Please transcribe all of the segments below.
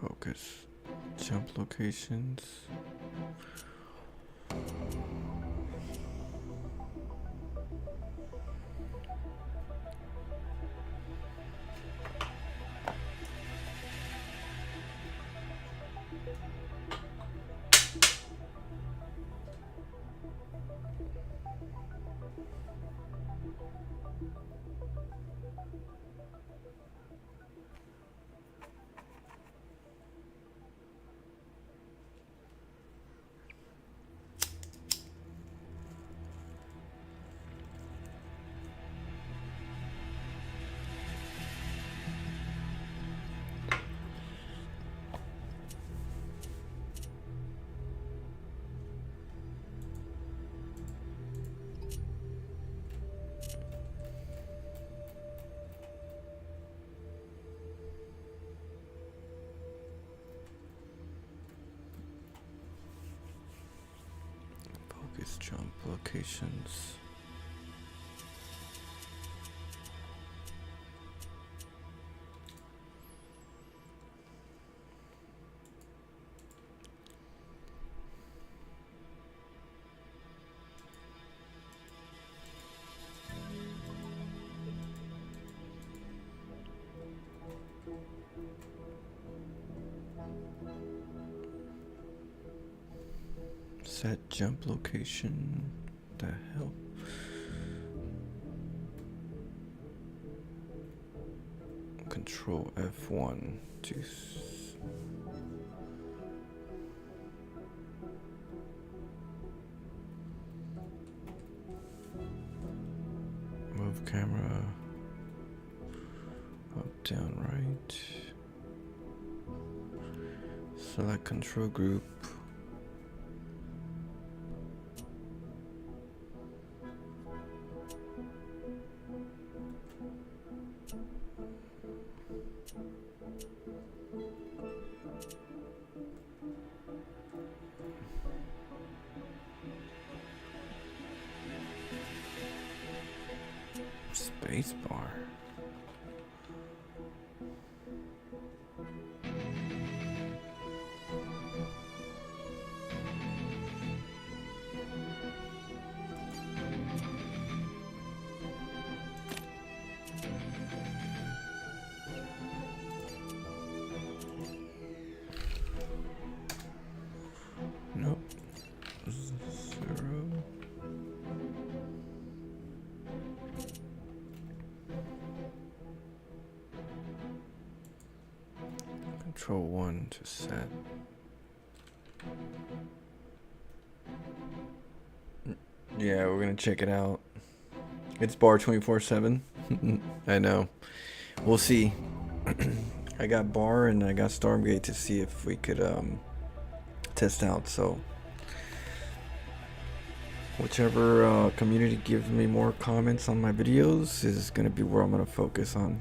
Focus. Jump locations. Focus jump locations. Set jump location. The hell? Control F1 to move camera up, down, right. Select control group. Space bar. Nope. 0. Control 1 to set. Yeah, we're gonna check it out. It's bar 24/7. I know. We'll see. I got bar and I got StormGate to see if we could test out. So whichever community gives me more comments on my videos is gonna be where I'm gonna focus on.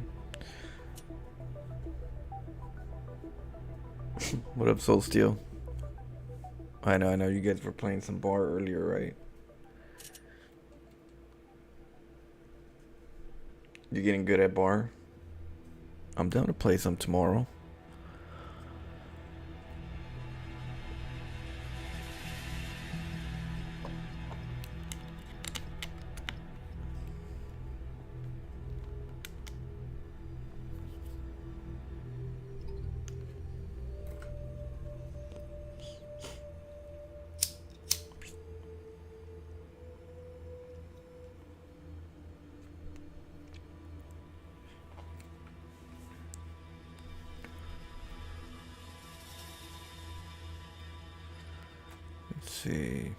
What up, Soul Steel? I know you guys were playing some bar earlier, right? You getting good at bar? I'm down to play some tomorrow. Let's see.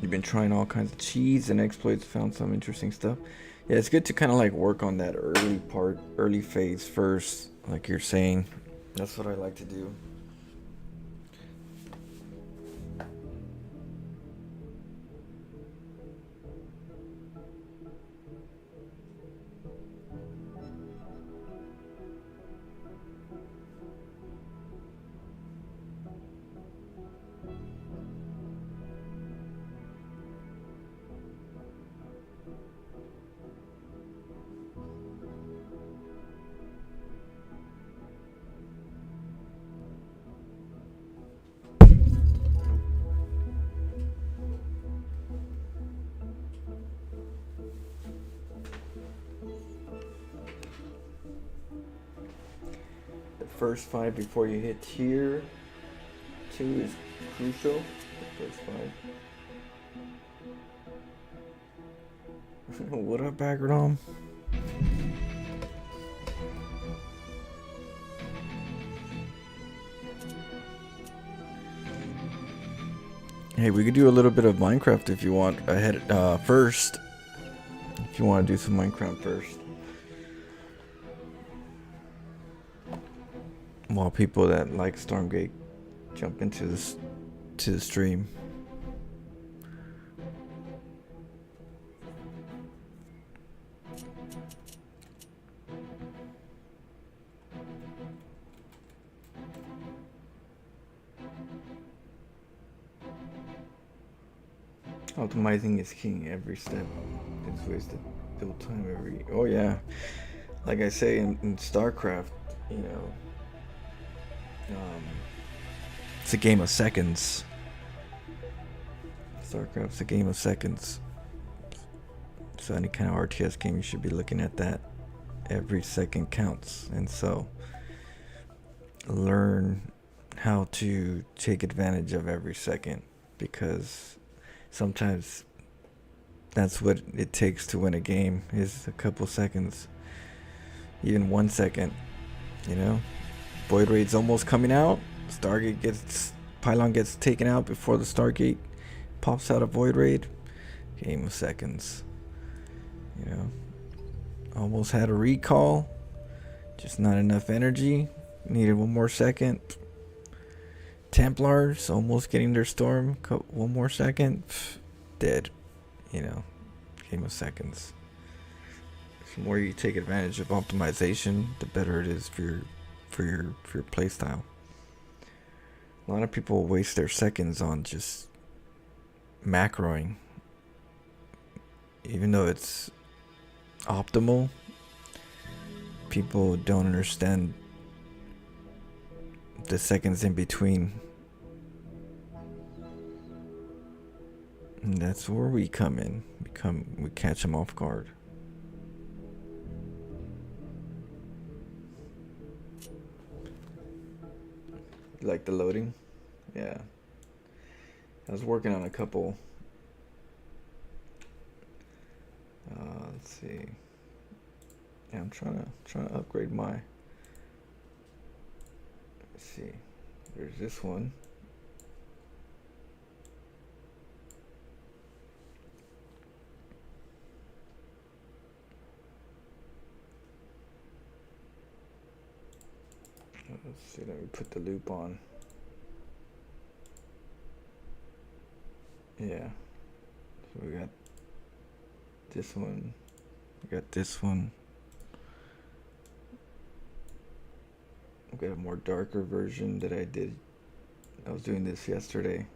You've been trying all kinds of cheese and exploits, found some interesting stuff. Yeah, it's good to kind of like work on that early phase first, like you're saying. That's what I like to do. first 5 before you hit tier 2 is crucial. The first 5. What up, background? Hey, we could do a little bit of Minecraft if you want ahead first. If you want to do some Minecraft first. While people that like StormGate jump into this to the stream. Optimizing is king every step. It's wasted build time every. Oh yeah, like I say in StarCraft, you know, it's a game of seconds. StarCraft's a game of seconds. So any kind of RTS game, you should be looking at that. Every second counts, and so learn how to take advantage of every second, because sometimes that's what it takes to win a game, is a couple seconds, even 1 second, you know. Void Raid's almost coming out. Pylon gets taken out before the Stargate pops out of Void Raid. Game of seconds, you know. Almost had a recall, just not enough energy, needed 1 more second. Templars almost getting their storm, 1 more second, dead, you know. Game of seconds. The more you take advantage of optimization, the better it is for your playstyle. A lot of people waste their seconds on just macroing, even though it's optimal. People don't understand the seconds in between, and that's where we come in. We catch them off guard. Like the loading? Yeah. I was working on a couple. Let's see. Yeah, I'm trying to upgrade my. Let's see. There's this one. Let's see, let me put the loop on. Yeah. So we got this one. We got this one. I've got a more darker version that I did. I was doing this yesterday.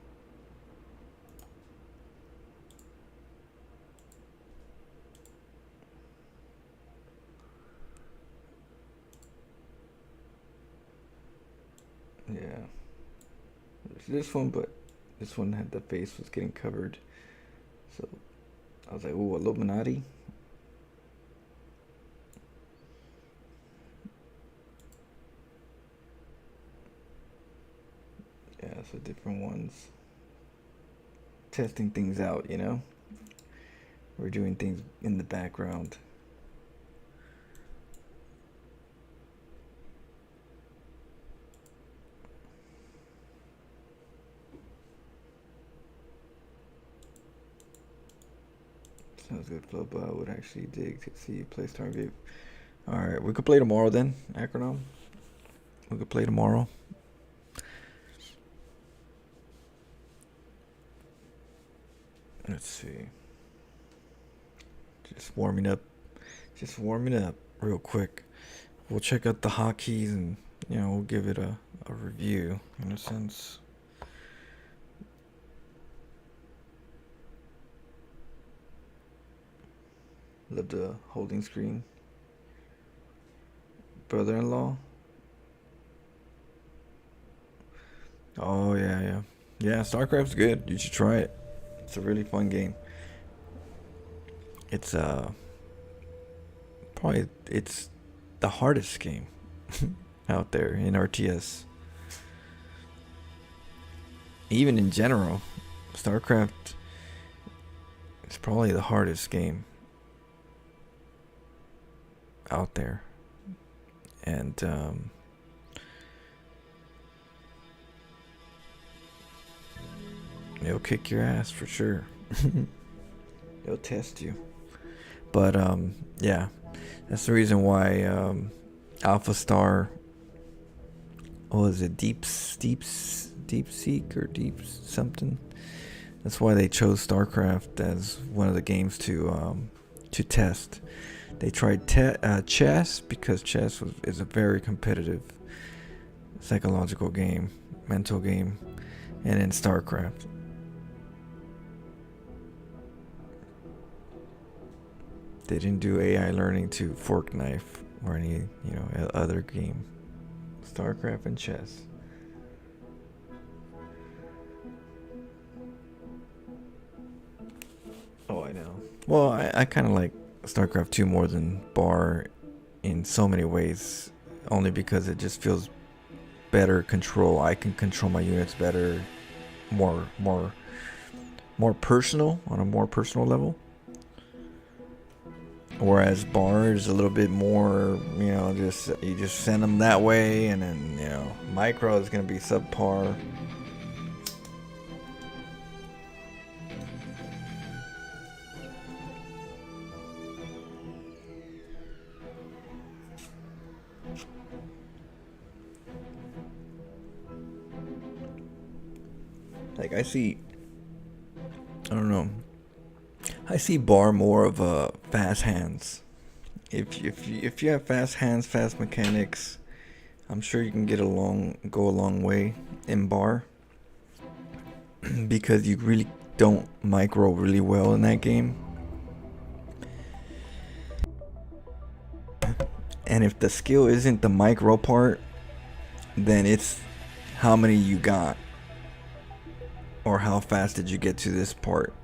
Yeah. There's this one, but this one had the face was getting covered. So I was like, ooh, Illuminati. Yeah, so different ones. Testing things out, you know? We're doing things in the background. Sounds good, Flo, but I would actually dig to see you play StormGate. Alright, we could play tomorrow then, Acronym. We could play tomorrow. Let's see. Just warming up real quick. We'll check out the hotkeys and, you know, we'll give it a review in a sense. Love the holding screen. Brother-in-law. Oh yeah. Yeah, StarCraft's good. You should try it. It's a really fun game. It's probably it's the hardest game. out there in RTS. Even in general, StarCraft is probably the hardest game out there. And it'll kick your ass for sure. It'll test you. But yeah, that's the reason why Alpha Star, what was it, Deep Seek or Deep something? That's why they chose StarCraft as one of the games to test. They tried chess because chess is a very competitive psychological game, mental game, and then StarCraft. They didn't do AI learning to Fork Knife or any, other game. StarCraft and chess. Oh, I know. Well, I kind of like StarCraft 2 more than Bar in so many ways, only because it just feels better control. I can control my units better, more personal, on a more personal level. Whereas Bar is a little bit more, you just send them that way, and then Micro is gonna be subpar. Like I don't know. I see Bar more of a fast hands. If you have fast hands, fast mechanics, I'm sure you can go a long way in Bar. Because you really don't micro really well in that game. And if the skill isn't the micro part, then it's how many you got, or how fast did you get to this part.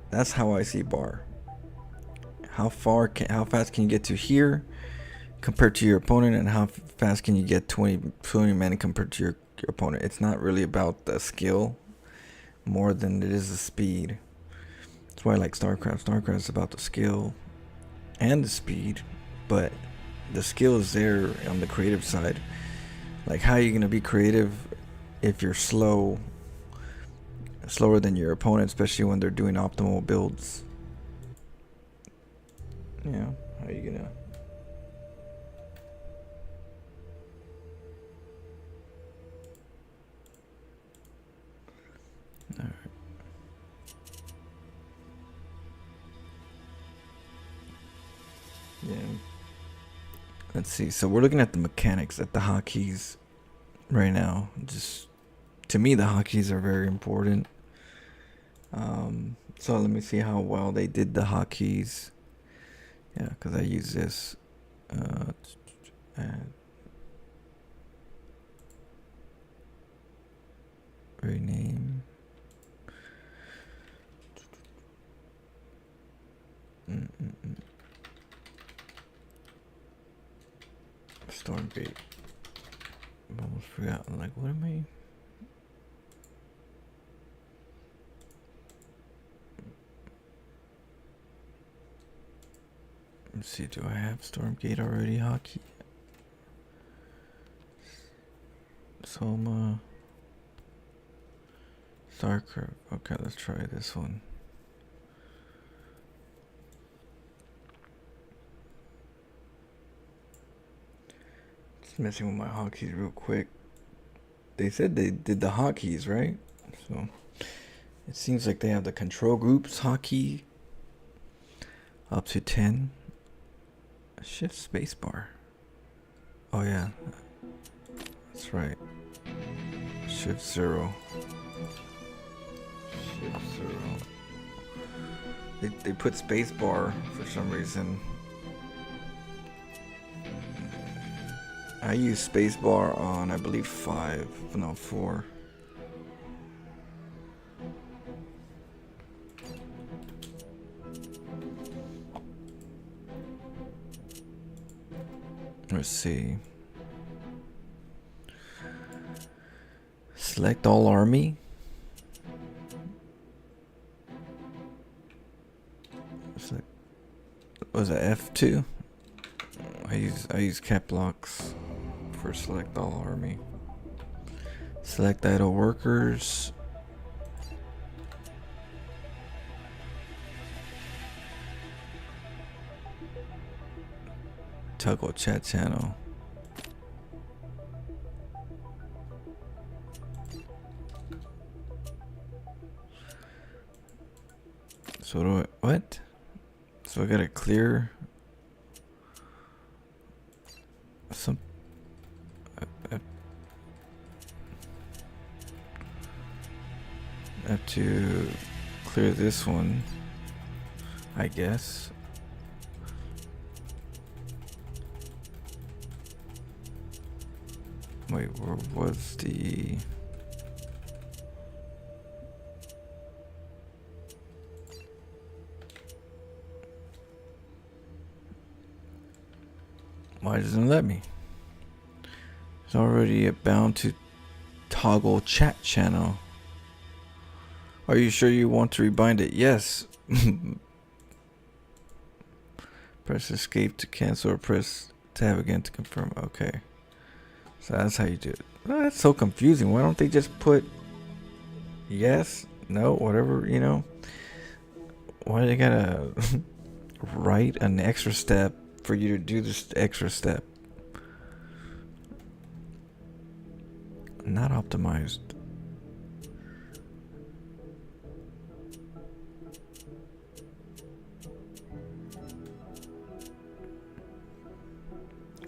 That's how I see Bar. How fast can you get to here compared to your opponent, and how fast can you get 20 men compared to your opponent. It's not really about the skill more than it is the speed. That's why I like StarCraft. StarCraft is about the skill and the speed, but the skill is there on the creative side. Like, how are you going to be creative if you're slower than your opponent, especially when they're doing optimal builds? Yeah, how are you gonna? All right. Yeah. Let's see. So we're looking at the mechanics, at the hotkeys right now. Just to me, the hotkeys are very important. So let me see how well they did the hotkeys. Yeah, because I use this. Add. Rename. StormGate. I almost forgot. Like, what am I? Let's see. Do I have StormGate already? Hotkey. Soma. StarCraft. Okay, let's try this one. Just messing with my hotkeys real quick. They said they did the hotkeys, right? So it seems like they have the control groups hotkey up to 10. Shift spacebar. Oh yeah, that's right. Shift 0. Shift 0. They put spacebar for some reason. I use spacebar on, I believe, 4. Let's see. Select all army. Select, was it F2? I use cap locks for select all army. Select idle workers. Toggle chat channel. So do I, what? So I gotta clear some. I have to clear this one, I guess. Wait, where was the... Why doesn't it let me? It's already bound to toggle chat channel. Are you sure you want to rebind it? Yes. Press escape to cancel or press tab again to confirm. Okay. So that's how you do it. Oh, that's so confusing. Why don't they just put yes, no, whatever, you know? Why do they gotta write an extra step for you to do this extra step? Not optimized.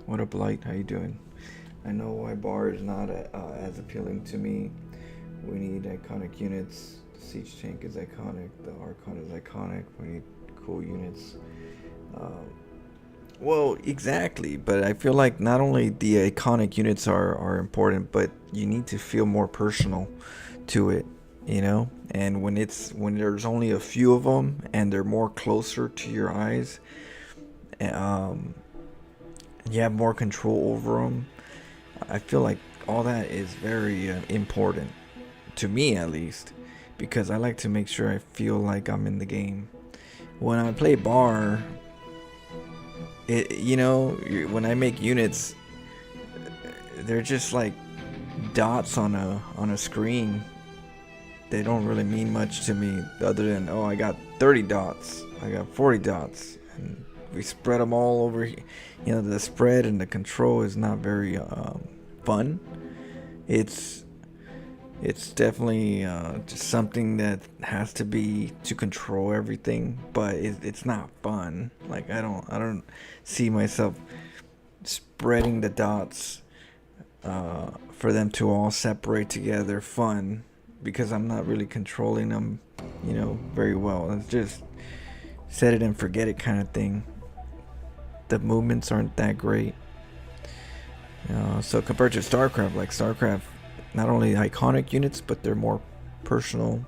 What up, Light? How you doing? I know why bar is not as appealing to me. We need iconic units. The siege tank is iconic. The Archon is iconic. We need cool units. Well, exactly. But I feel like not only the iconic units are important, but you need to feel more personal to it, you know. And when there's only a few of them and they're more closer to your eyes, you have more control over them. I feel like all that is very important to me, at least, because I like to make sure I feel like I'm in the game. When I play bar, you know, when I make units, they're just like dots on a screen. They don't really mean much to me, other than, oh, I got 30 dots, I got 40 dots, and we spread them all over. You know, the spread and the control is not very fun. It's definitely just something that has to be to control everything, but it's not fun. Like I don't see myself spreading the dots for them to all separate together fun, because I'm not really controlling them, you know, very well. It's just set it and forget it kind of thing. The movements aren't that great. So compared to StarCraft, like StarCraft, not only iconic units, but they're more personal,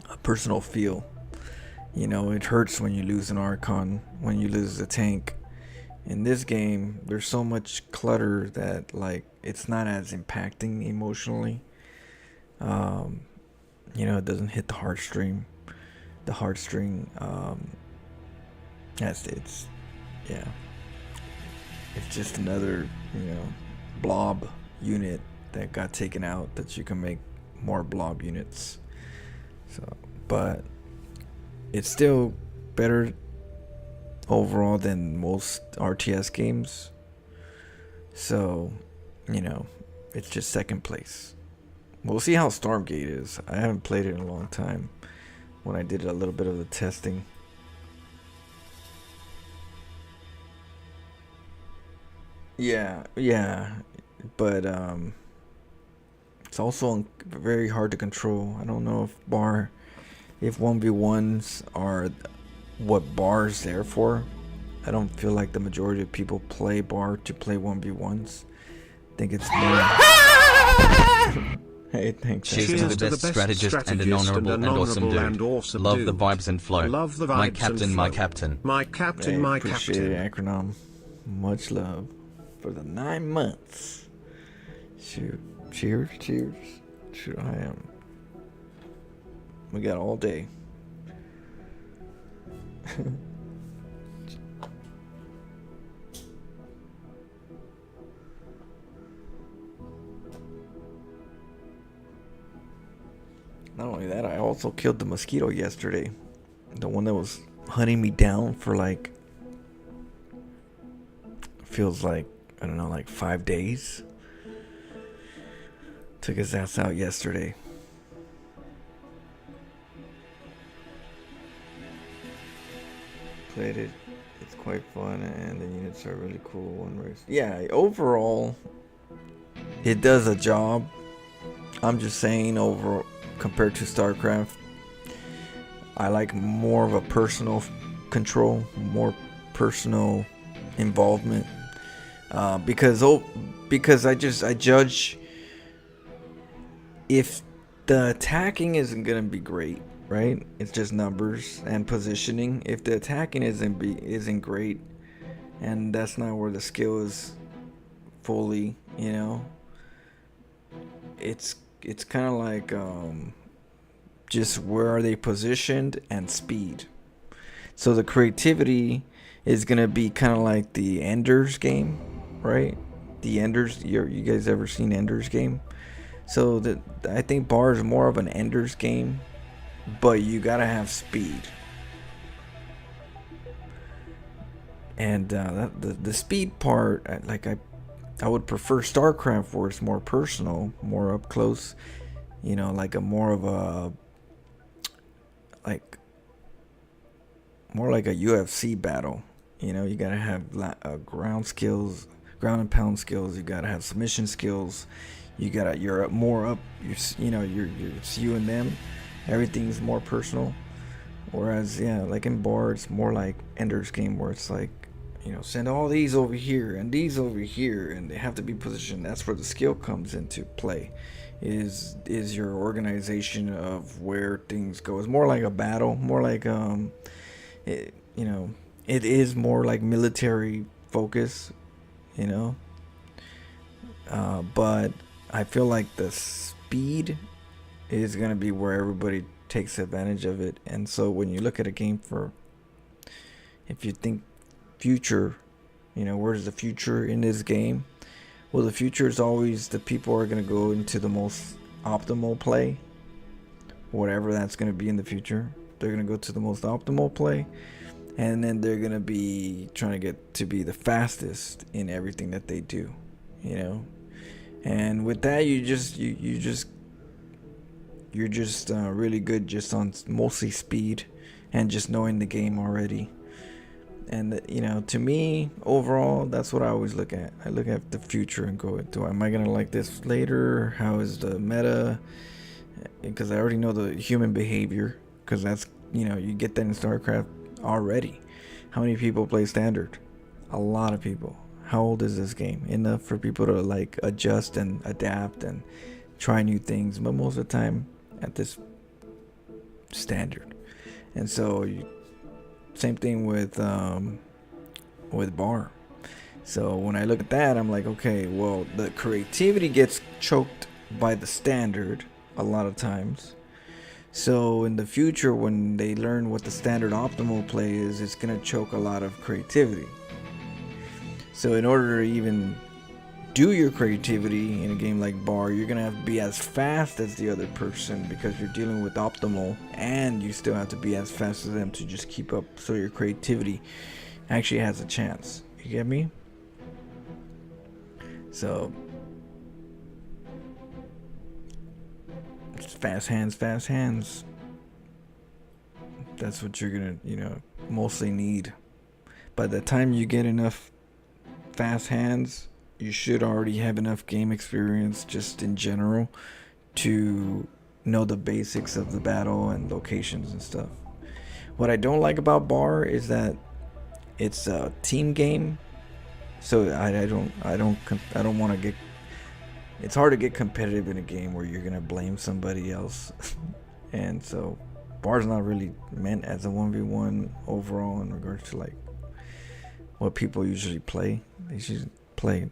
a personal feel. You know, it hurts when you lose an Archon, when you lose a tank. In this game, there's so much clutter that, like, it's not as impacting emotionally. You know, it doesn't hit the heartstring. The heartstring, yeah. It's just another, you know, blob unit that got taken out that you can make more blob units. So, but it's still better overall than most RTS games. So, you know, it's just second place. We'll see how StormGate is. I haven't played it in a long time. When I did a little bit of the testing. Yeah, but it's also very hard to control. I don't know if 1v1s are what bar is there for. I don't feel like the majority of people play bar to play 1v1s. I think it's more... Hey, thanks. Cheers to the best strategist and an honorable and awesome dude. Love the vibes and flow. Love the vibes my captain, my captain. My captain, my captain. Appreciate it, Acronym. Much love for the 9 months. Shoot. Cheers. Shoot, I am. We got all day. Not only that, I also killed the mosquito yesterday. The one that was hunting me down for like, feels like, I don't know, like 5 days. Took his ass out yesterday. Played it. It's quite fun, and the units are really cool. One race. Yeah, overall, it does a job. I'm just saying, overall, compared to StarCraft, I like more of a personal control, more personal involvement. Because I judge if the attacking isn't gonna be great, right? It's just numbers and positioning. If the attacking isn't great, and that's not where the skill is fully, it's kind of like just where are they positioned and speed. So the creativity is gonna be kind of like the Ender's Game, right? The Ender's, you guys ever seen Ender's Game? So I think Bar is more of an Ender's Game, but you gotta have speed. And the speed part, I would prefer StarCraft, where it's more personal, more up close. Like more like a UFC battle. You gotta have ground skills, ground and pound skills. You gotta have submission skills. You're more up. It's you and them. Everything's more personal. Whereas, like in Bar, it's more like Ender's Game, where it's like, send all these over here and these over here, and they have to be positioned. That's where the skill comes into play. Is your organization of where things go. It's more like a battle, more like it is more like military focus, but I feel like the speed is gonna be where everybody takes advantage of it. And so when you look at a game if you think future, where's the future in this game? Well, the future is always the people are going to go into the most optimal play, whatever that's going to be in the future. They're going to go to the most optimal play, and then they're going to be trying to get to be the fastest in everything that they do, and with that, you're just really good just on mostly speed and just knowing the game already. And to me, overall, that's what I always look at. I look at the future and go, am I gonna like this later? How is the meta? Because I already know the human behavior. Because that's, you get that in StarCraft already. How many people play Standard? A lot of people. How old is this game? Enough for people to like adjust and adapt and try new things. But most of the time, at this Standard. And so same thing with Bar. So when I look at that, I'm like, okay, well, the creativity gets choked by the Standard a lot of times. So in the future, when they learn what the standard optimal play is, it's gonna choke a lot of creativity. So in order to even do your creativity in a game like Bar, you're gonna have to be as fast as the other person, because you're dealing with optimal, and you still have to be as fast as them to just keep up, so your creativity actually has a chance. You get me? So it's fast hands. That's what you're gonna, mostly need. By the time you get enough fast hands, you should already have enough game experience just in general to know the basics of the battle and locations and stuff. What I don't like about Bar is that it's a team game, so I don't want to get. It's hard to get competitive in a game where you're gonna blame somebody else, and so Bar's not really meant as a 1v1 overall in regards to like what people usually play. They should play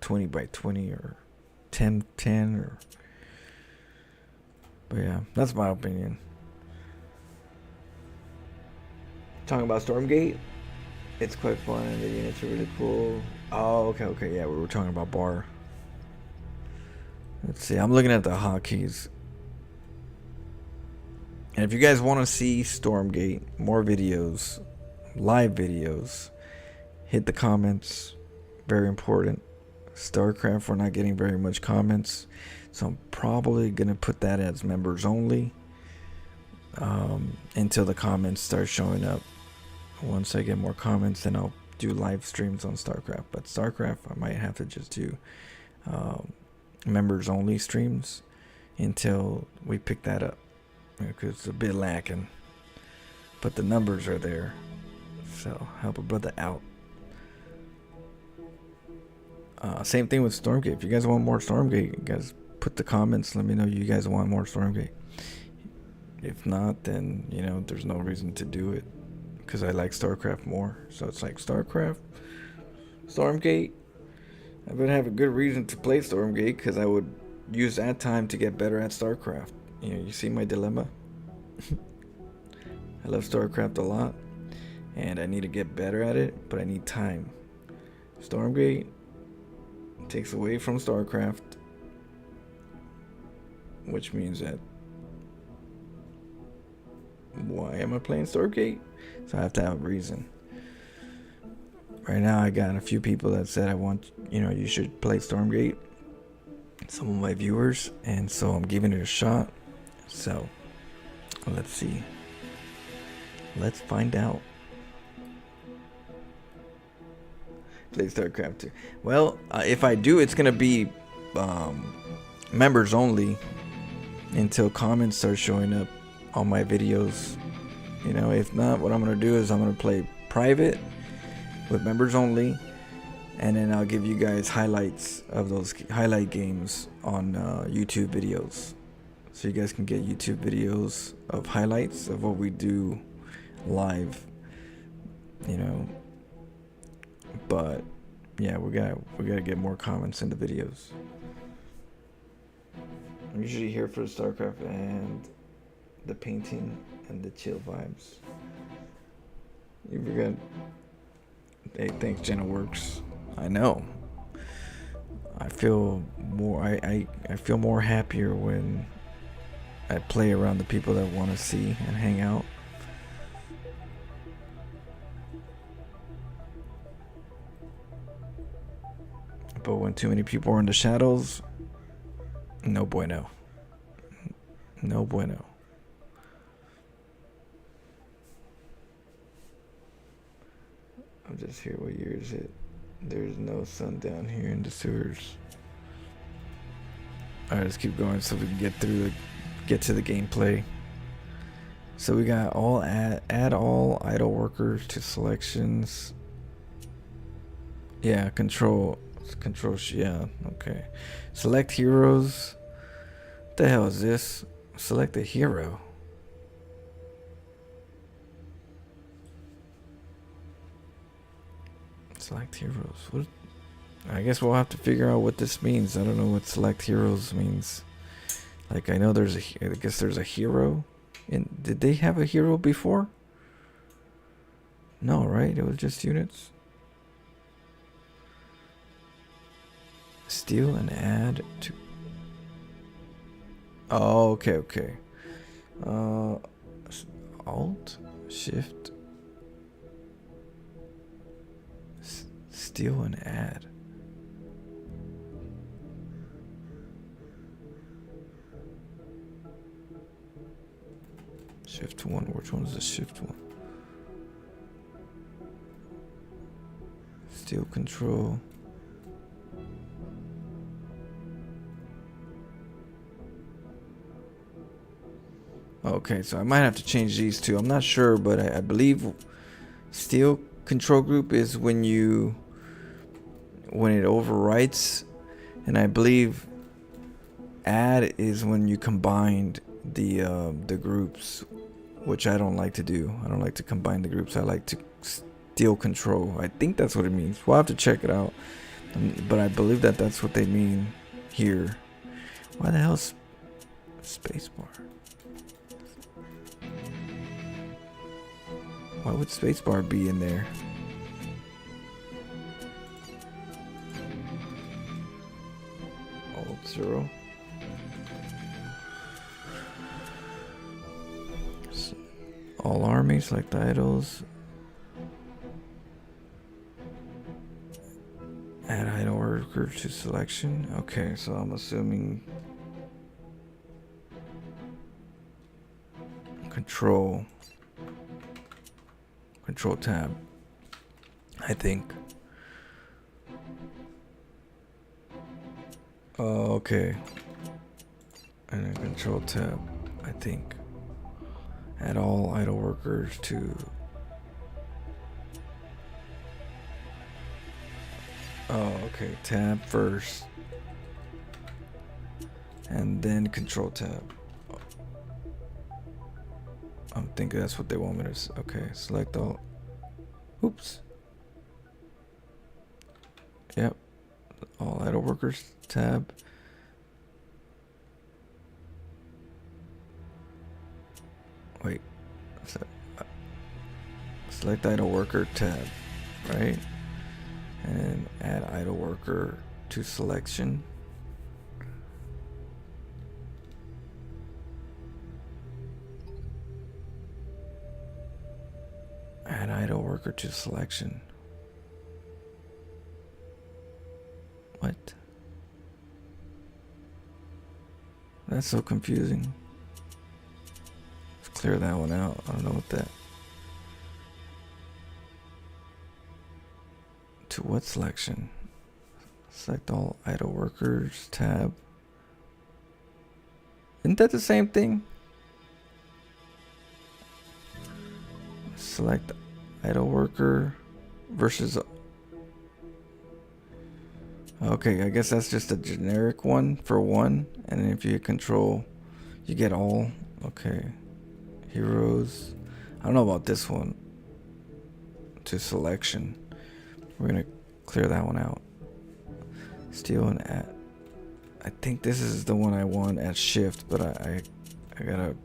20 by 20 or 10-10 or But yeah, that's my opinion. Talking about Stormgate, it's quite fun and the units are really cool. Oh, okay, yeah, we were talking about bar. Let's see, I'm looking at the hotkeys. And if you guys want to see Stormgate, more videos, live videos, hit the comments. Very important. StarCraft, we're not getting very much comments, so I'm probably gonna put that as members only until the comments start showing up. Once I get more comments, then I'll do live streams on StarCraft. But StarCraft, I might have to just do members only streams until we pick that up, because it's a bit lacking, but the numbers are there, so help a brother out. Same thing with Stormgate. If you guys want more Stormgate, you guys put the comments, let me know you guys want more Stormgate. If not, then you know there's no reason to do it, because I like StarCraft more. So it's like StarCraft, Stormgate. I would have a good reason to play Stormgate, because I would use that time to get better at StarCraft. You know, you see my dilemma. I love StarCraft a lot, and I need to get better at it, but I need time. Stormgate takes away from StarCraft, which means that why am I playing Stormgate? So I have to have a reason. Right now I got a few people that said you should play Stormgate, some of my viewers, and so I'm giving it a shot. So let's see, let's find out. Play StarCraft 2. Well, if I do, it's gonna be members only until comments start showing up on my videos. You know, if not, what I'm gonna do is I'm gonna play private with members only, and then I'll give you guys highlights of those highlight games on YouTube videos, so you guys can get YouTube videos of highlights of what we do live. You know, but yeah, we gotta get more comments in the videos. I'm usually here for the StarCraft and the painting and the chill vibes. You forgot. Hey, thanks, Jenna Works. I know. I feel more. I feel more happier when I play around the people that want to see and hang out. But when too many people are in the shadows, no bueno. No bueno. I'm just here. What year is it? There's no sun down here in the sewers. Alright, let's keep going so we can get to the gameplay. So we got add all idle workers to selections. Yeah, control, yeah, okay. Select heroes. What the hell is this? Select a hero. Select heroes. What? I guess we'll have to figure out what this means. I don't know what select heroes means. Like, I know I guess there's a hero. And did they have a hero before? No, right? It was just units. Steal and add to. Oh, okay. Alt, Shift, steal and add. Shift 1. Which one is the Shift 1? Steal control. Okay, so I might have to change these two. I'm not sure, but I believe steal control group is when it overwrites, and I believe add is when you combined the groups, which I don't like to do. I don't like to combine the groups. I like to steal control. I think that's what it means. We'll have to check it out, but I believe that's what they mean here. Why the hell's Spacebar. Why would spacebar be in there? Alt 0. All armies, select idols. Add idle worker to selection. Okay, so I'm assuming control tab, I think. Oh, okay. And then control tab, I think. Add all idle workers to. Oh, okay. Tab first. And then control tab. I'm thinking that's what they want me to. Okay, select all. Oops. Yep. All idle workers tab. Wait. Select idle worker tab, right? And add idle worker to selection. Add idle worker to selection. What? That's so confusing. Let's clear that one out. I don't know what that. To what selection? Select all idle workers tab. Isn't that the same thing? Select idle worker versus. Okay, I guess that's just a generic one for one, and then if you control, you get all. Okay, heroes. I don't know about this one. To selection, we're gonna clear that one out. Steal and add. I think this is the one I want at shift, but I gotta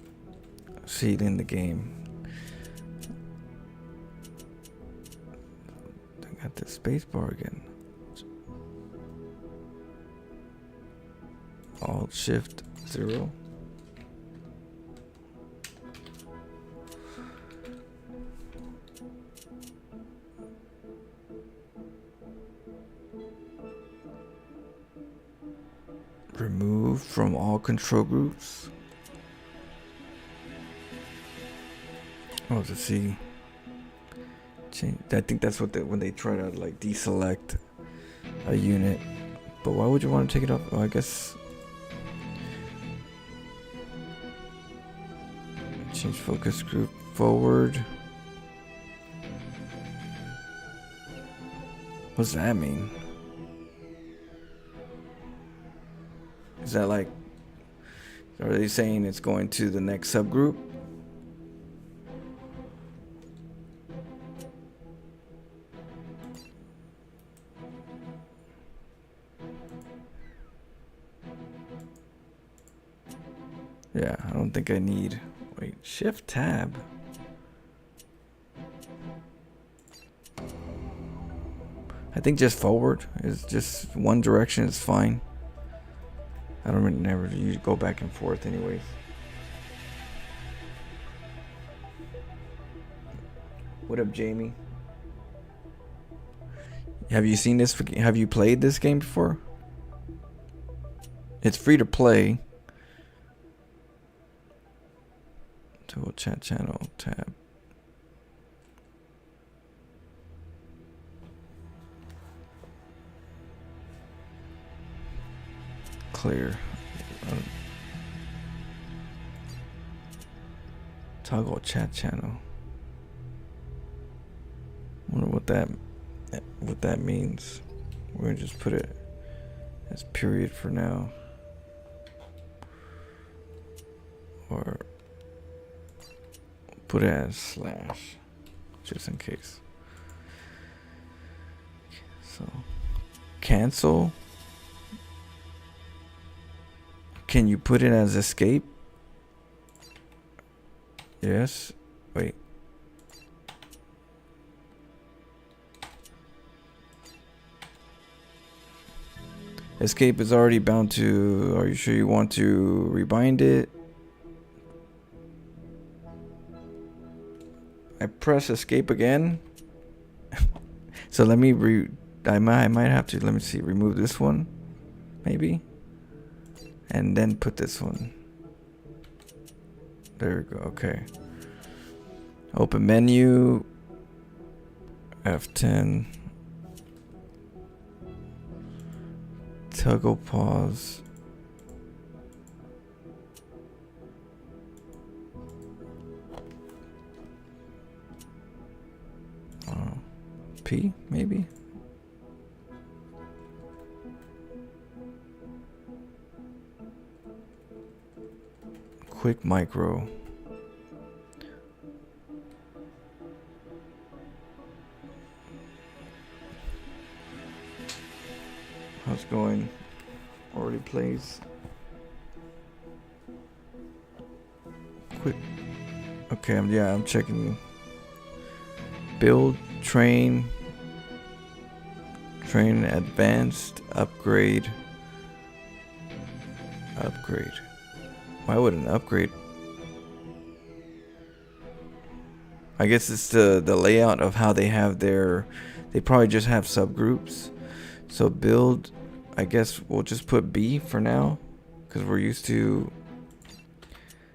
see it in the game. I got the space bar again. Alt Shift 0. Remove from all control groups. Oh, to see. Change. I think that's what when they try to like deselect a unit. But why would you want to take it off? Well, I guess. Change focus group forward. What's that mean? Is that like, are they saying it's going to the next subgroup? Yeah, I don't think I need. Wait, shift tab. I think just forward is just one direction is fine. I don't really never usually go back and forth anyways. What up, Jamie? Have you seen this? Have you played this game before? It's free to play. Tool chat channel tab. Clear. Toggle chat channel. Wonder what that means. We're gonna just put it as period for now. Or put it as slash, just in case. So, cancel. Can you put it as escape? Yes. Wait. Escape is already bound to. Are you sure you want to rebind it? I press escape again. So let me I might have to, let me see, remove this one, maybe, and then put this one. There we go. Okay. Open menu. F10. Toggle pause. P maybe. Quick micro. How's it going? Already plays. Quick. Okay, I'm checking. Build, train, advanced, upgrade. Why would an upgrade? I guess it's the layout of how they have their. They probably just have subgroups. So build, I guess we'll just put B for now, because we're used to.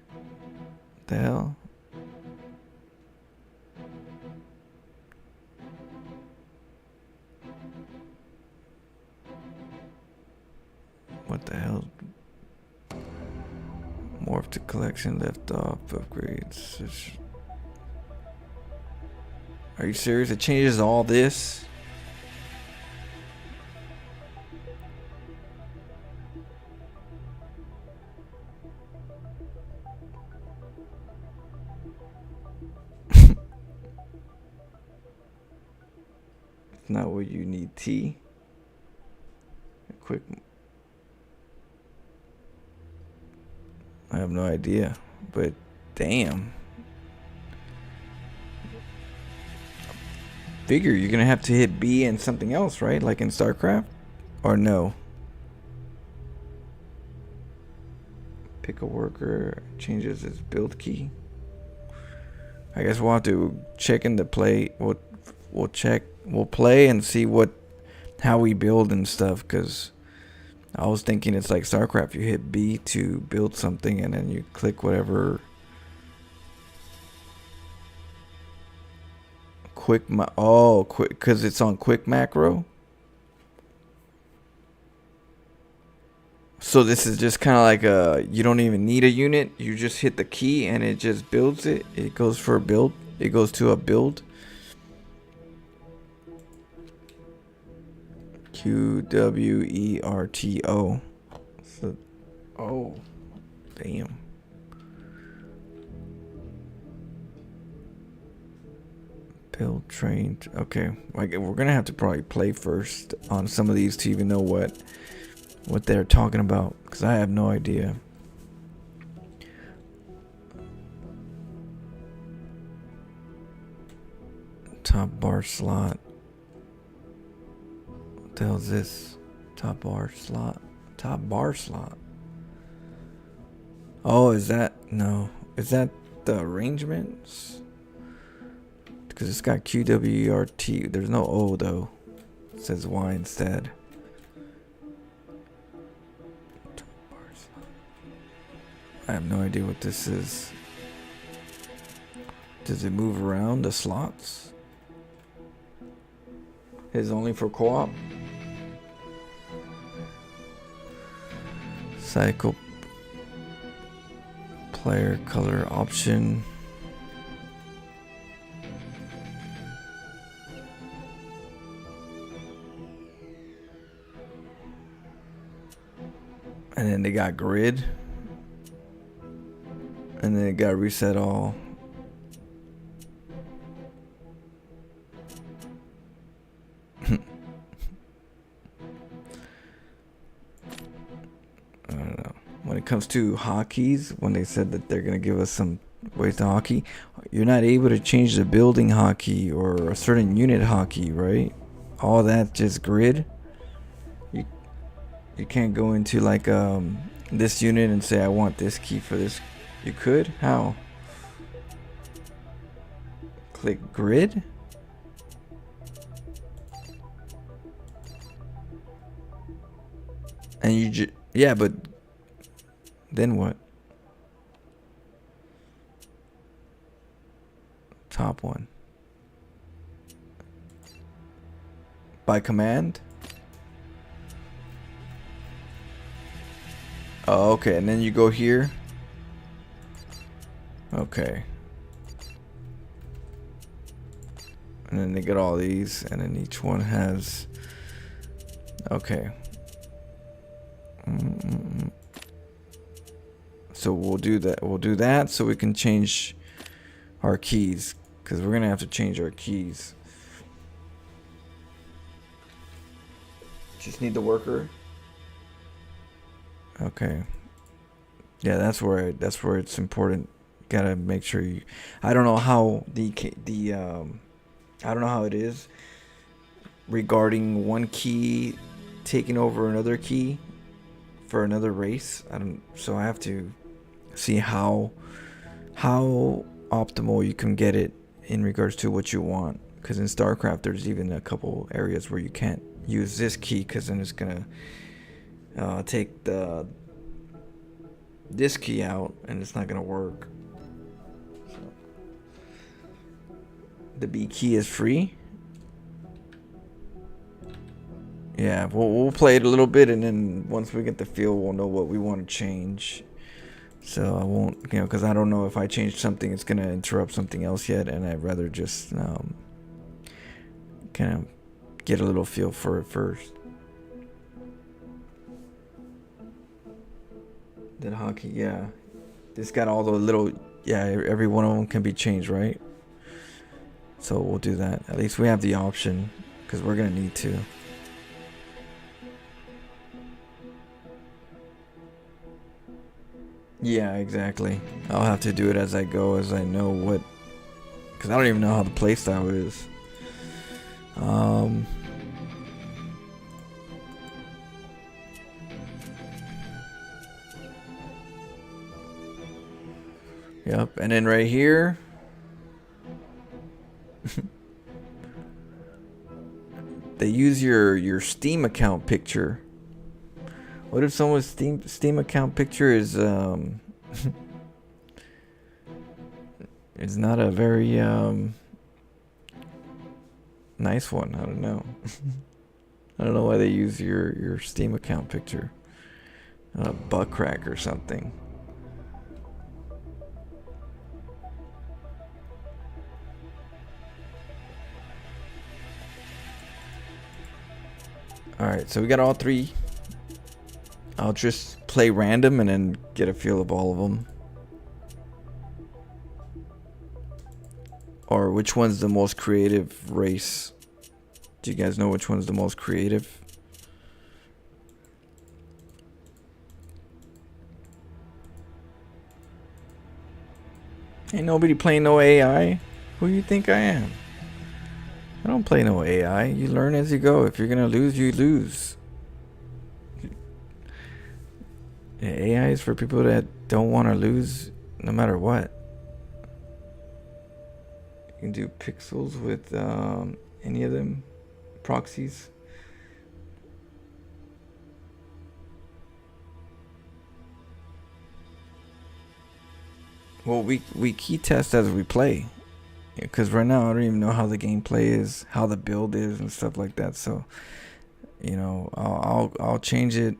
What the hell? What the hell? Morph to collection, left off, upgrades. Are you serious? It changes all this? It's not what you need. T. A quick. I have no idea, but damn. Figure you're gonna have to hit B and something else, right? Like in StarCraft? Or no? Pick a worker, changes its build key. I guess we'll have to check in the play. We'll play and see how we build and stuff, because I was thinking it's like StarCraft. You hit B to build something and then you click whatever. Quick because it's on quick macro. So this is just kind of like you don't even need a unit. You just hit the key and it just builds it. It goes for a build. It goes to a build. QWERTO. So, oh, damn. Build, train. Okay, like we're gonna have to probably play first on some of these to even know what they're talking about, because I have no idea. Top bar slot. What the hell is this? Top bar slot. Oh, is that the arrangements? Because it's got QWERT. There's no O though. It says Y instead. I have no idea what this is. Does it move around the slots? Is only for co-op? Cycle player color option. And then they got grid. And then it got reset all. I don't know. When it comes to hotkeys, when they said that they're gonna give us some Wait, the hotkey? You're not able to change the building hotkey or a certain unit hotkey, right? All that just grid. You can't go into like this unit and say I want this key for this. You could? How? Click grid? And you just, yeah, but then what? Top one. By command? Oh, okay, and then you go here. Okay. And then they get all these, and then each one has. Okay. So we'll do that. We'll do that so we can change our keys, because we're gonna have to change our keys. Just need the worker. Okay. Yeah, that's where it's important. You gotta make sure you. I don't know how I don't know how it is regarding one key taking over another key for another race. So I have to see how optimal you can get it in regards to what you want. Because in StarCraft, there's even a couple areas where you can't use this key, because then it's gonna take this key out and it's not gonna work. So, the B key is free. Yeah, we'll play it a little bit, and then once we get the feel, we'll know what we want to change. So I won't, because I don't know if I change something, it's gonna interrupt something else yet, and I'd rather just kind of get a little feel for it first. That hockey, yeah. This got all the little, yeah, every one of them can be changed, right? So we'll do that. At least we have the option, because we're gonna need to. Yeah, exactly. I'll have to do it as I go, as I know what, because I don't even know how the playstyle is. Yep, and then right here, they use your Steam account picture. What if someone's Steam account picture is it's not a very nice one? I don't know. I don't know why they use your Steam account picture. Butt crack or something. Alright, so we got all three. I'll just play random and then get a feel of all of them. Or which one's the most creative race? Do you guys know which one's the most creative? Ain't nobody playing no AI. Who you think I am? I don't play no AI. You learn as you go. If you're gonna lose, you lose. Yeah, AI is for people that don't want to lose no matter what. You can do pixels with any of them proxies. Well, we key test as we play, because right now I don't even know how the gameplay is, how the build is, and stuff like that. So, I'll change it.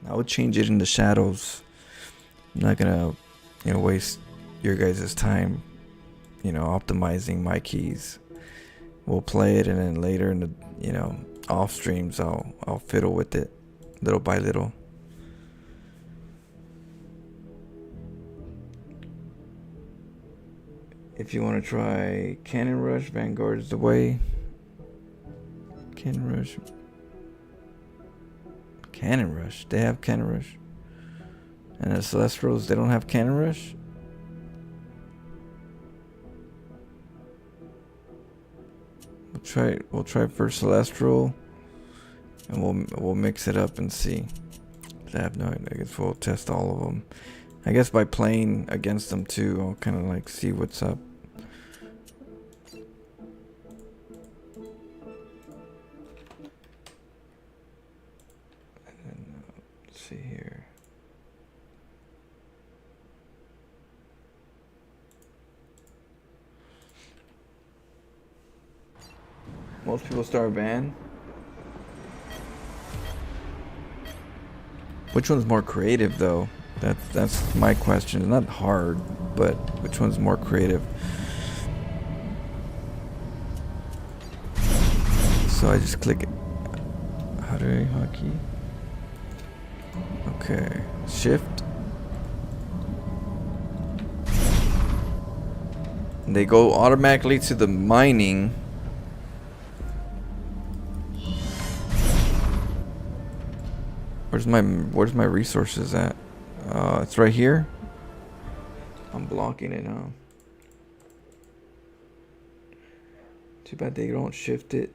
I'll change it in the shadows. I'm not gonna, waste your guys' time, optimizing my keys. We'll play it, and then later in the, off streams, I'll fiddle with it, little by little. If you want to try Cannon Rush, Vanguard is the way. Cannon Rush. Cannon Rush. They have Cannon Rush. And the Celestials, they don't have Cannon Rush? We'll try first Celestial, and we'll mix it up and see. I have no idea. I guess we'll test all of them. I guess by playing against them too, I'll kind of like see what's up. And then, let's see here. Most people start van. Which one's more creative though? That's my question. It's not hard, but which one's more creative? So I just click it. How do I hotkey? Okay. Shift. And they go automatically to the mining. Where's my resources at? It's right here. I'm blocking it, huh? Too bad they don't shift it.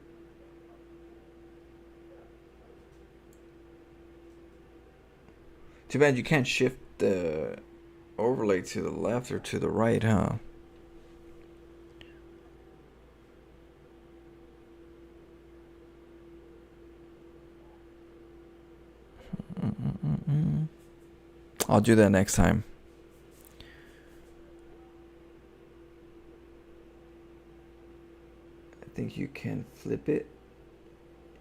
Too bad you can't shift the overlay to the left or to the right, huh? I'll do that next time. I think you can flip it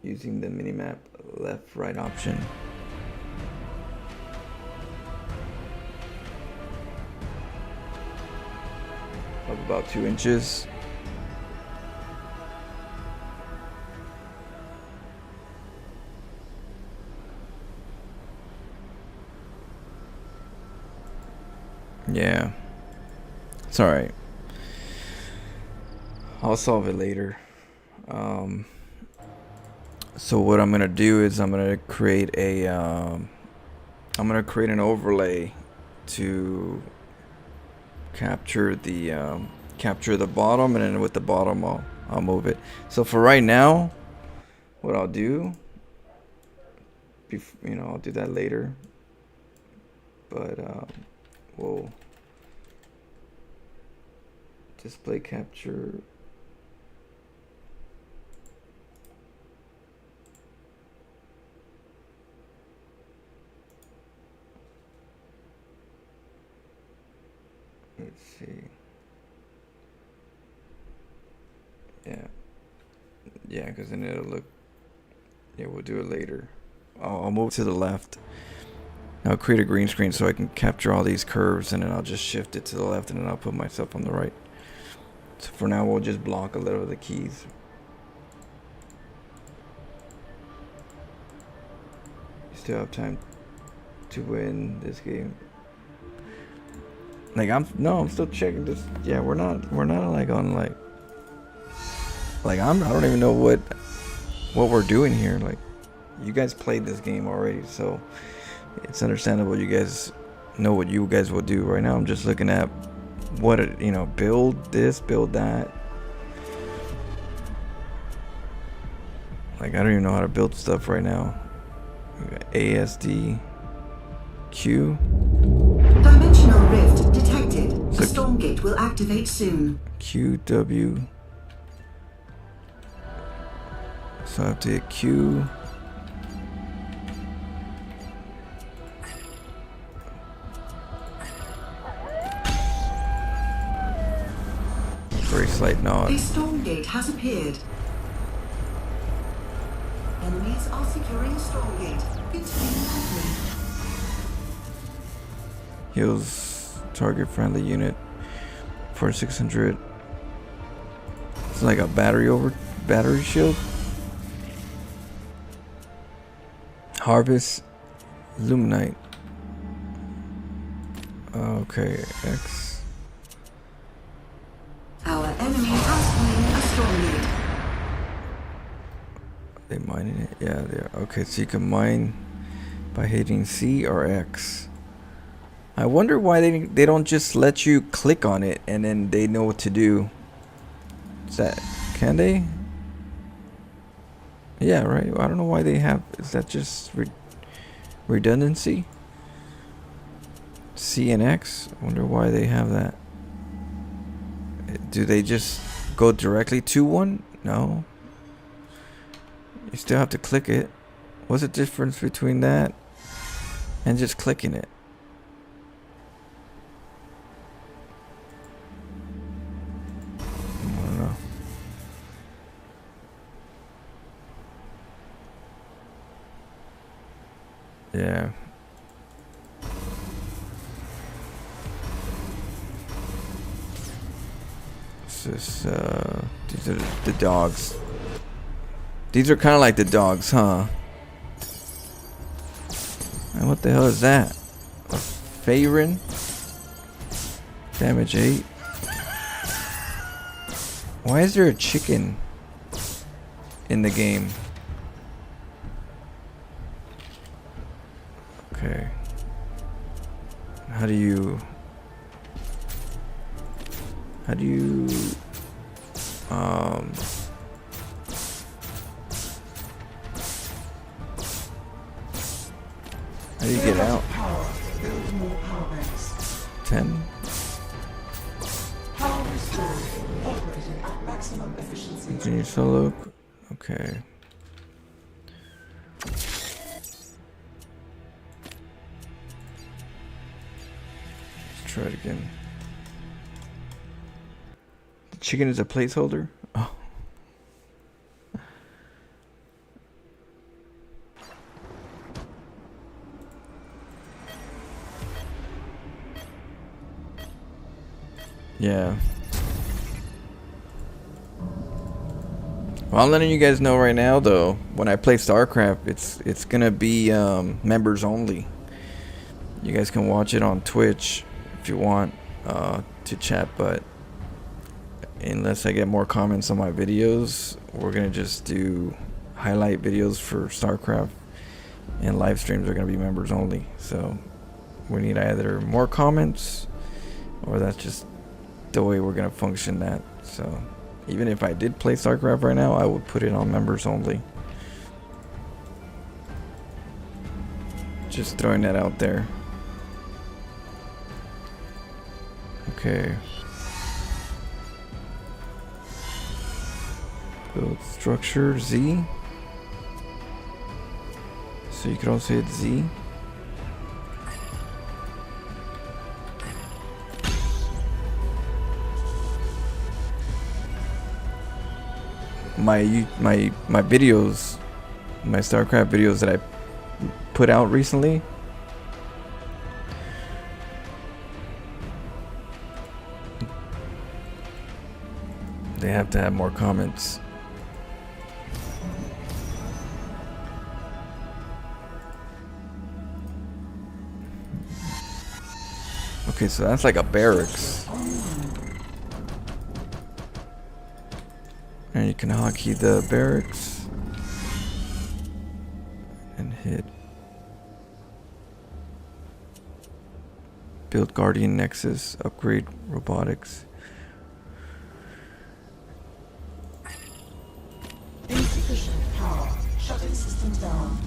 using the minimap left right option. Of about 2 inches. Yeah, it's all right. I'll solve it later. So what I'm gonna do is I'm gonna create an overlay to capture the bottom, and then with the bottom I'll move it. So for right now, what I'll do, I'll do that later. But we'll display capture. Let's see. Yeah, because then it'll look. Yeah, we'll do it later. I'll move to the left. I'll create a green screen so I can capture all these curves, and then I'll just shift it to the left, and then I'll put myself on the right. So for now, we'll just block a little of the keys. You still have time to win this game. Like I'm still checking this. Yeah, we're not like on like I don't even know what we're doing here. Like, you guys played this game already, so it's understandable you guys know what you guys will do. Right now I'm just looking at what build this, build that. Like, I don't even know how to build stuff right now. ASD Q. Dimensional rift detected. The StormGate will activate soon. QW. So I have to hit Q. Very slight nod. A StormGate has appeared. Enemies are securing StormGate. It's being activated. Heals target friendly unit for 600. It's like a battery shield. Harvest Luminite. Okay, X. Our enemy has slain a StormGate. They mining it? Yeah, they are. Okay, so you can mine by hitting C or X. I wonder why they don't just let you click on it and then they know what to do. Is that, can they? Yeah, right. I don't know why they have. Is that just redundancy? C and X. I wonder why they have that. Do they just go directly to one? No. You still have to click it. What's the difference between that and just clicking it? I don't know. Yeah. This these are the dogs. These are kind of like the dogs, huh? And what the hell is that? A Faerun? Damage 8. Why is there a chicken in the game? Okay. How do you how do you get out? 10? Continue solo. Okay. Let's try it again. The chicken is a placeholder? Oh. Yeah. Well, I'm letting you guys know right now, though. When I play StarCraft, it's gonna be members only. You guys can watch it on Twitch if you want to chat, but unless I get more comments on my videos, we're gonna just do highlight videos for StarCraft, and live streams are gonna be members only. So we need either more comments, or that's just the way we're gonna function that. So even if I did play StarCraft right now, I would put it on members only. Just throwing that out there. Okay. Build structure Z. So you could also hit Z. My videos, my StarCraft videos that I put out recently, they have to have more comments. Okay, so that's like a barracks. And you can hotkey the barracks and hit build Guardian Nexus, upgrade robotics. Insufficient power. Shutting system down.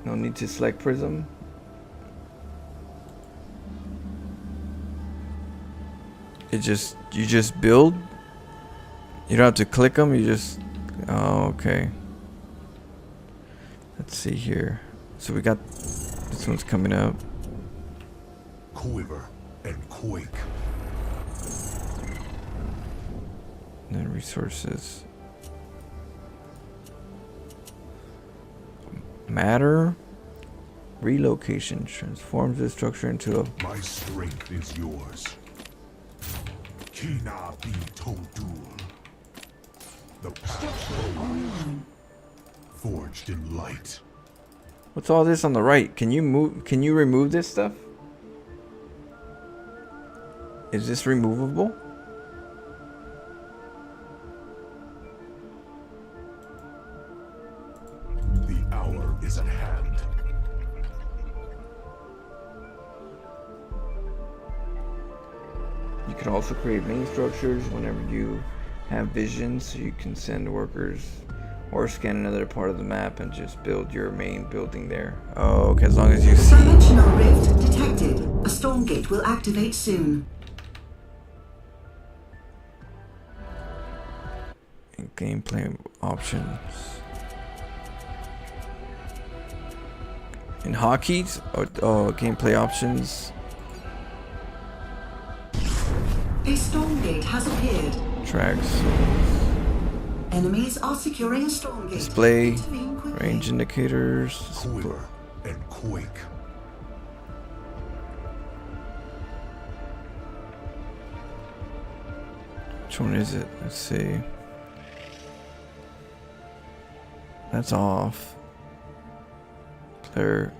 No need to select prism. You just build. You don't have to click them. You just. Oh, okay. Let's see here. So we got this one's coming up. Quiver and quake. And then resources. Matter. Relocation transforms the structure into a. My strength is yours. Kina be Todul. The path forged in light. What's all this on the right? Can you move? Can you remove this stuff? Is this removable? The hour is at hand. You can also create main structures whenever you have visions, so you can send workers or scan another part of the map and just build your main building there. Oh, okay, as long as you see. Dimensional rift detected. A Stormgate will activate soon. And gameplay options. In hotkeys, gameplay options. A Stormgate has appeared. Tracks. Enemies are securing a Stormgate. Display. Intervene quickly. Range indicators. Quiver and quake. Which one is it? Let's see. That's off. Player.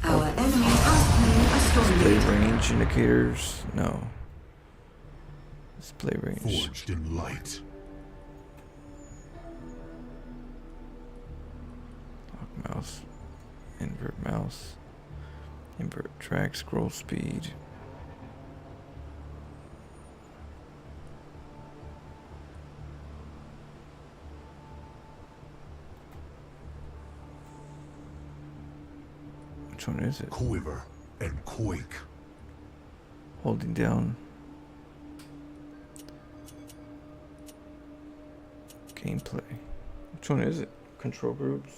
Our enemy has claimed a Display Stormgate. range indicators. No. Display range. Forged in light. Lock mouse. Invert mouse. Invert track. Scroll speed. Which one is it? Quiver and quake. Holding down. Gameplay. Which one is it? Control groups.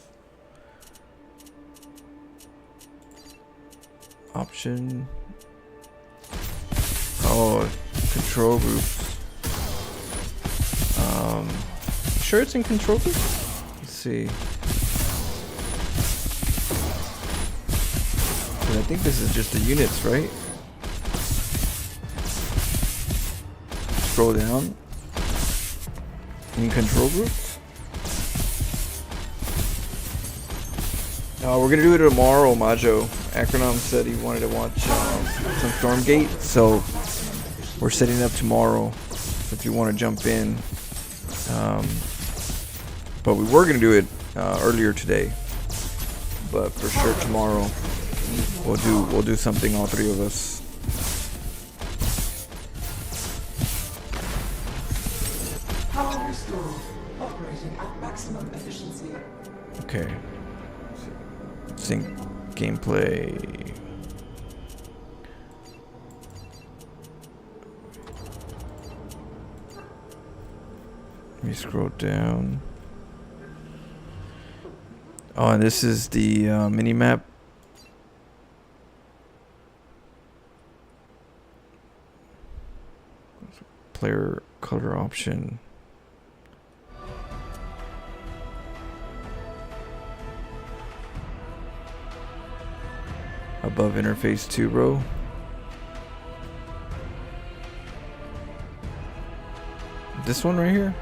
Option. Oh, control groups. Sure it's in control groups? Let's see. I think this is just the units, right? Scroll down. In control groups. We're gonna do it tomorrow, Majo. Acronym said he wanted to watch some Stormgate, so we're setting up tomorrow. If you want to jump in, but we were gonna do it earlier today, but for sure tomorrow we'll do something, all three of us. Power restored. Operating at maximum efficiency. Okay. Sync gameplay. Let me scroll down. Oh, and this is the mini map. Player color option. Above interface 2, bro. This one right here?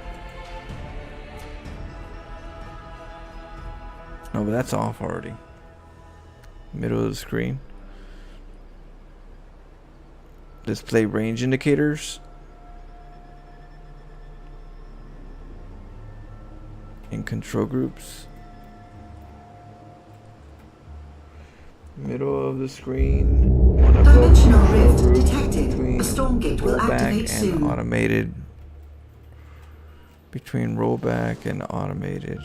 No, but that's off already. Middle of the screen. Display range indicators. In control groups. Middle of the screen. One above Dimensional control rift groups detected. between A Stormgate will rollback activate and soon. automated. Between rollback and automated.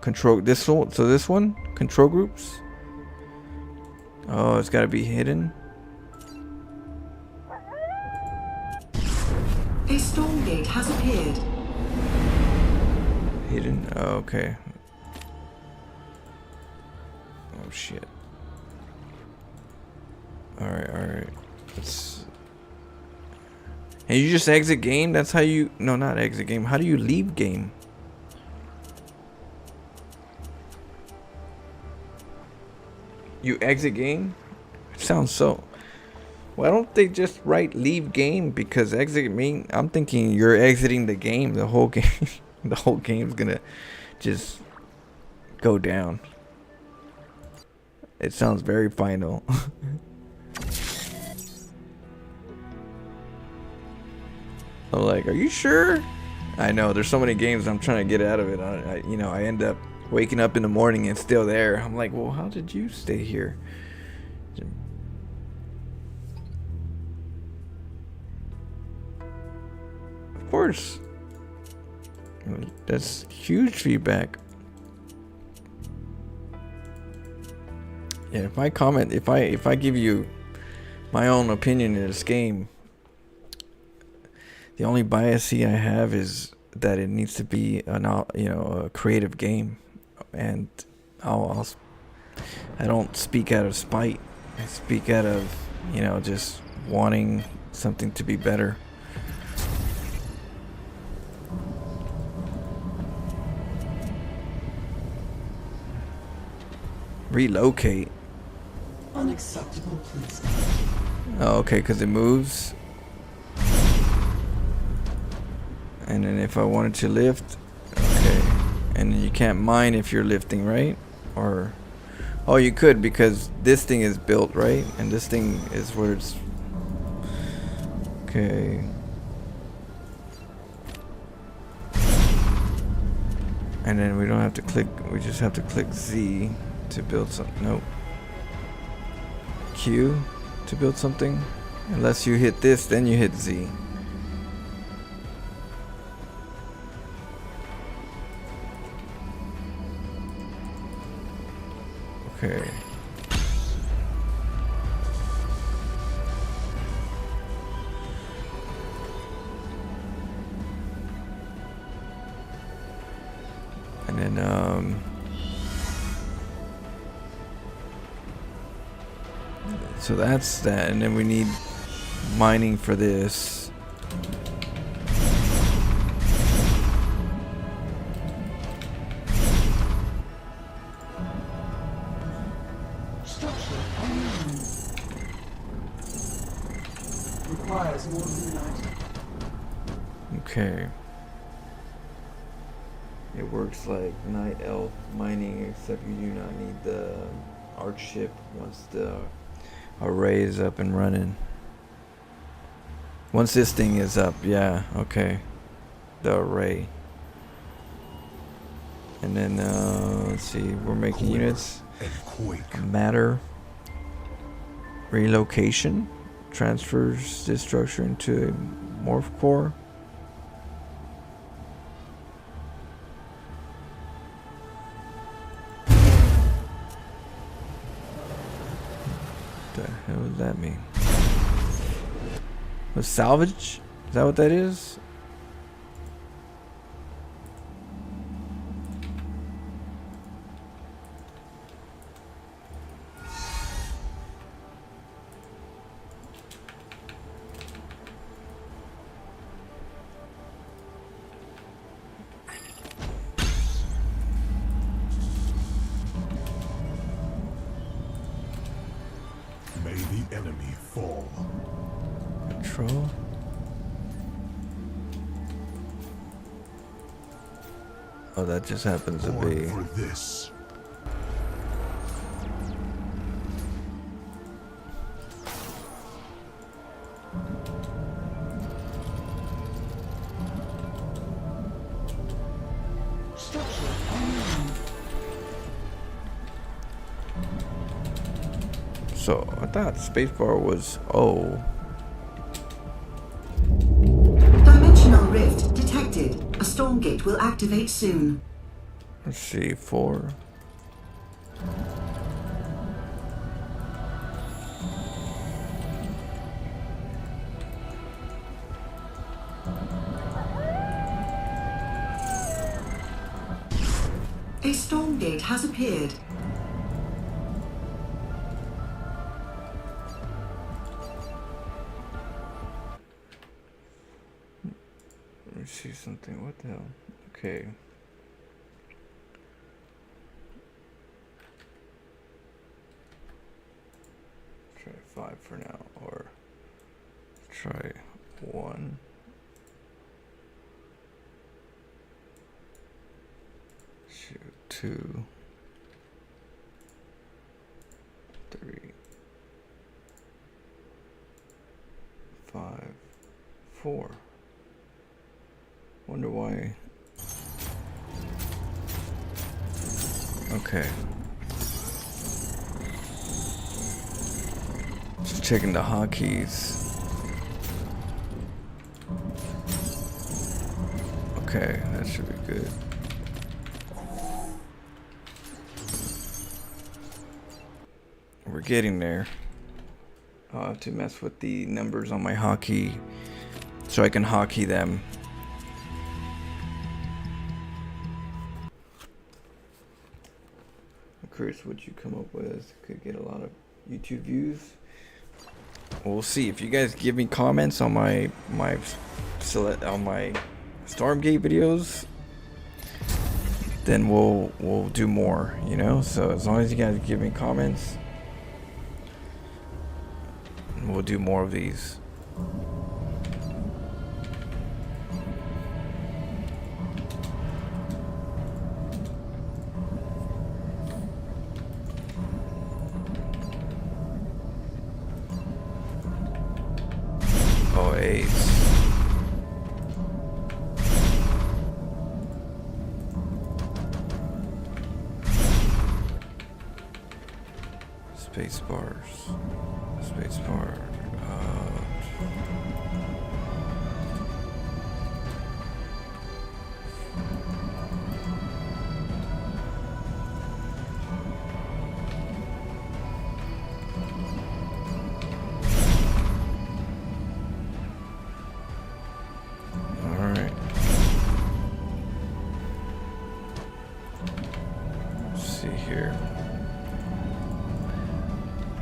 Control this one. So this one, control groups. Oh, it's got to be hidden. A Stormgate has appeared. Hidden. Oh, okay. Oh shit. All right. Let's. And you just exit game. That's how you. No, not exit game. How do you leave game? You exit game? It sounds so. Why don't they just write leave game? Because exit mean I'm thinking you're exiting the game. The whole game. The whole game's gonna just go down. It sounds very final. I'm like, are you sure? I know there's so many games I'm trying to get out of it. I end up waking up in the morning and still there. I'm like, well, how did you stay here? course. That's huge feedback. Yeah, if I comment, if I give you my own opinion in this game, the only bias I have is that it needs to be a creative game, and I don't speak out of spite. I speak out of just wanting something to be better. Relocate. Unacceptable, please. Oh, okay, because it moves. And then if I wanted to lift, okay. And then you can't mine if you're lifting, right? Or, oh, you could, because this thing is built, right? And this thing is where it's, okay. And then we don't have to click, we just have to click Z to build something. Nope. Q to build something. Unless you hit this, then you hit Z. Okay. And then so that's that, and then we need mining for this. Requires more than that. Okay. It works like night elf mining, except you do not need the arch ship once the array is up and running. Once this thing is up, yeah, okay. The array. And then let's see, we're making units. Matter. Relocation. Transfers this structure into a morph core. What the hell does that mean? A salvage? Is that what that is? May the enemy fall. Control. Oh, that just happens to Born be. for this. So I thought spacebar was O. Dimensional rift detected. A StormGate will activate soon. Let's see, 4. A StormGate has appeared. Let me see something. What the hell? Okay. Try 5 for now, or try 1. Shoot, 2, 3, 5, 4. Wonder why. Okay. Just checking the hotkeys. Okay, that should be good. We're getting there. I'll have to mess with the numbers on my hockey so I can hockey them. I'm curious what you come up with. Could get a lot of YouTube views. We'll see. If you guys give me comments on my StormGate videos, then we'll do more, you know. So as long as you guys give me comments, we'll do more of these. Oh, AIDS. Space bars. Space bar. Alright. Let's see here.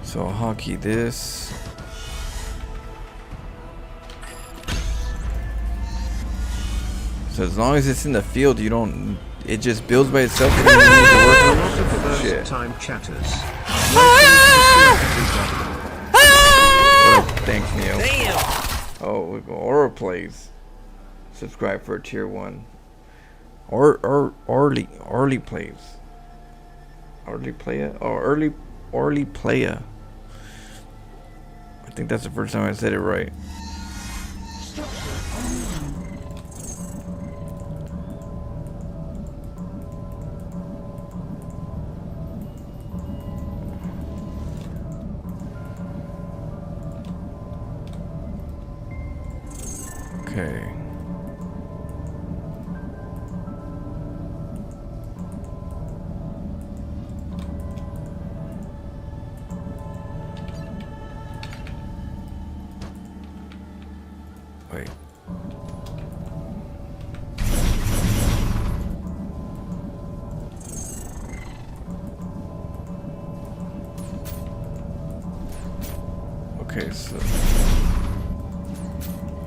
So I'll hockey this. So as long as it's in the field, you don't. It just builds by itself. You don't need to work on it. Shit. Time chatters. Oh, thanks, Neo. Damn. Oh, we go. Aura plays. Subscribe for tier 1. Orly plays. Orly playa. Oh, Orly playa. I think that's the first time I said it right. Okay. Wait. Okay, so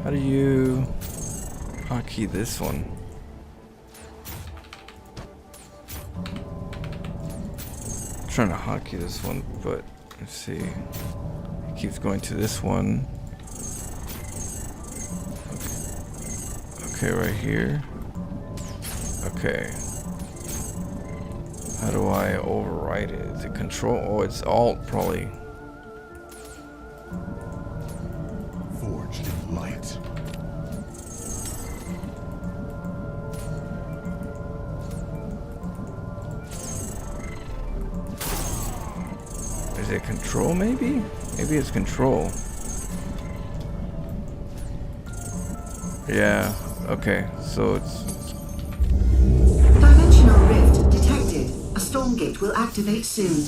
how do you hotkey this one? I'm trying to hotkey this one, but let's see. It keeps going to this one. Okay, right here. Okay. How do I override it? Is it control? Oh, it's alt probably. Forged in light. Is it control maybe? Maybe it's control. Yeah, okay, so it's... Dimensional rift detected. A StormGate will activate soon.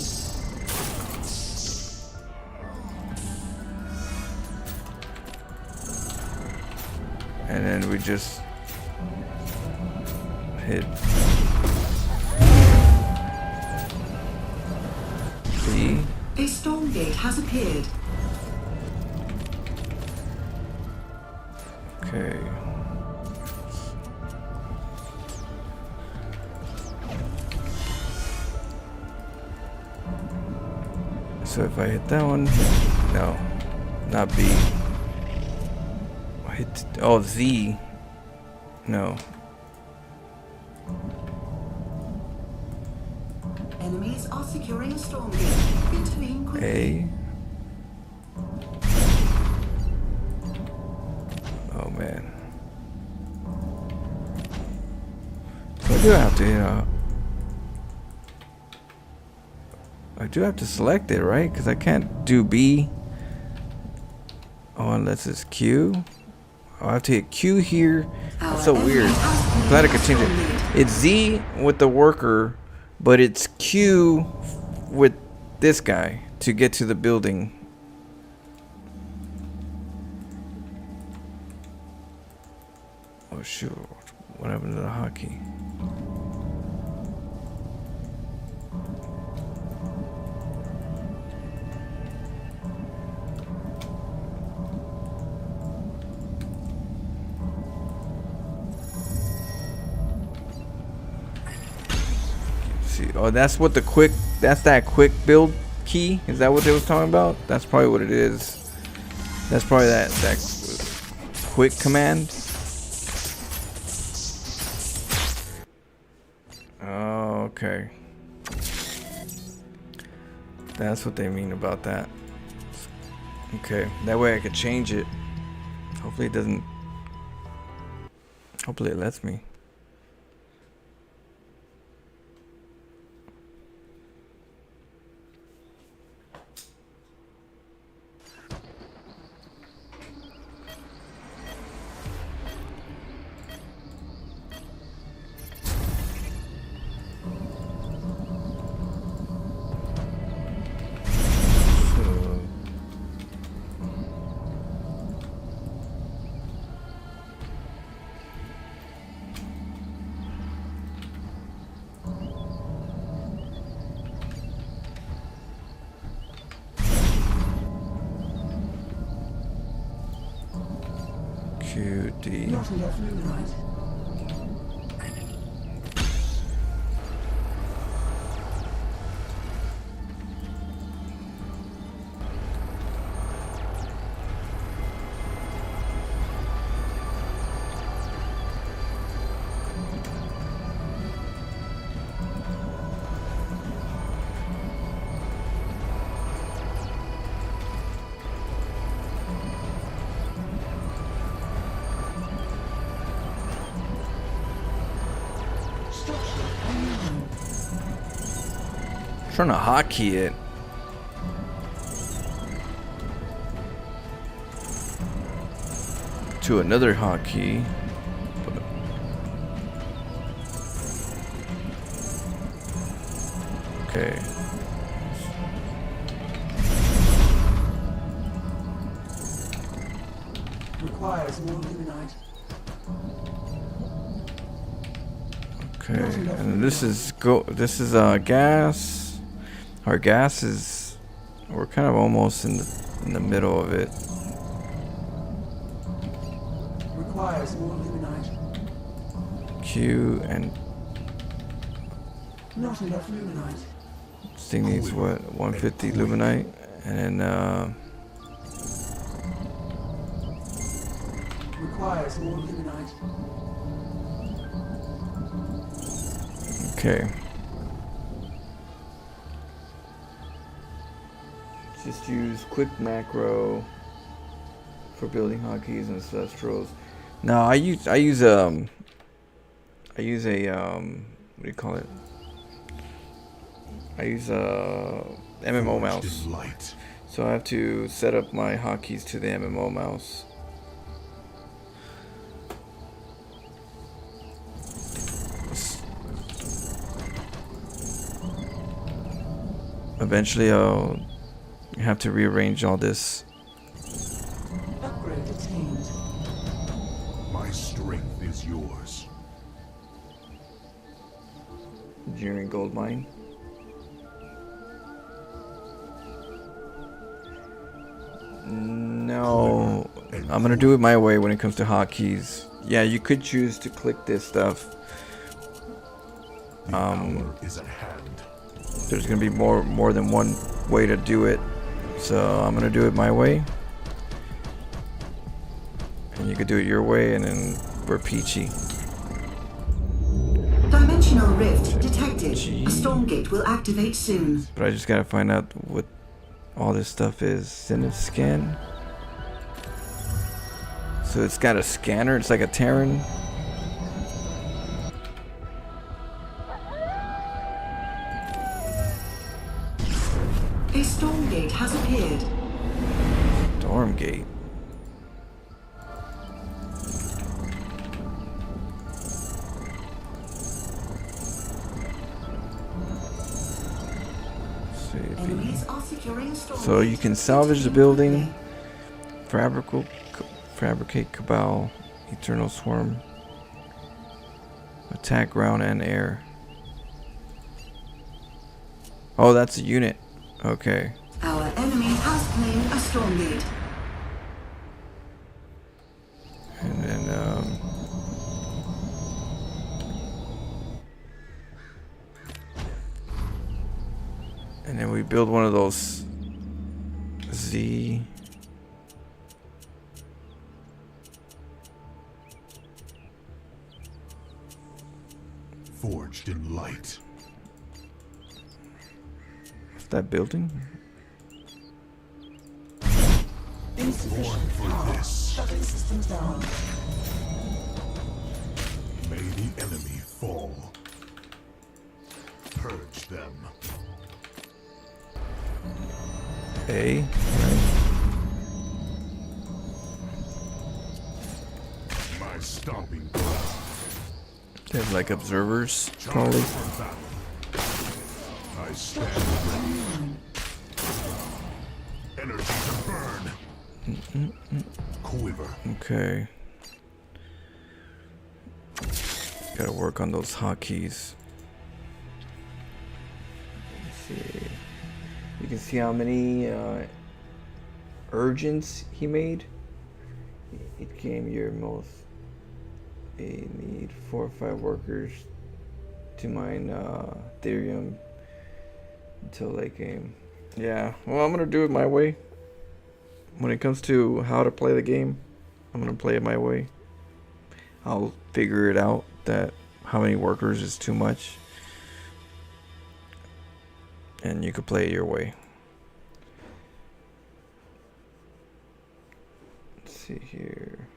And then we just hit B. A StormGate has appeared. Okay. So if I hit that one, no, not B. I hit, oh, Z. No. Enemies are securing a StormGate. Intervene quickly. A. Oh man. So I do have to, you know, I do have to select it, right? Because I can't do B. Oh, unless it's Q. I'll have to hit Q here. That's so weird. glad I could change it. It's Z with the worker, but it's Q with this guy to get to the building. Oh shoot, what happened to the hotkey? Oh, that's what the quick, that's that quick build key. Is that what they was talking about? That's probably what it is. That's probably that quick command. Oh, okay. That's what they mean about that. Okay, that way I could change it. Hopefully it doesn't. Hopefully it lets me. QD. Not enough luminite. Trying to hotkey it. To another hotkey. Okay. Requires more luminite. Okay, and this is gas. Our gas is, we're kind of almost in the middle of it. Requires more luminite. Q and Not enough luminite. this thing needs what, 150 luminite, and then Requires more luminite. okay. Just use quick macro for building hotkeys and ancestrals. No, I use a what do you call it? I use a MMO mouse. So I have to set up my hotkeys to the MMO mouse. Eventually I'll have to rearrange all this. Upgrade attained. My strength is yours. Engineering gold mine. No, I'm gonna do it my way when it comes to hotkeys. Yeah, you could choose to click this stuff. The hour is at hand. There's gonna be more than one way to do it, so I'm gonna do it my way, and you could do it your way, and then we're peachy. Dimensional rift detected. A StormGate will activate soon. But I just gotta find out what all this stuff is. Send a scan. So it's got a scanner. It's like a Terran. A StormGate has appeared. StormGate. Enemies are securing Stormgate. So you can salvage the building, fabricate Cabal, Eternal Swarm, attack ground and air. Oh, that's a unit. Okay. Our enemy has claimed a Stormgate. And then, we build one of those Z. Forged in light. What's that building? Born for this. Shutting systems down. May the enemy fall. Purge them. A, right? My stomping ground. They have like observers, Charge probably. for battle. I stand ready. Energy to burn. Quiver. Okay. Gotta work on those hotkeys. Let's see. You can see how many urgents he made. It came your most. They need 4 or 5 workers to mine Ethereum until late game. Yeah, well, I'm gonna do it my way. When it comes to how to play the game, I'm gonna play it my way. I'll figure it out that how many workers is too much, and you could play it your way. Let's see here.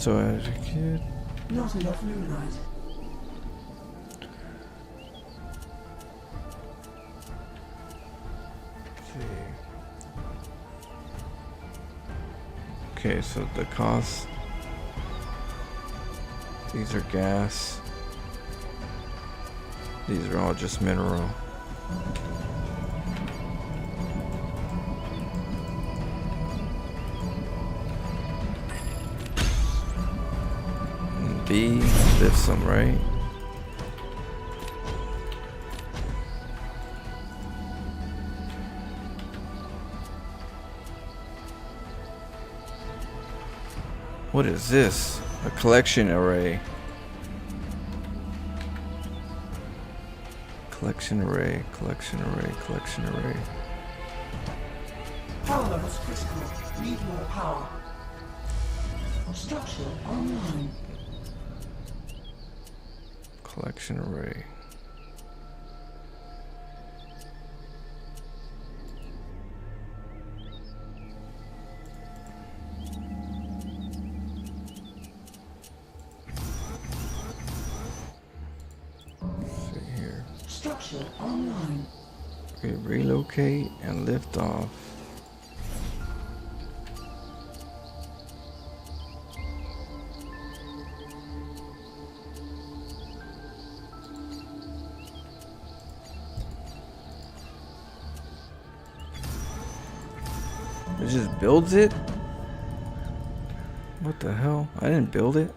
So as a kid, Not enough moonlight. okay, so the cost, these are gas, these are all just mineral. And B lifts them, right? What is this? A collection array. Collection array, collection array, collection array. Power levels critical. Need more power. Structure online. Collection array. Structure online. We relocate and lift off. It just builds it? What the hell? I didn't build it.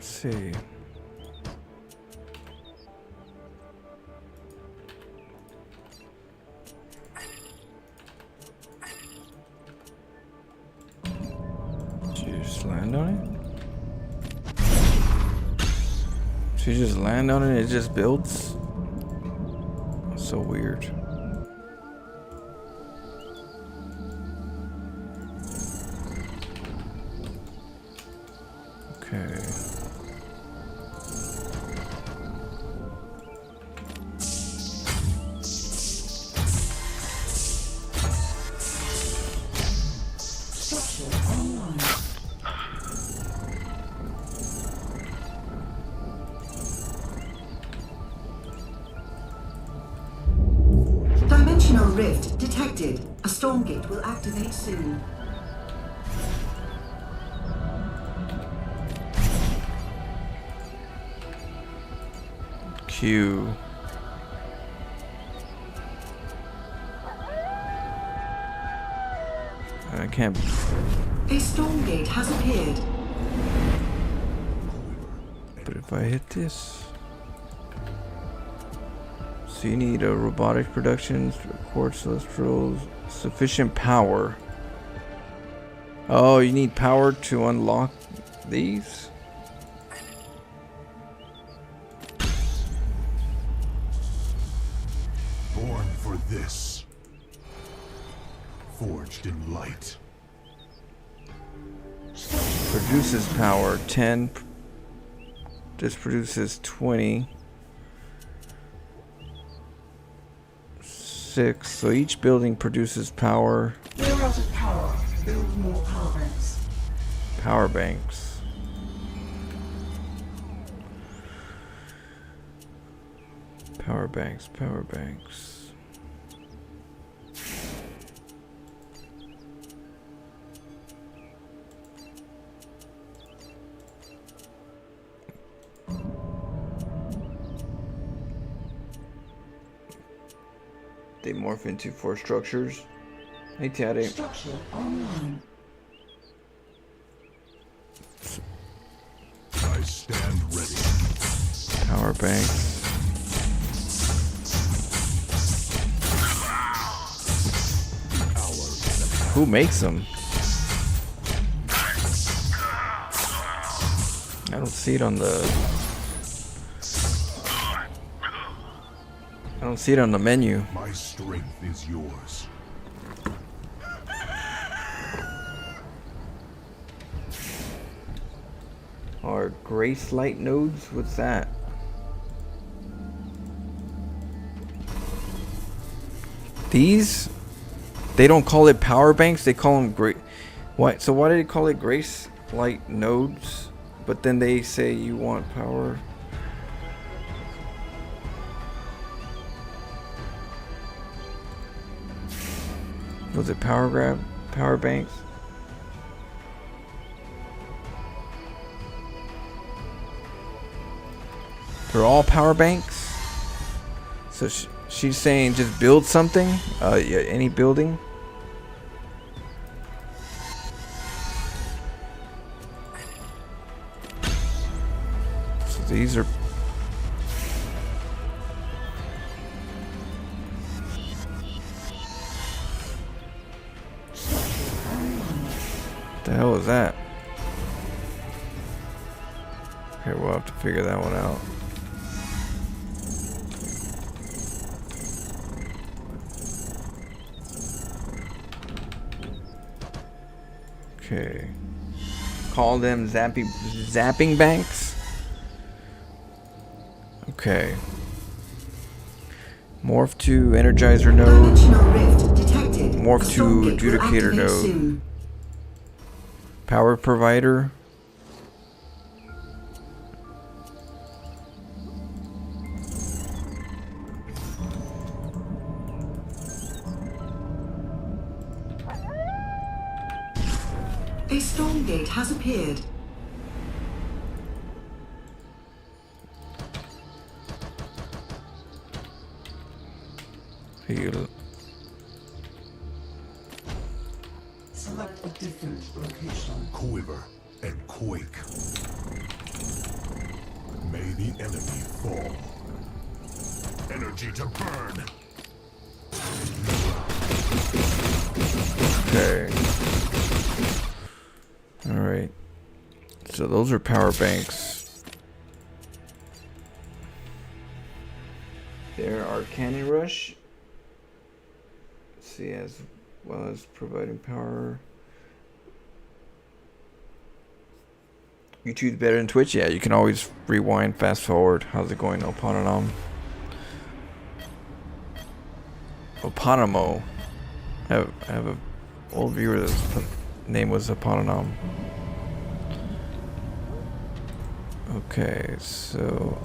See. So you just land on it and it just builds? That's so weird. Okay. Dimensional rift detected. A StormGate will activate soon. Q. I can't. A StormGate has appeared. But if I hit this. So you need a robotic productions, record celestials, sufficient power. Oh, you need power to unlock these? Born for this. Forged in light. Produces power 10. This produces 20. 6. So each building produces power. We're out of power. Build more power banks. Power banks. Power banks. Power banks. They morph into 4 structures. Hey, Taddy. Structure online. I stand ready. Power banks. Who makes them? I don't see it on the... I don't see it on the menu. My strength is yours. Are Grace Light nodes? What's that? These? They don't call it power banks, they call them great. What? So why do they call it Grace Light nodes? But then they say you want power. Was it power banks? They're all power banks. So she's saying just build something. Yeah, any building. So these are. What the hell is that? Okay, we'll have to figure that one out. Okay. Call them zapping banks. Okay. Morph to Energizer node. Morph to Adjudicator node. Power provider. A StormGate has appeared. Heal. Select a different location. Quiver and quake. May the enemy fall. Energy to burn. Okay. Alright. So those are power banks. our cannon rush. See, as well as providing power. YouTube's better than Twitch? Yeah, you can always rewind, fast forward. How's it going, Opononom? Oponomo. I have a old viewer that's name was Opononom. Okay, so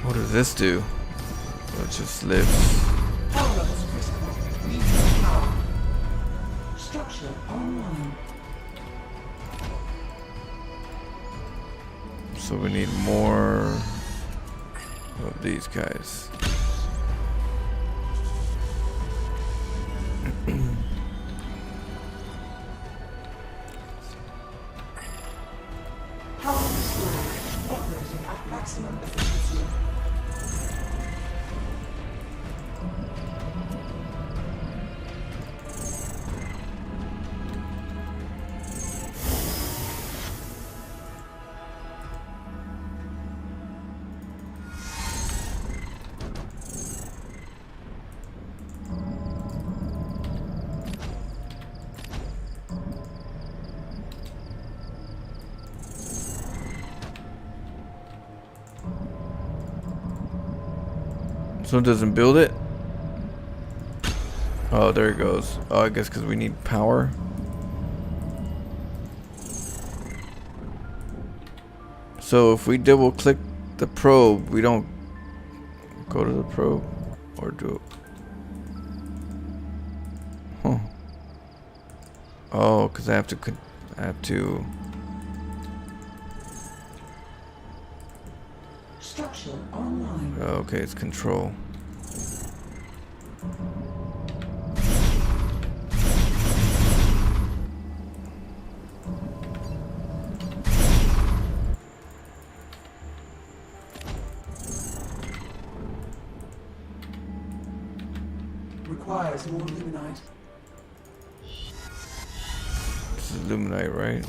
what does this do? It just lives. Power levels critical. Needing power. Structure online. So we need more of these guys. Power restored. Operating at maximum efficiency. So it doesn't build it? Oh, there it goes. Oh, I guess because we need power. So if we double click the probe, we don't go to the probe or do it. Huh. Oh, because I have to Structure online. okay, it's control. Requires more luminite. This is Luminite, right?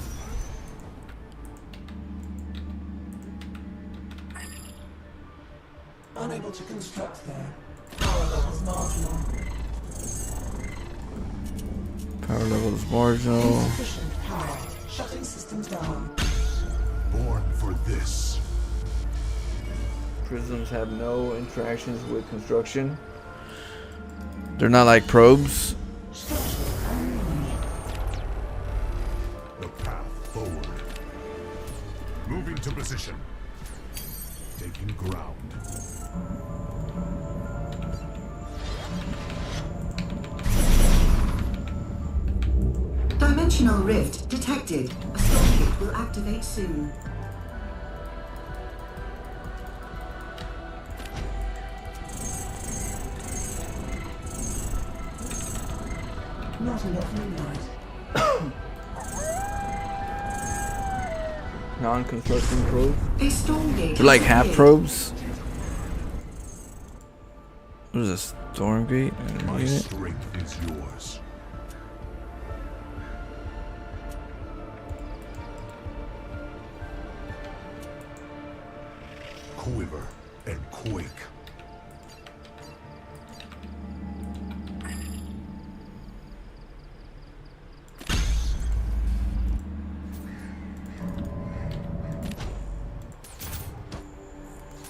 Unable to construct there. Power levels marginal. Power level is marginal. Insufficient power. Shutting systems down. Born for this. Prisms have no interactions with construction. They're not like probes. Structure online. The path forward. Moving to position. Taking ground. Dimensional rift detected. A StormGate will activate soon. Not enough luminite. Non-construction probes. A StormGate. They're like has half appeared. probes. What is this? StormGate? My Unit? strength is yours. Quiver and quake.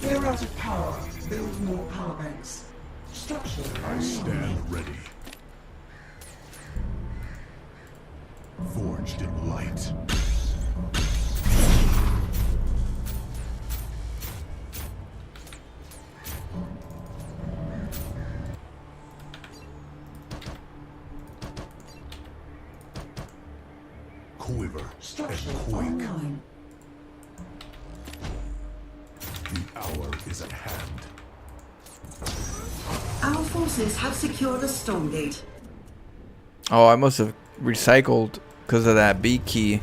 We're out of power. Build more power banks. Structure I online. stand ready. Forged in light. Quiver Structure and quake. online. The hour is at hand. forces have secured a StormGate. Oh, I must have recycled because of that B key.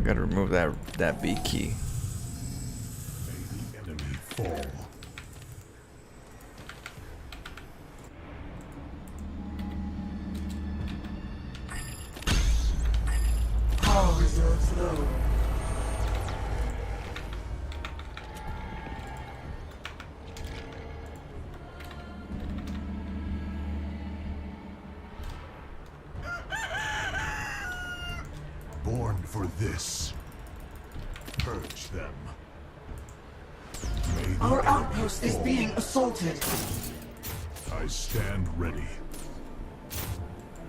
Gotta remove that B key. May the enemy fall. Power reserves low. Born for this. Purge them. May the Our enemy outpost is fall. being assaulted. I stand ready.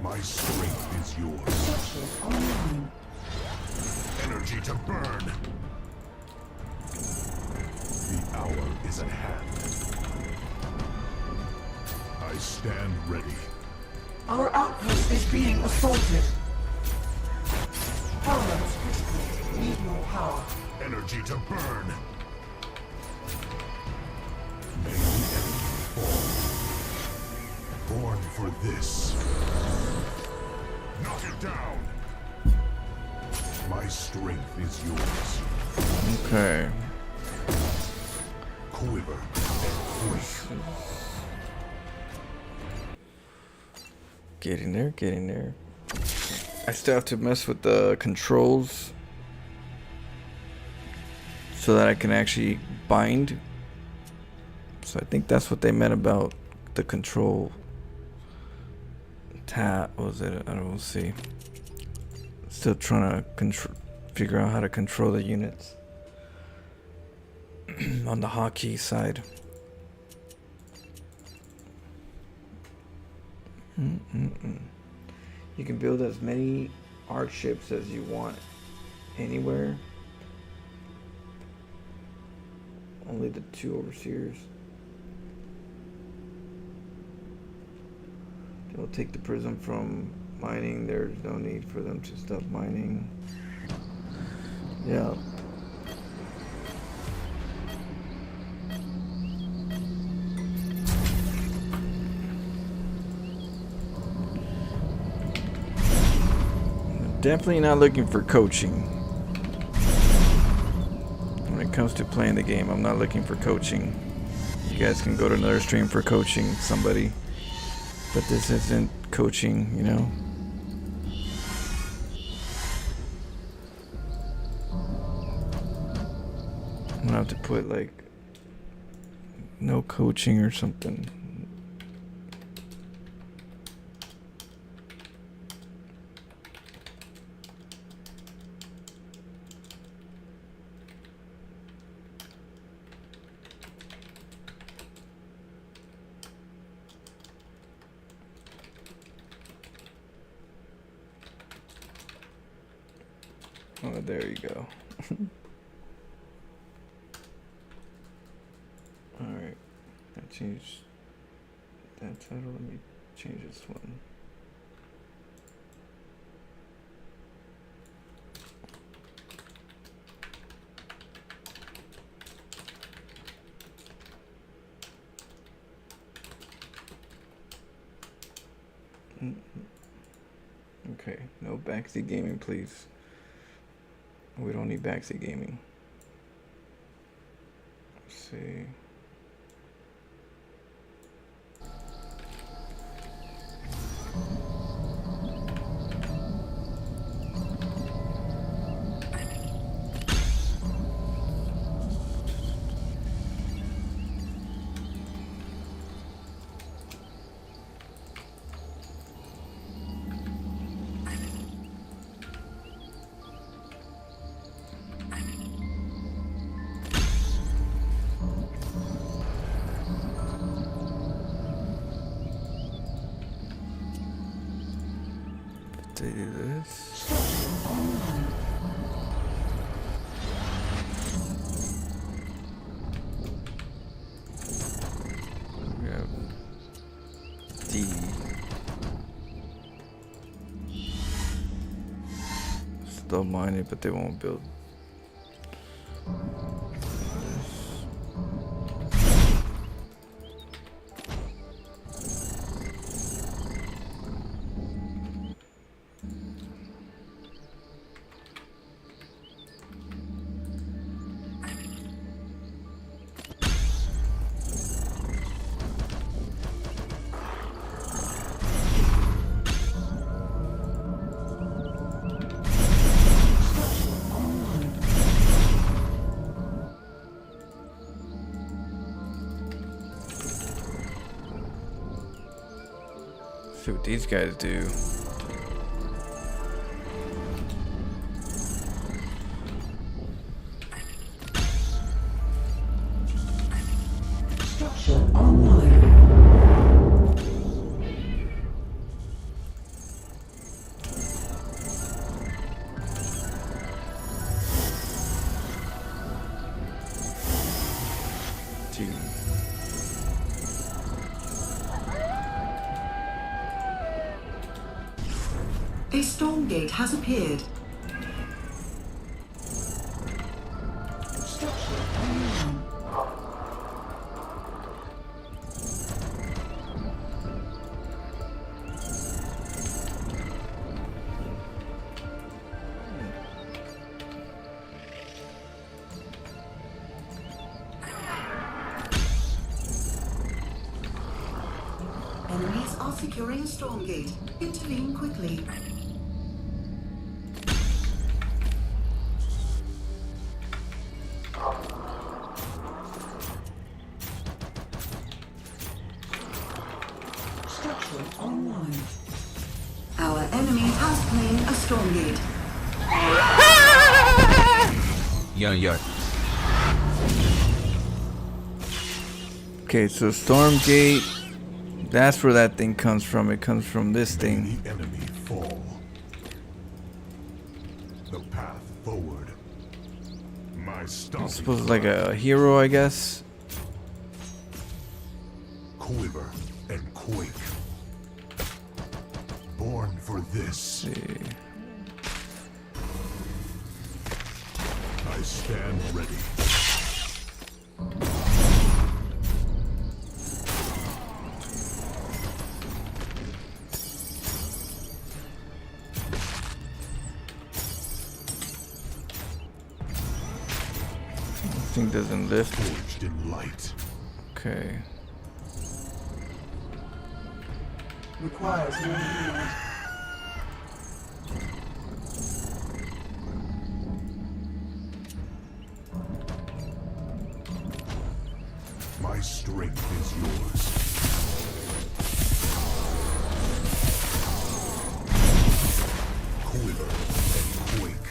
My strength is yours. Online. Energy to burn. The hour is at hand. I stand ready. Our outpost is being assaulted. Power is critical. Need more power. Energy to burn. May the enemy fall. Born for this. Knock it down. My strength is yours. Okay. Quiver and quake. Getting there, getting there. I still have to mess with the controls so that I can actually bind. So I think that's what they meant about the control tab. What was it? I don't know. See. Still trying to figure out how to control the units on the hotkey side. You can build as many art ships as you want anywhere. Only the 2 overseers. They'll take the prism from mining. There's no need for them to stop mining. Yeah. Definitely not looking for coaching. When it comes to playing the game, I'm not looking for coaching. You guys can go to another stream for coaching somebody. But this isn't coaching, you know? I'm gonna have to put like no coaching or something. Oh, there you go. Alright. I changed that title. Let me change this one. Okay, no Backseat Gaming, please. We don't need Backseat Gaming. Let's see. Do this. We have D. Still mine it, but they won't build. This. these guys do. Structure online. A StormGate has appeared. Structure online. Enemies are securing a StormGate. Intervene quickly. Structure online. Our enemy has claimed a StormGate. Yo. Okay, so Stormgate, that's where that thing comes from. It comes from this thing. The enemy fall. The path forward. My stomping It's supposed to be like a hero, I guess. quiver and quake. Born for this. Let's see. I stand ready. Thing doesn't lift. Forged in light. Okay. Requires more healing. My strength is yours. Quiver and quake.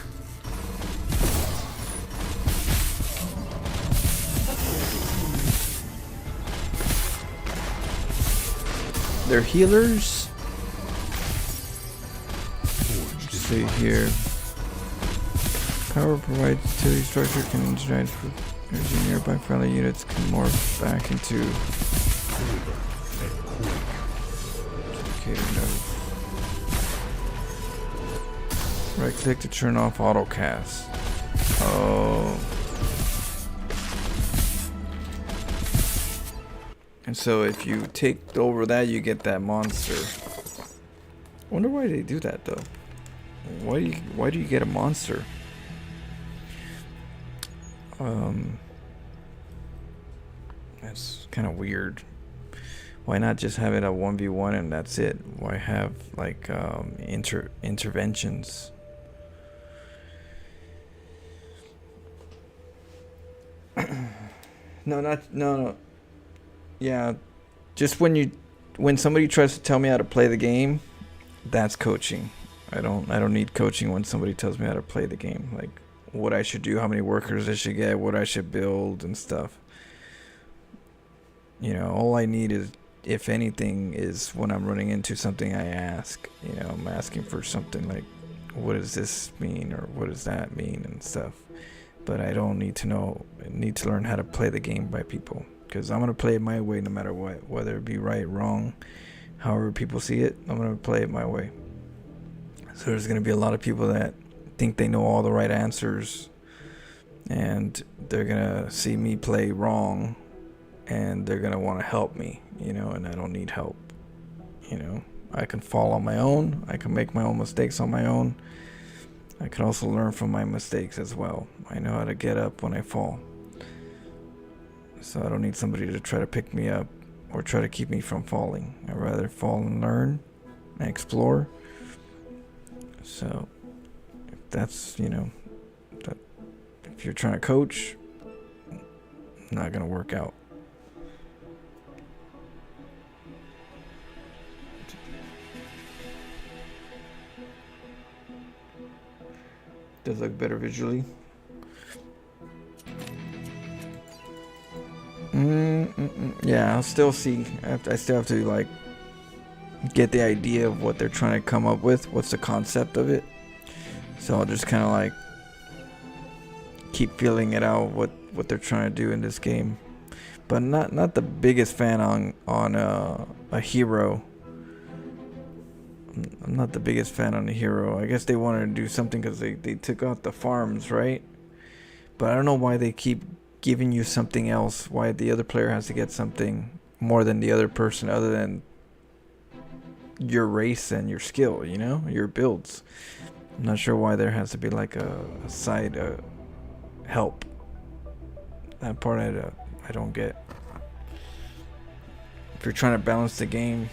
They're healers. Forged Let's in see light. here. Power provides utility structure can interact with energy nearby friendly units can morph back into Quiver and quake. indicator node. Right click to turn off auto cast. Oh. And so if you take over that, you get that monster. Wonder why they do that though. Why do you get a monster? That's kind of weird. Why not just have it a 1v1 and that's it? Why have like interventions? No. Yeah, just when somebody tries to tell me how to play the game, that's coaching. I don't need coaching when somebody tells me how to play the game, like what I should do, how many workers I should get, what I should build and stuff. You know, all I need is, if anything, is when I'm running into something I ask. You know, I'm asking for something like, what does this mean or what does that mean and stuff. But I don't need to know. I need to learn how to play the game by people. Because I'm going to play it my way no matter what. Whether it be right, wrong, however people see it, I'm going to play it my way. So there's going to be a lot of people that think they know all the right answers. And they're going to see me play wrong. And they're going to want to help me, you know, and I don't need help. You know, I can fall on my own. I can make my own mistakes on my own. I can also learn from my mistakes as well. I know how to get up when I fall. So I don't need somebody to try to pick me up or try to keep me from falling. I'd rather fall and learn and explore. So if that's, you know, that if you're trying to coach, not going to work out. Does look better visually. Yeah, I'll still see. I still have to like get the idea of what they're trying to come up with. What's the concept of it? So I'll just kind of like keep feeling it out. What they're trying to do in this game. But not the biggest fan on a hero. I'm not the biggest fan on the hero. I guess they wanted to do something because they took out the farms, right? But I don't know why they keep giving you something else. Why the other player has to get something more than the other person, other than your race and your skill, you know, your builds. I'm not sure why there has to be like a side help. That part I don't get. If you're trying to balance the game,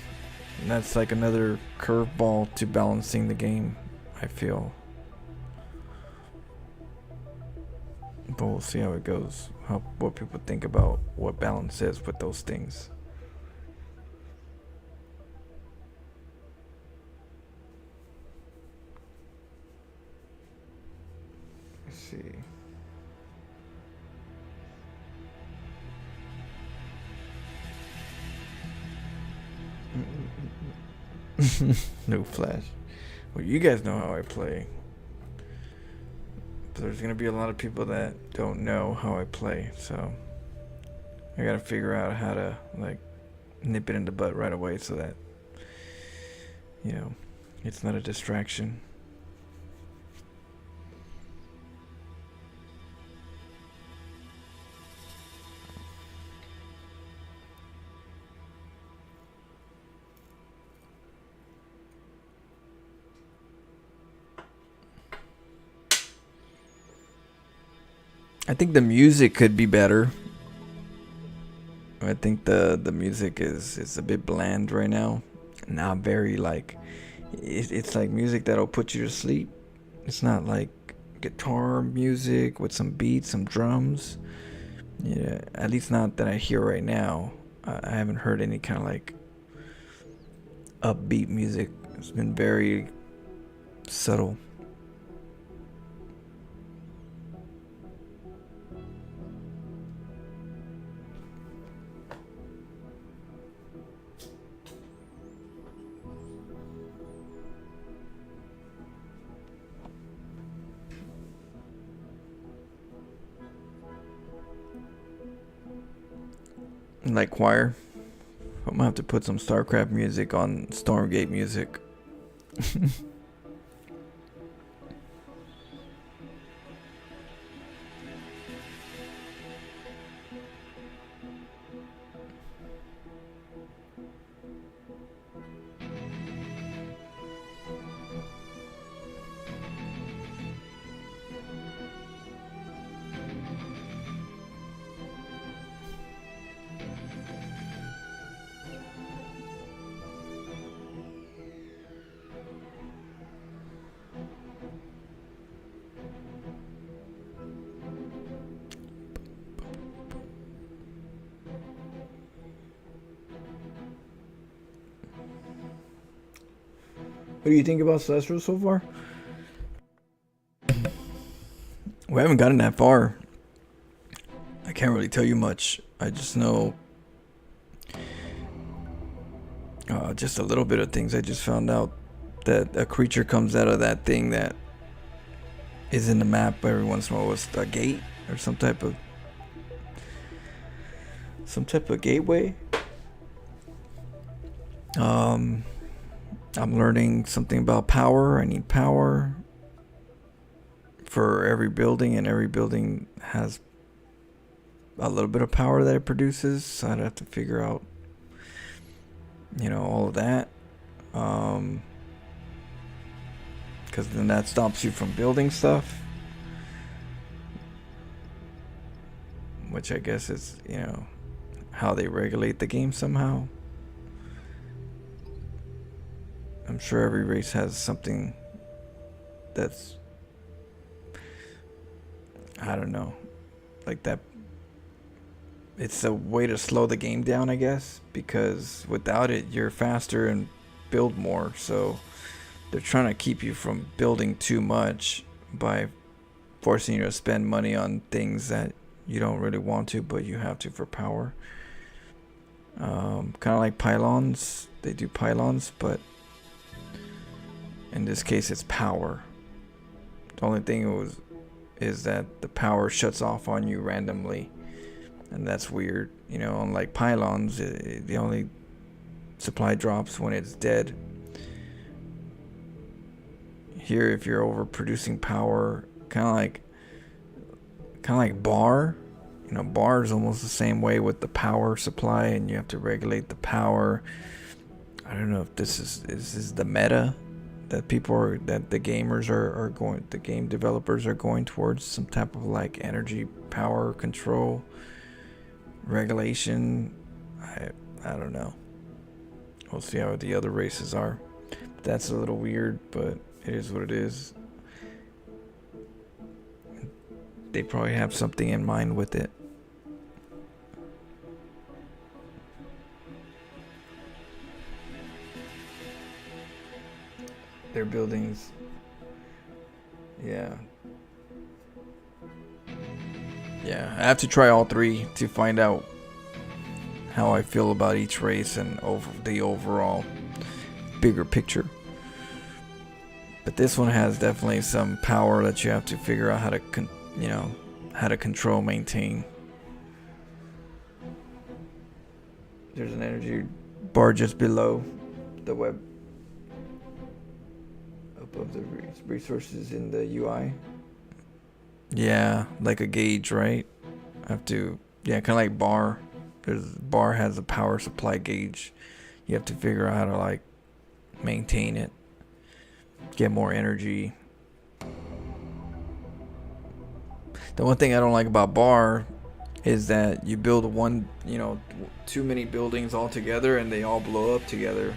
that's like another curveball to balancing the game, I feel. But we'll see how it goes. What people think about what balance is with those things. Let's see. No flash. Well, you guys know how I play. But there's gonna be a lot of people that don't know how I play, so I gotta figure out how to like nip it in the butt right away so that, you know, it's not a distraction. I think the music could be better. I think the music is a bit bland right now. Not very like it's like music that'll put you to sleep. It's not like guitar music with some beats, some drums. Yeah, at least not that I hear right now. I haven't heard any kind of like upbeat music. It's been very subtle. Like choir. I'm gonna have to put some StarCraft music on StormGate music. What do you think about Celestial so far? We haven't gotten that far. I can't really tell you much. I just know just a little bit of things. I just found out that a creature comes out of that thing that is in the map every once in a while. It's a gate or some type of gateway. I'm learning something about power. I need power for every building, and every building has a little bit of power that it produces. So I'd have to figure out, you know, all of that. Because then that stops you from building stuff. Which I guess is, you know, how they regulate the game somehow. I'm sure every race has something that's, I don't know, like that. It's a way to slow the game down, I guess, because without it, you're faster and build more. So they're trying to keep you from building too much by forcing you to spend money on things that you don't really want to, but you have to for power. Kind of like pylons. They do pylons, but in this case it's power. The only thing is that the power shuts off on you randomly, and that's weird. You know, unlike pylons, the only supply drops when it's dead. Here, if you're overproducing power, kind of like bar. You know, bar is almost the same way with the power supply, and you have to regulate the power. I don't know if this is the meta that the gamers are going, the game developers are going towards, some type of like energy power control regulation. I don't know. We'll see how the other races are. That's a little weird, but it is what it is. They probably have something in mind with it. Their buildings. Yeah. Yeah, I have to try all three to find out how I feel about each race and the overall bigger picture. But this one has definitely some power that you have to figure out how to how to control, maintain. There's an energy bar just below the web, above the resources in the UI. Yeah, like a gauge, right? I have to, yeah, kind of like bar. Bar has a power supply gauge. You have to figure out how to like maintain it, get more energy. The one thing I don't like about bar is that you build too many buildings all together and they all blow up together.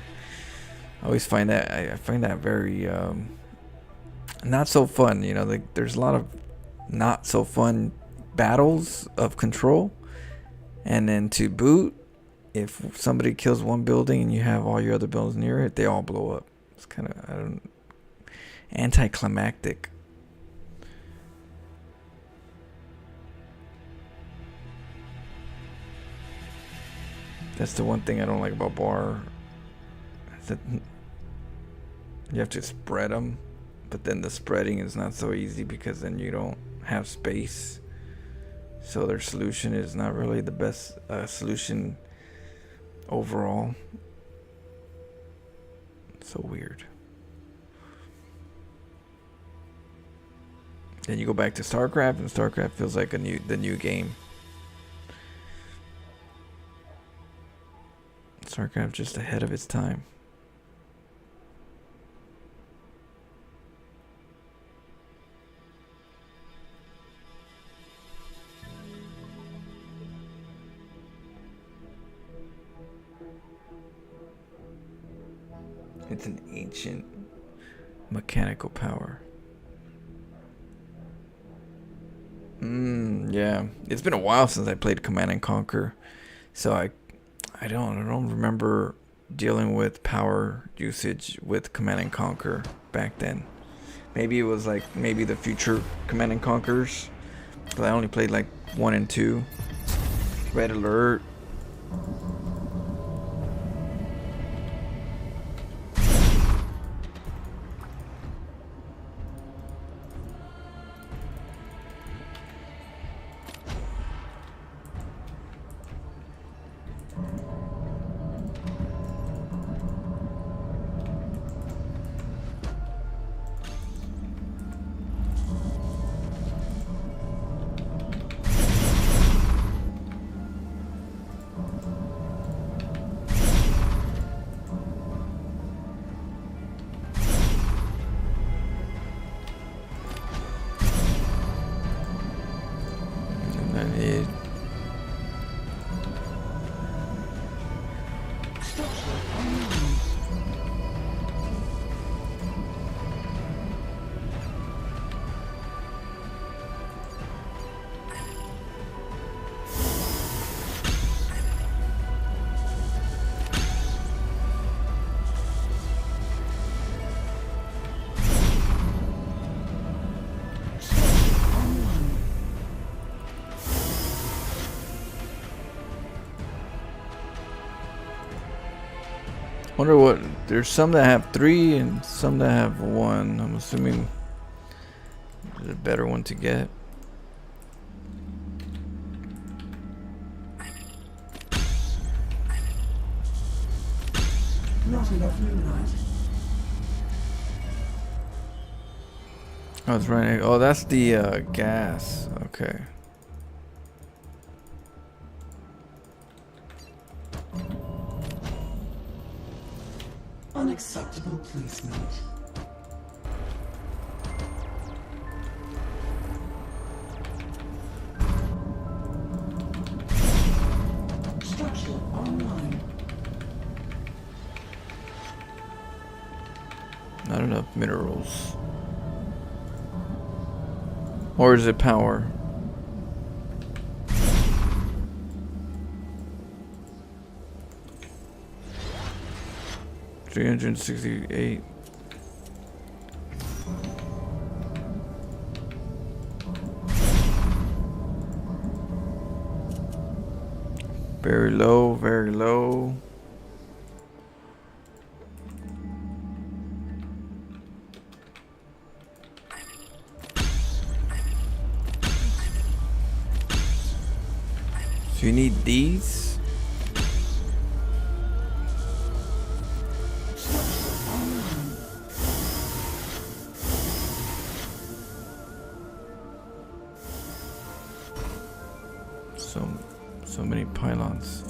I always find that I find that very not so fun. You know, there's a lot of not so fun battles of control, and then to boot, if somebody kills one building and you have all your other buildings near it, they all blow up. It's kind of anticlimactic. That's the one thing I don't like about bar. That you have to spread them, but then the spreading is not so easy because then you don't have space. So their solution is not really the best solution overall. So weird. Then you go back to StarCraft, and StarCraft feels like the new game. StarCraft just ahead of its time. It's an ancient mechanical power. Yeah. It's been a while since I played Command and Conquer, so I don't remember dealing with power usage with Command and Conquer back then. Maybe it was like the future Command and Conquers, but I only played like 1 and 2. Red Alert. Wonder what, there's some that have 3 and some that have 1. I'm assuming there's a better one to get. Not enough luminite. Oh, it's running. Oh, that's the gas. Okay. Unacceptable placement. Structure online. Not enough minerals. Or is it power? $368. Very low, very low. So you need these? So many pylons.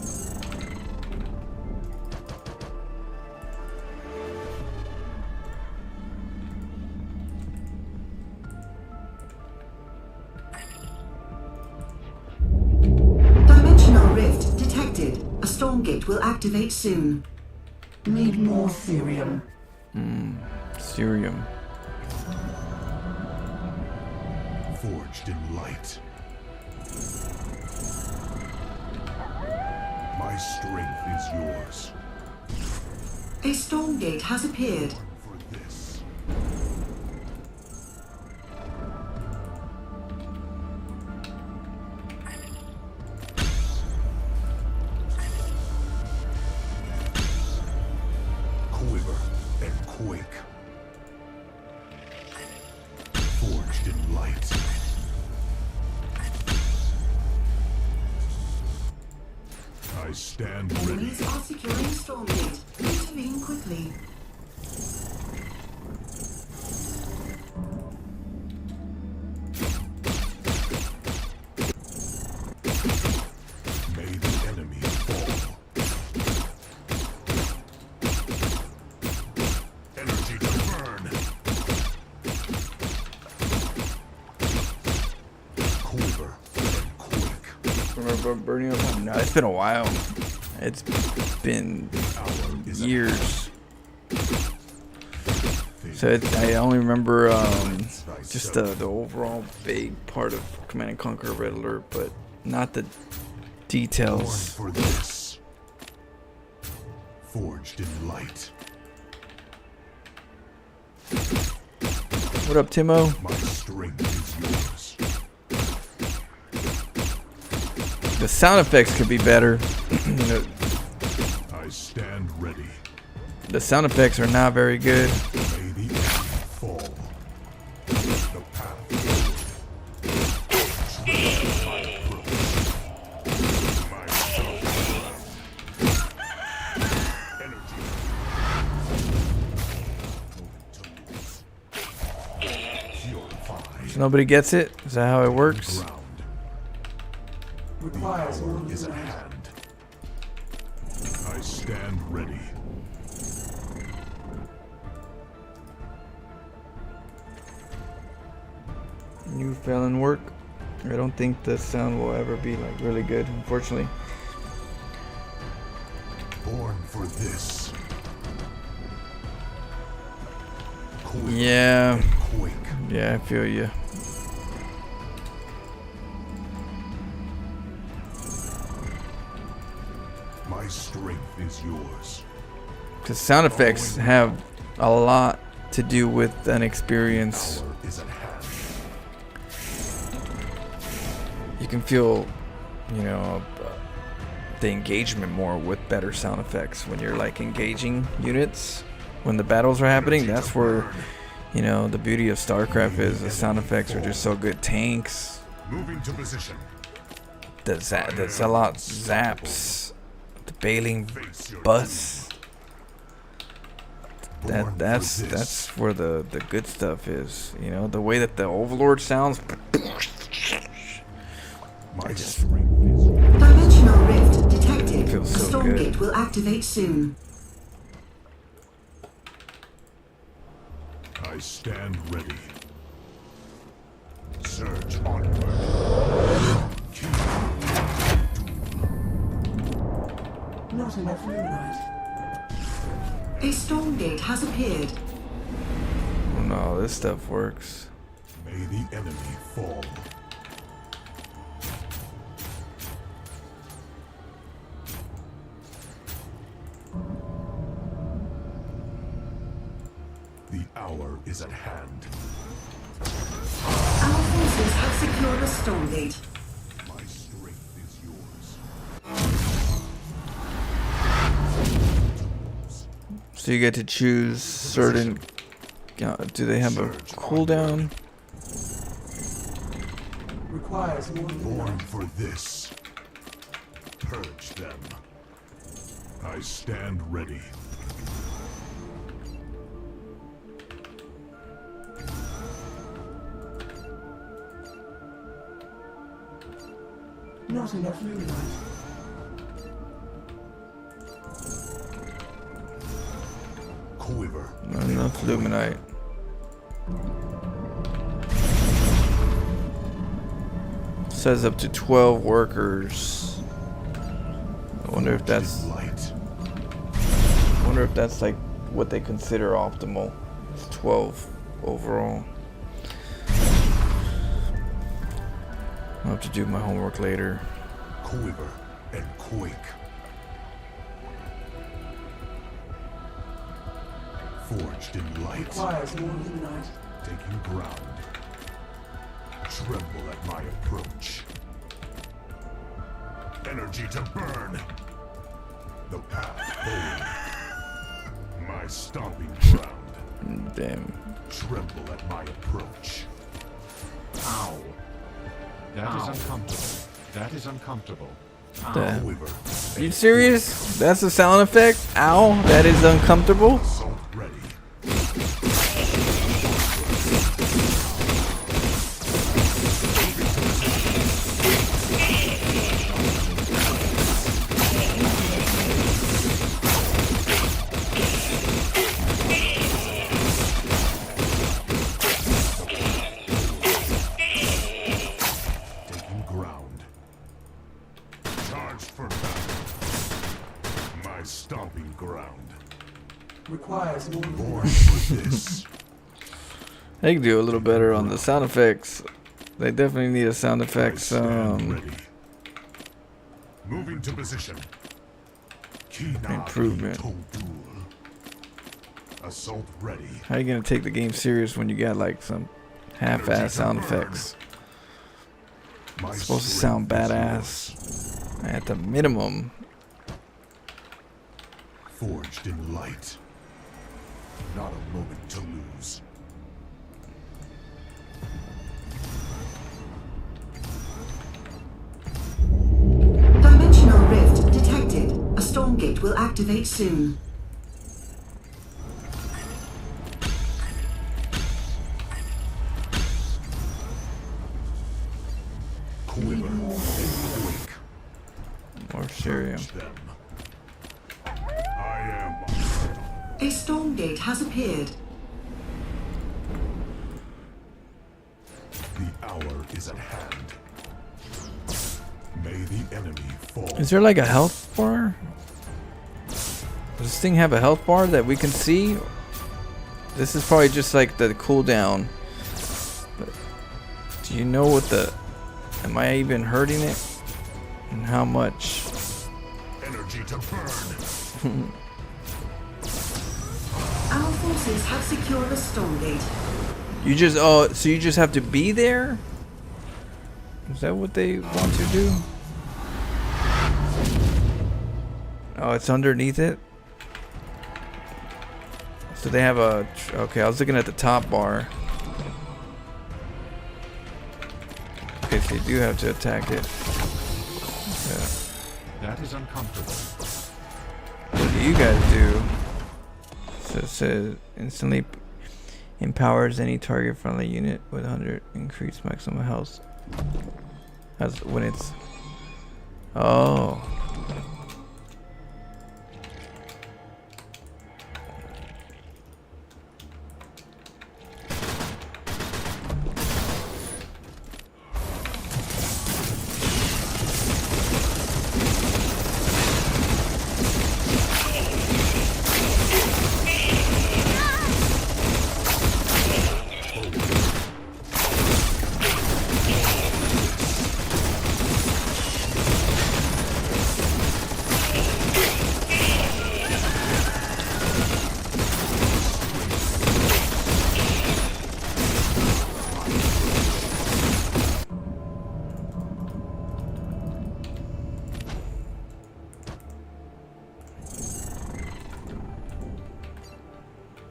Dimensional rift detected. A StormGate will activate soon. Need more Therium. Cerium. Forged in light. My strength is yours. A StormGate has appeared. For this. Quiver and quake. Forged in light. I stand ready. Enemies are securing StormGate. Intervene quickly. May the enemy fall. Energy to burn. Quiver and quake. Remember burning up? No, it's been a while. It's been years. So I only remember just the overall vague part of Command and Conquer Red Alert, but not the details. For this. Forged in light. What up, Timo? My strength is yours. The sound effects could be better. I stand ready. The sound effects are not very good. May the enemy fall. The path forward. My approach. My energy. Purified. So nobody gets it? Is that how it works? Ground. The hour is at hand. I stand ready. New Felon work. I don't think the sound will ever be like really good, unfortunately. Born for this. Quiver Yeah, and quake. yeah, I feel you. My strength is yours. Because sound effects have a lot to do with an experience. Hour is at hand. You can feel, you know, the engagement more with better sound effects. When you're like engaging units, when the battles are happening, that's where, you know, the beauty of StarCraft is. The sound effects are just so good. Tanks, Moving to position. the Zealot zaps, the Bailing bus. That's where the good stuff is. You know, the way that the Overlord sounds. My just- strength is yours. Dimensional rift detected. Feels A so StormGate good. will activate soon. I stand ready. Surge onward. Not enough luminite. A StormGate has appeared. Oh no, this stuff works. May the enemy fall. The hour is at hand. Our forces have secured a StormGate. My strength is yours. So you get to choose certain. Do they have a cooldown? Requires more Born for this. Purge them. I stand ready. Not enough luminite. Quiver. Not enough luminite. Says up to 12 workers. I wonder if that's. Light. I wonder if that's like what they consider optimal. It's 12 overall. I'll have to do my homework later. Quiver and quake. Forged in light. Requires more luminite. Taking ground. Tremble at my approach. Energy to burn. The path forward. My stomping ground. Damn. Tremble at my approach. Ow. That is uncomfortable. That is uncomfortable. Damn. Quiver. You serious? That's a sound effect? Ow, that is uncomfortable. Assault ready. Taking ground. Charged for battle. My stomping ground. Requires more Born for this. They can do a little better on the sound effects. They definitely need a sound I effects. stand ready. Moving to position. Improvement. Assault ready. How you gonna take the game serious when you got like some half-ass sound effects? My It's supposed to strength sound is badass at the minimum. yours. Forged in light. Not a moment to lose. Dimensional rift detected. A StormGate will activate soon. Quiver and quake. More Syria. Purge them. I am. A StormGate has appeared. The hour is at hand. May the enemy fall. Is there like a health bar? Does this thing have a health bar that we can see? This is probably just like the cooldown. But do you know what the... Am I even hurting it? And how much? Energy to burn. Our forces have secured a StormGate. You just... so you just have to be there? Is that what they want to do? Oh, it's underneath it. So they have a. Okay, I was looking at the top bar. Okay, so you do have to attack it. Yeah. That is uncomfortable. What do you guys do? So it says instantly empowers any target friendly unit with 100 increased maximum health. That's when it's. Oh.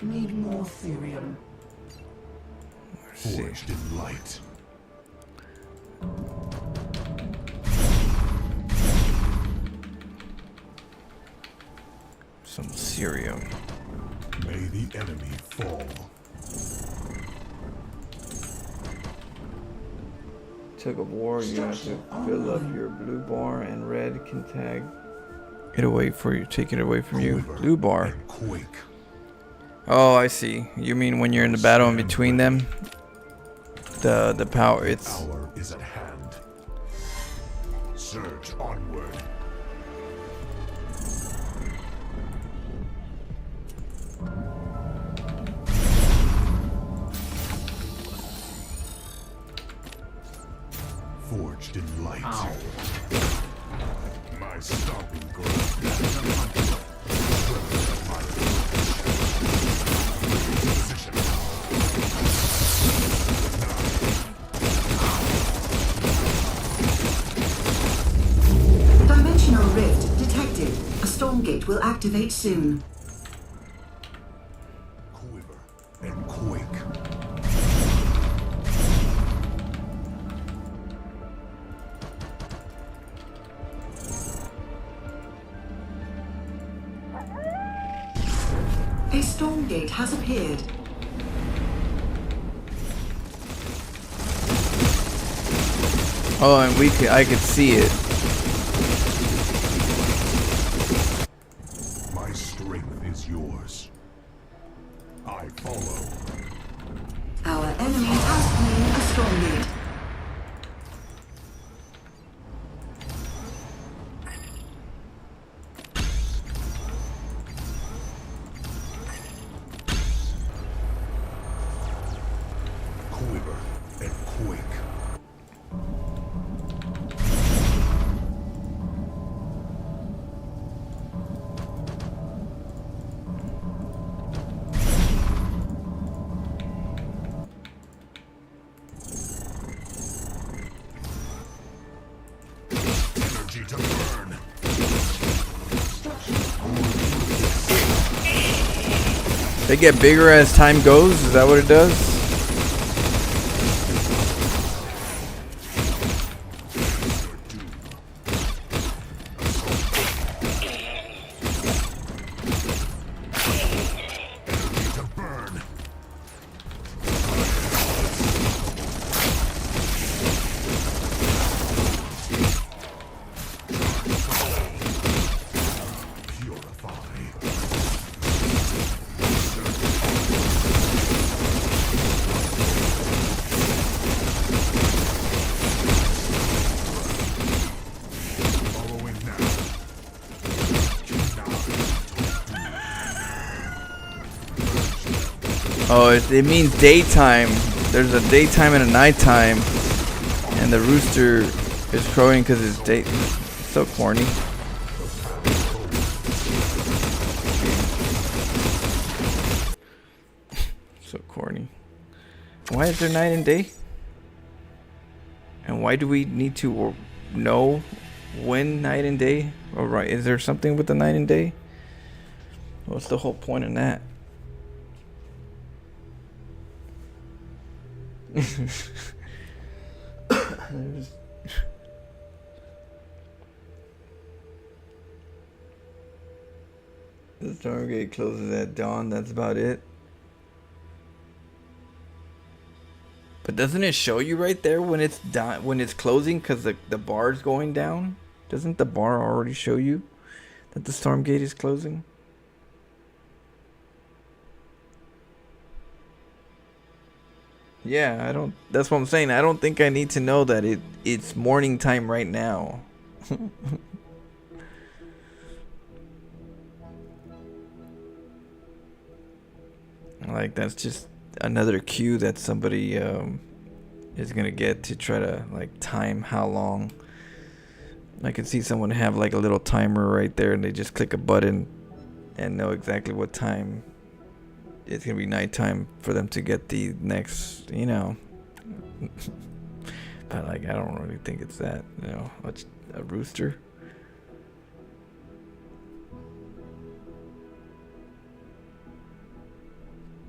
Need more therium. Forged in light. Some cerium. May the enemy fall. Tug of war, you have to fill up your blue bar, and red can tag it away for you, take it away from you. Blue bar. And quake. Oh, I see. You mean when you're in the battle in between them? The power, it's. Hour is at hand. Surge onward. Forged in light. Ow. My stomping ground. Dimensional rift detected. A StormGate will activate soon. Quiver and quake. A StormGate has appeared. Oh, and I could see it. My strength is yours. I follow. Our enemy has claimed a StormGate. Quiver and quake. Energy to burn. They get bigger as time goes. Is that what it does? To burn. Purify. Following now. Oh, it means daytime. There's a daytime and a nighttime, and the rooster is crowing because it's day. It's so corny. So corny. Why is there night and day? And why do we need to know When night and day? All right. Is there something with the night and day? What's the whole point in that? The StormGate closes at dawn. That's about it. But doesn't it show you right there when it's when it's closing? Because the bar's going down. Doesn't the bar already show you that the StormGate is closing? Yeah, I don't. That's what I'm saying. I don't think I need to know that it's morning time right now. Like, that's just another cue that somebody is gonna get to try to like time how long. I can see someone have like a little timer right there, and they just click a button and know exactly what time it's gonna be nighttime for them to get the next, you know. But like, I don't really think it's that, you know, a rooster.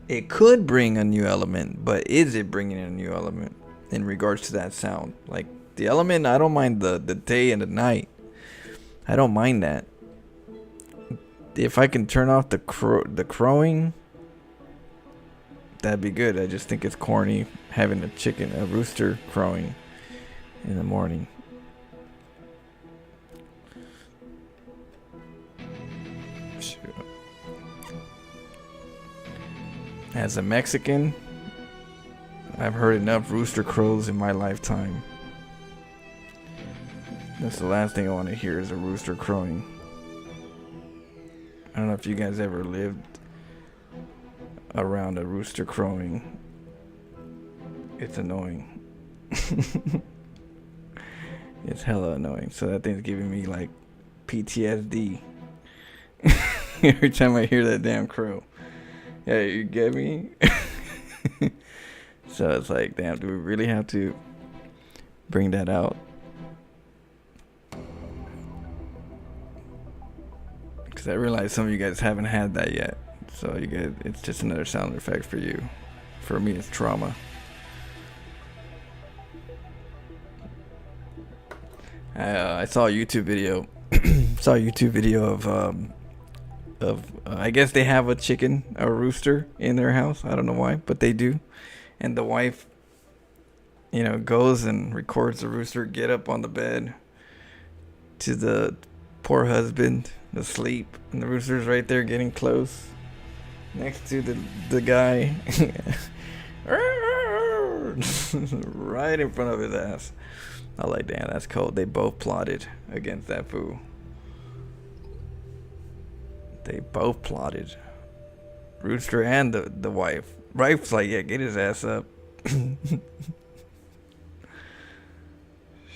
It could bring a new element, but is it bringing a new element in regards to that sound? Like, the element, I don't mind the day and the night. I don't mind that. If I can turn off the crowing, that'd be good. I just think it's corny having a rooster crowing in the morning. As a Mexican, I've heard enough rooster crows in my lifetime. That's the last thing I want to hear is a rooster crowing. I don't know if you guys ever lived around a rooster crowing. It's annoying. It's hella annoying. So that thing's giving me like PTSD every time I hear that damn crow. Yeah, you get me? So it's like, damn, do we really have to bring that out? Because I realize some of you guys haven't had that yet. So you guys, it's just another sound effect for you. For me, it's trauma. I saw a YouTube video. Of I guess they have a rooster in their house. I don't know why, but they do. And the wife, you know, goes and records the rooster get up on the bed to the poor husband asleep, and the rooster's right there getting close next to the guy. Right in front of his ass. I like, damn, that's cold. They both plotted against that fool. They both plotted. Rooster and the wife. Wife's like, yeah, get his ass up.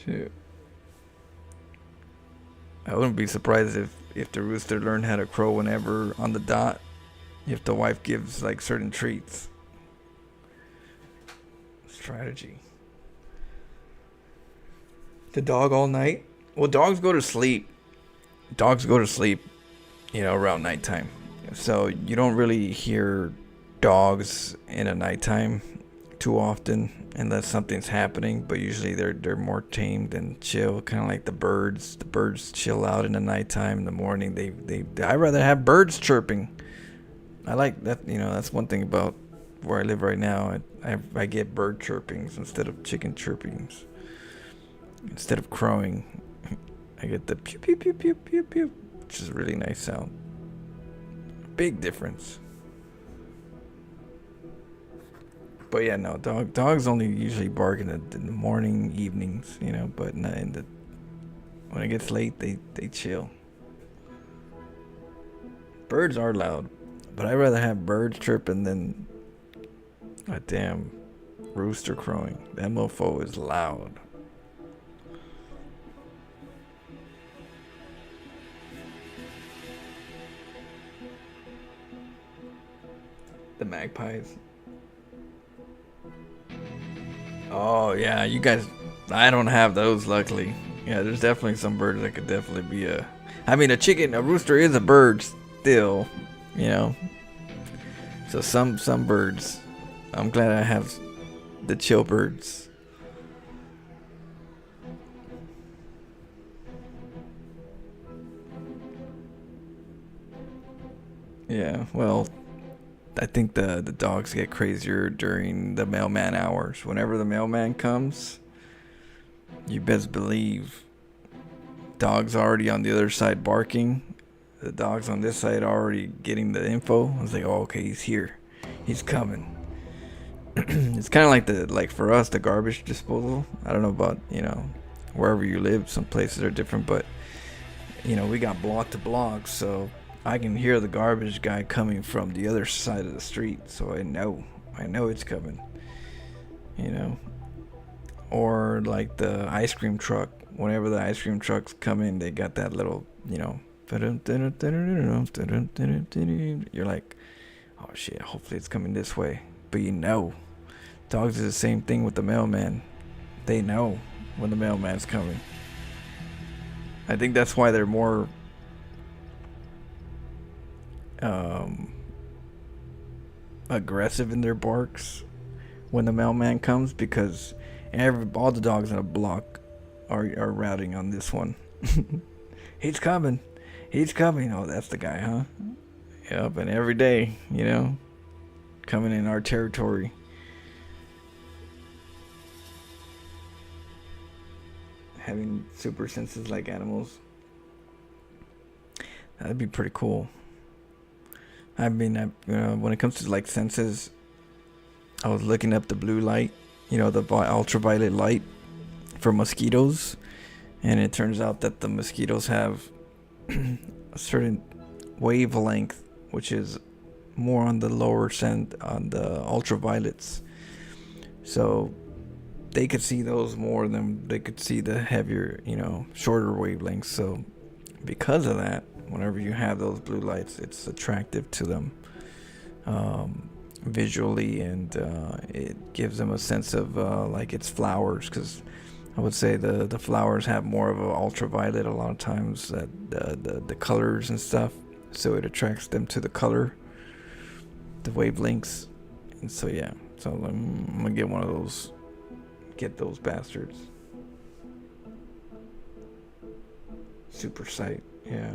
Shit. I wouldn't be surprised if the rooster learned how to crow whenever on the dot. If the wife gives like certain treats. Strategy. The dog all night? Well, dogs go to sleep. You know, around nighttime. So you don't really hear dogs in a nighttime too often unless something's happening, but usually they're more tamed and chill, kind of like the birds. The birds chill out in the nighttime. In the morning, I'd rather have birds chirping. I like that, you know, that's one thing about where I live right now. I get bird chirpings instead of chicken chirpings. Instead of crowing, I get the pew pew pew pew pew pew, which is a really nice sound. Big difference. But yeah, no, dogs only usually bark in the morning, evenings, you know, but when it gets late, they chill. Birds are loud, but I'd rather have birds chirping than a damn rooster crowing. That mofo is loud. The magpies. Oh yeah, you guys, I don't have those luckily. Yeah, there's definitely some birds that could definitely be a. I mean, a rooster is a bird still, you know. So some birds. I'm glad I have the chill birds. Yeah, well, I think the dogs get crazier during the mailman hours. Whenever the mailman comes, you best believe dogs already on the other side barking. The dogs on this side already getting the info. I was like, oh, okay, he's here. He's coming. It's kind of like for us, the garbage disposal. I don't know about, wherever you live. Some places are different, but, we got block to block. So I can hear the garbage guy coming from the other side of the street. So I know it's coming, Or like the ice cream truck. Whenever the ice cream trucks come in, they got that little, you're like, oh shit, hopefully it's coming this way. But dogs is the same thing with the mailman. They know when the mailman's coming. I think that's why they're more aggressive in their barks when the mailman comes, because all the dogs in a block are routing on this one. He's coming. Oh, that's the guy, huh? Yep, and every day, coming in our territory. Having super senses like animals. That'd be pretty cool. I mean, when it comes to like senses, I was looking up the blue light, the ultraviolet light for mosquitoes, and it turns out that the mosquitoes have a certain wavelength, which is more on the lower end on the ultraviolets. So they could see those more than they could see the heavier, shorter wavelengths. So because of that, whenever you have those blue lights, it's attractive to them visually, and it gives them a sense of like it's flowers, because I would say the flowers have more of an ultraviolet a lot of times, that the colors and stuff, so it attracts them to the color, the wavelengths. And so yeah, so I'm gonna get one of those, get those bastards. Super sight, yeah.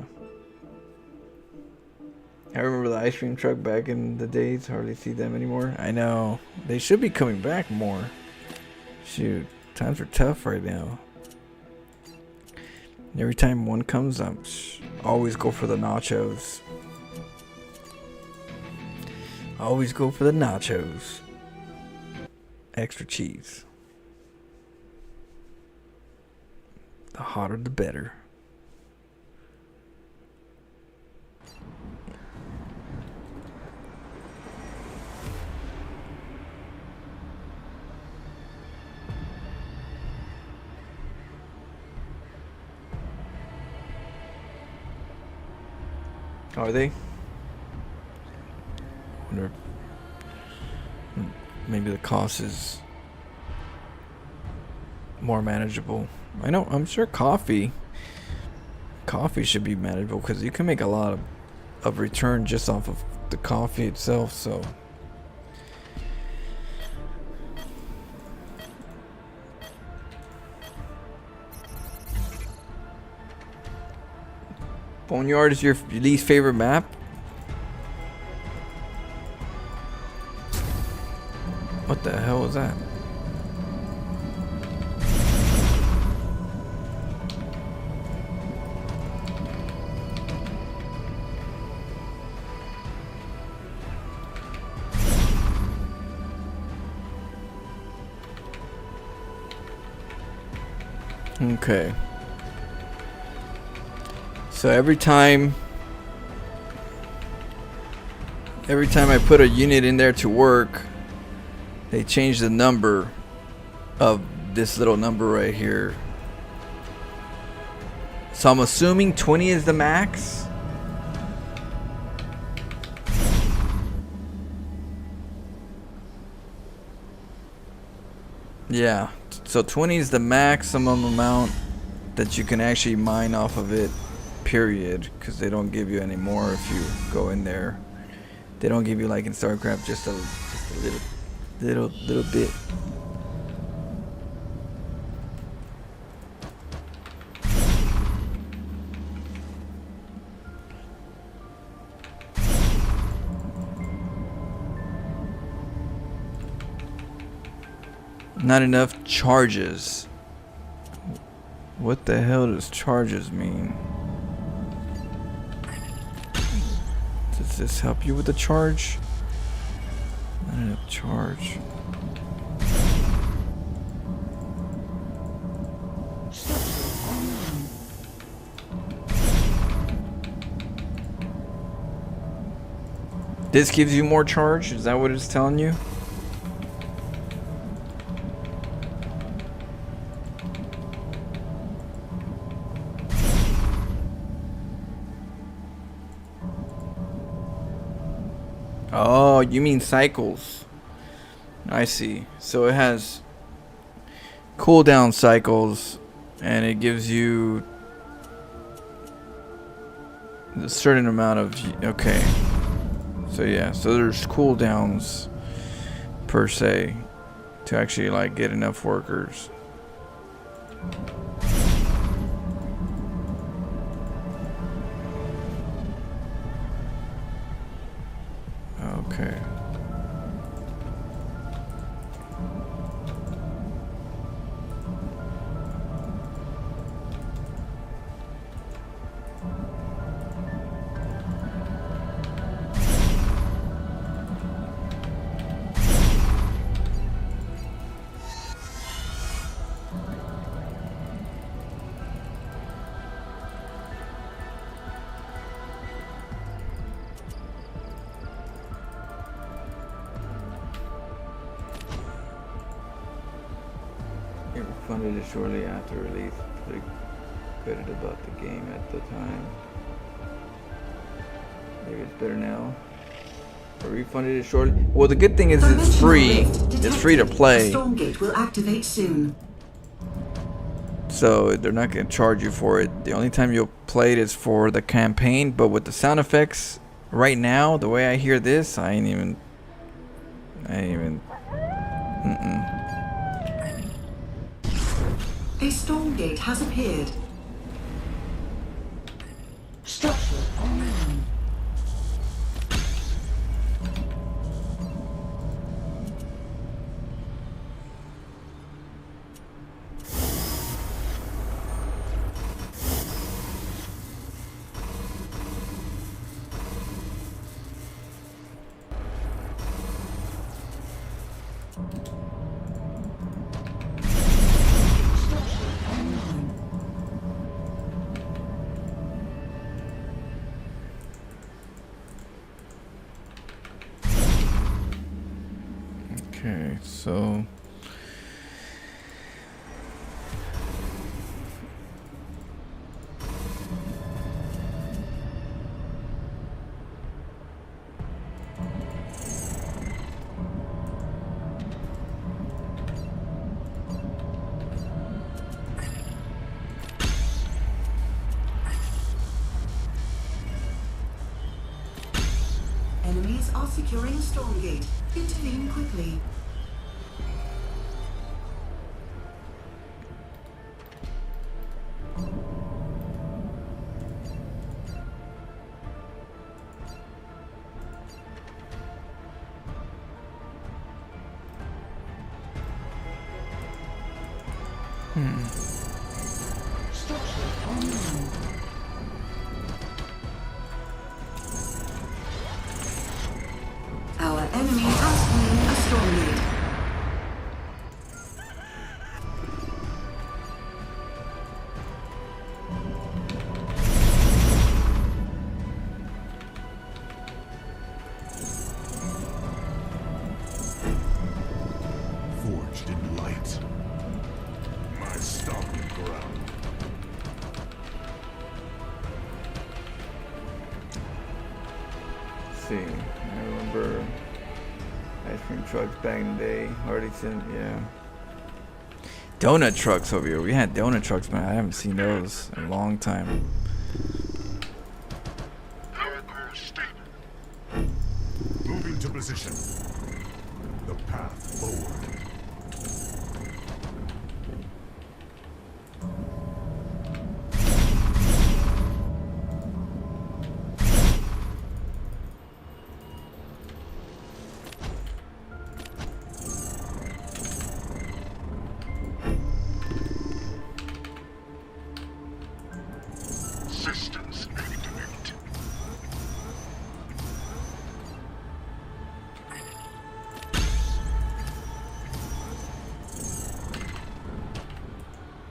I remember the ice cream truck back in the days. Hardly see them anymore. I know. They should be coming back more. Shoot. Times are tough right now. Every time one comes, I'm always go for the nachos. Always go for the nachos. Extra cheese. The hotter the better. Are they? Wonder maybe the cost is more manageable. I know, I'm sure coffee should be manageable, because you can make a lot of return just off of the coffee itself. So Boneyard is your least favorite map? What the hell was that? Okay. So every time I put a unit in there to work, they change the number of this little number right here. So I'm assuming 20 is the max. Yeah, so 20 is the maximum amount that you can actually mine off of it, period, because they don't give you any more if you go in there. They don't give you like in StarCraft just a little bit. Not enough charges. What the hell does charges mean? Does this help you with the charge? Not enough charge. This gives you more charge? Is that what it's telling you? Oh, you mean cycles. I see. So it has cooldown cycles and it gives you a certain amount of... Okay. So yeah, so there's cooldowns per se to actually like get enough workers. Okay. It was funded it shortly after release. Pretty good about the game at the time. Maybe it's better now. I refunded it shortly. Well, the good thing is it's free. It's free to play. StormGate will activate soon. So they're not going to charge you for it. The only time you'll play it is for the campaign. But with the sound effects right now, the way I hear this, I ain't even. A StormGate has appeared. Structure online. Okay, so Enemies are securing StormGate. Intervene quickly. Our enemy has slain a StormGate. Forged in light. My stomping ground. let's see. I remember ice cream trucks back in the day. Hardy sent, yeah. donut trucks over here. We had donut trucks, man. I haven't seen those in a long time. Moving to position. The path forward. Systems activate.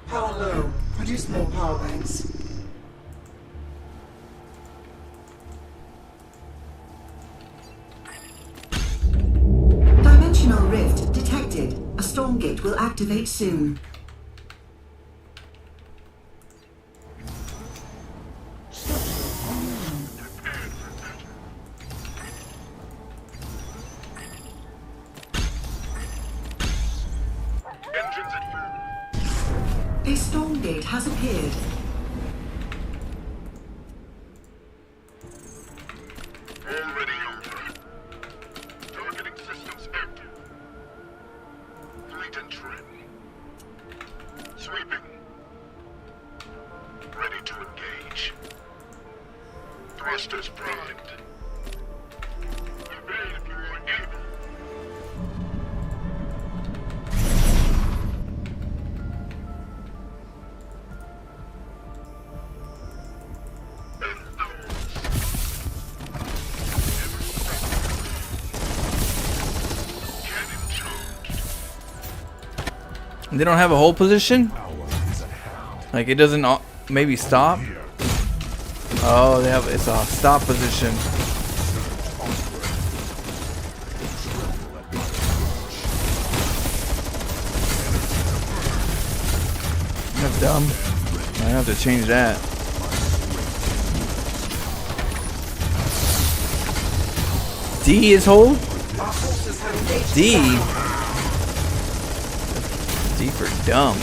Power low. Produce more power banks. Dimensional rift detected. A StormGate will activate soon. Engines at full. A StormGate has appeared. Already over. Targeting systems active. Fleet and trim. Sweeping. Ready to engage. Thrusters primed. Evade if you are able. Cannon charged. They don't have a hold position? Power is at hand. Like it doesn't maybe stop? Here. Oh, they have it's a stop position. That's dumb. I have to change that. D is hold? D? D for dumb.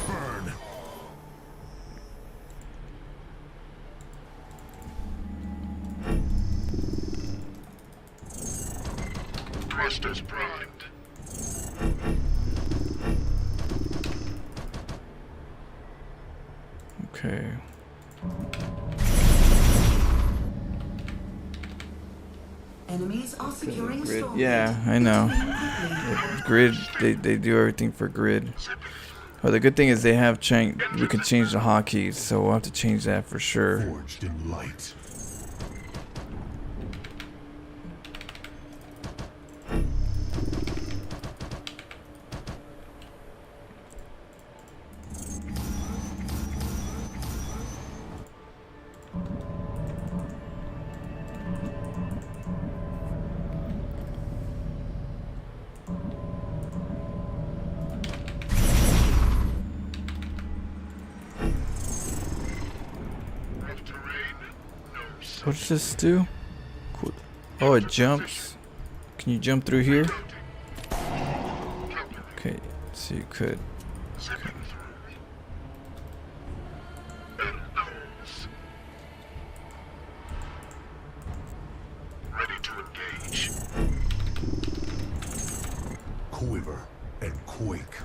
Burn. Thrusters primed. Okay. Enemies are securing Grid. StormGate. Yeah, I know. Grid, they do everything for grid. Oh, the good thing is they have we can change the hotkeys, so we'll have to change that for sure. Forged in light. Rough terrain. No What does this do? Cool. Oh, it jumps. Can you jump through here? Okay, so you could. zipping through. And owls. Ready to engage. Quiver and quake.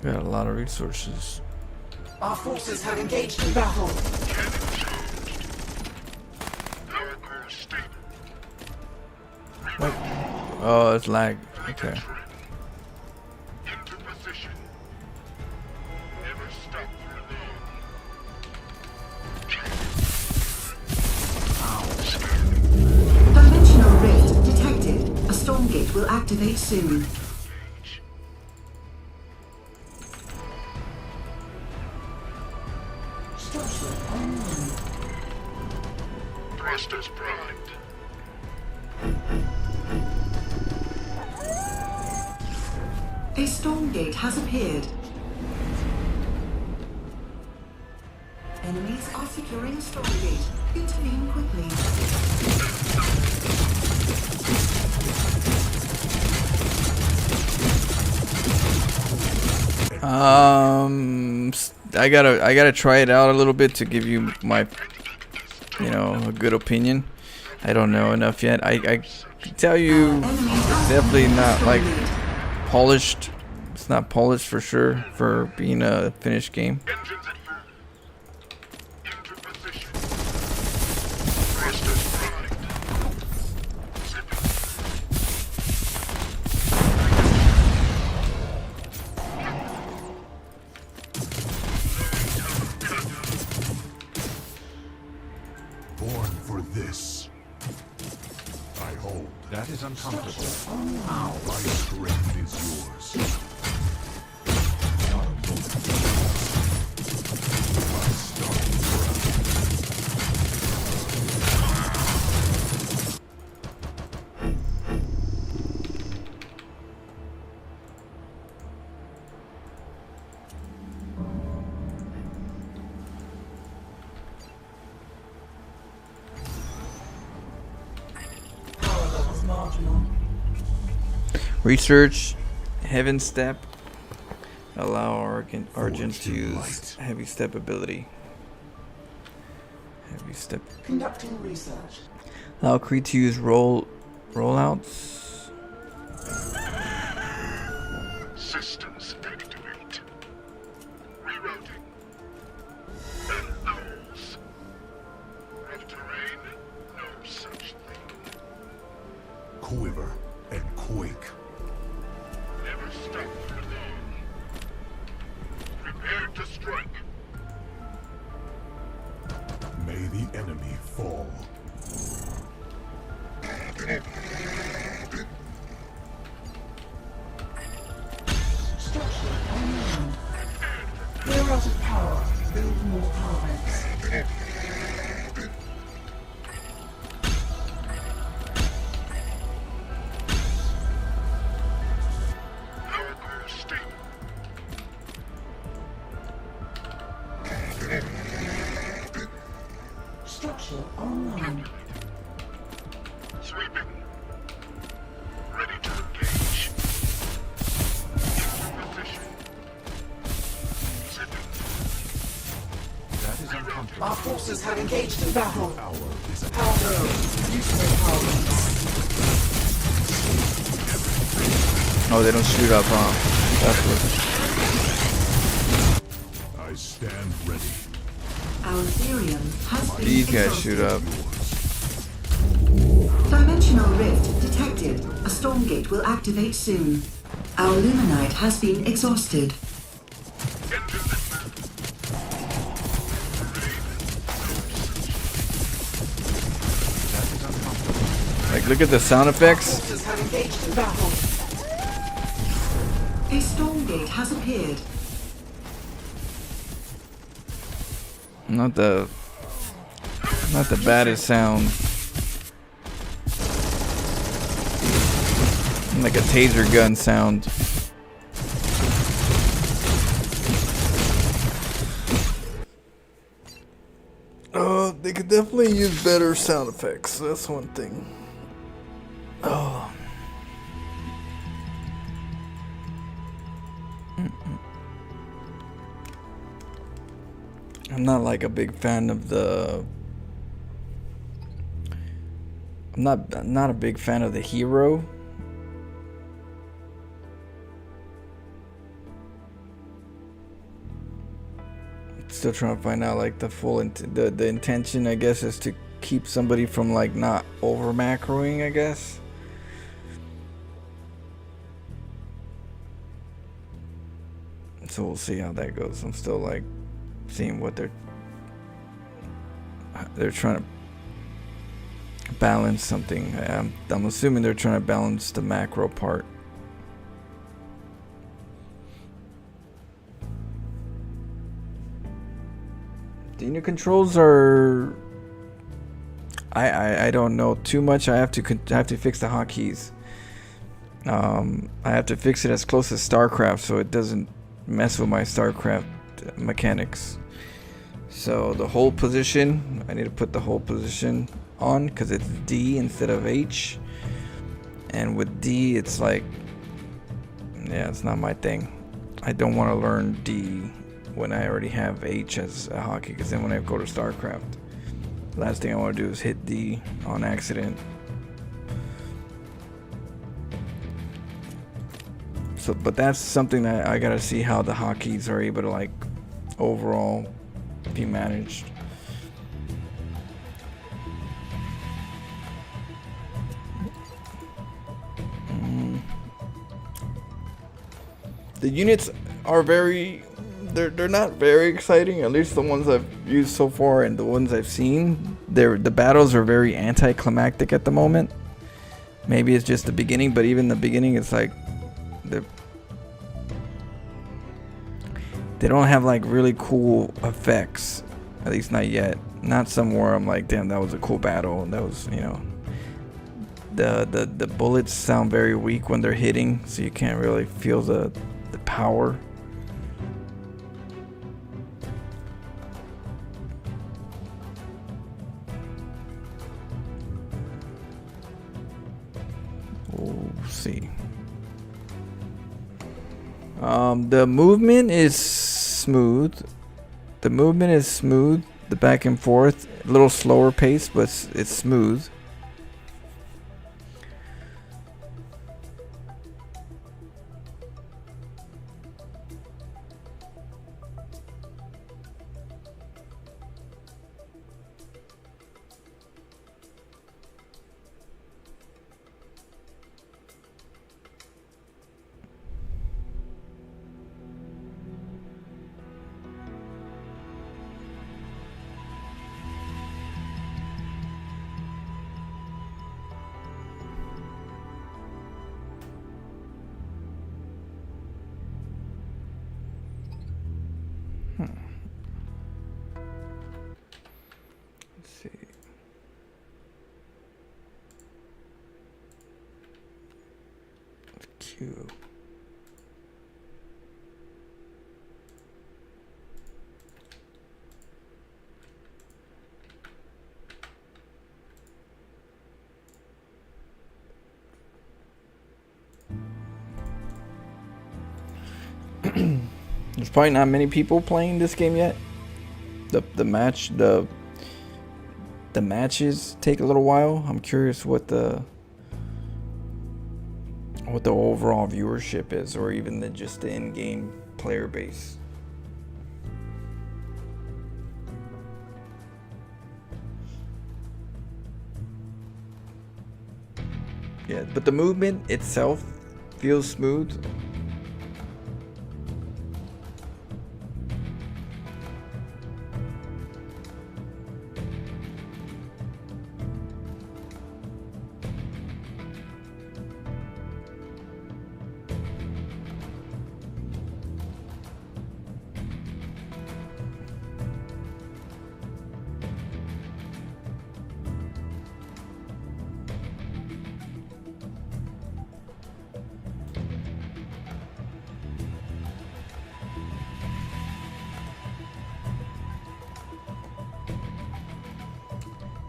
We got a lot of resources. Our forces have engaged in battle. Cannon charged. Power core stable. What? Oh, it's lag. Okay. Into position. Never stop for long. Dimensional rift detected. A StormGate will activate soon. Engage. Thrusters primed. A StormGate has appeared. Enemies are securing a StormGate. Intervene quickly. I gotta try it out a little bit to give you my, a good opinion. I don't know enough yet. I can tell you, it's definitely not like polished. It's not polished for sure for being a finished game. Engines at full. Into position. Thrusters primed. Born for this. I hold. That is uncomfortable. My strength is yours. Not a moment to lose. My starting ground. Research, Heaven Step. Allow Argent to use Heavy Step ability. Heavy Step. Conducting research. Allow Creed to use rollouts. Systems activate. Rerouting. And owls. Rough terrain, no such thing. Quiver and quake. Never stop for long. Prepare to strike. May the enemy fall. Structure online. Clear out of power. Build more power banks. Power core stable. Structure online. Sweeping. Ready to engage. Into position. Zipping. That is uncomfortable. Our forces have engaged in battle. Power is a Power build. Useful power banks. Oh, they don't shoot up, huh? That's what. I stand ready. Our Ethereum has been These guys exhausted. shoot up. Dimensional rift detected. A Stormgate will activate soon. Our Luminite has been exhausted. That is uncomfortable. Like, look at the sound effects. Forces have engaged in battle. A Stormgate has appeared. Not the baddest sound. Like a taser gun sound. They could definitely use better sound effects. That's one thing. Oh. I'm not like a big fan of the. I'm not a big fan of the hero. Still trying to find out like the full the intention, I guess, is to keep somebody from like not over macroing, I guess. So we'll see how that goes. I'm still like seeing what they're trying to balance something. I'm assuming they're trying to balance the macro part. The new controls are. I don't know too much. I have to fix the hotkeys. I have to fix it as close as StarCraft so it doesn't mess with my StarCraft mechanics. So the hold position, I need to put the hold position on because it's D instead of H. And with D, it's like, yeah, it's not my thing. I don't want to learn D when I already have H as a hotkey, because then when I go to StarCraft, last thing I want to do is hit D on accident. So, but that's something that I gotta see how the hotkeys are able to like overall be managed. The units are they're not very exciting, at least the ones I've used so far and the ones I've seen. The battles are very anticlimactic at the moment. Maybe it's just the beginning, but even the beginning, it's like they don't have like really cool effects, at least not yet. Not somewhere I'm like, damn, that was a cool battle. That was, you know, the bullets sound very weak when they're hitting, so you can't really feel the power. We'll see. The movement is smooth. The back and forth, a little slower pace, but it's smooth. Let's see. Q. There's probably not many people playing this game yet. The matches take a little while. I'm curious what the overall viewership is, or even just the in-game player base. Yeah, but the movement itself feels smooth.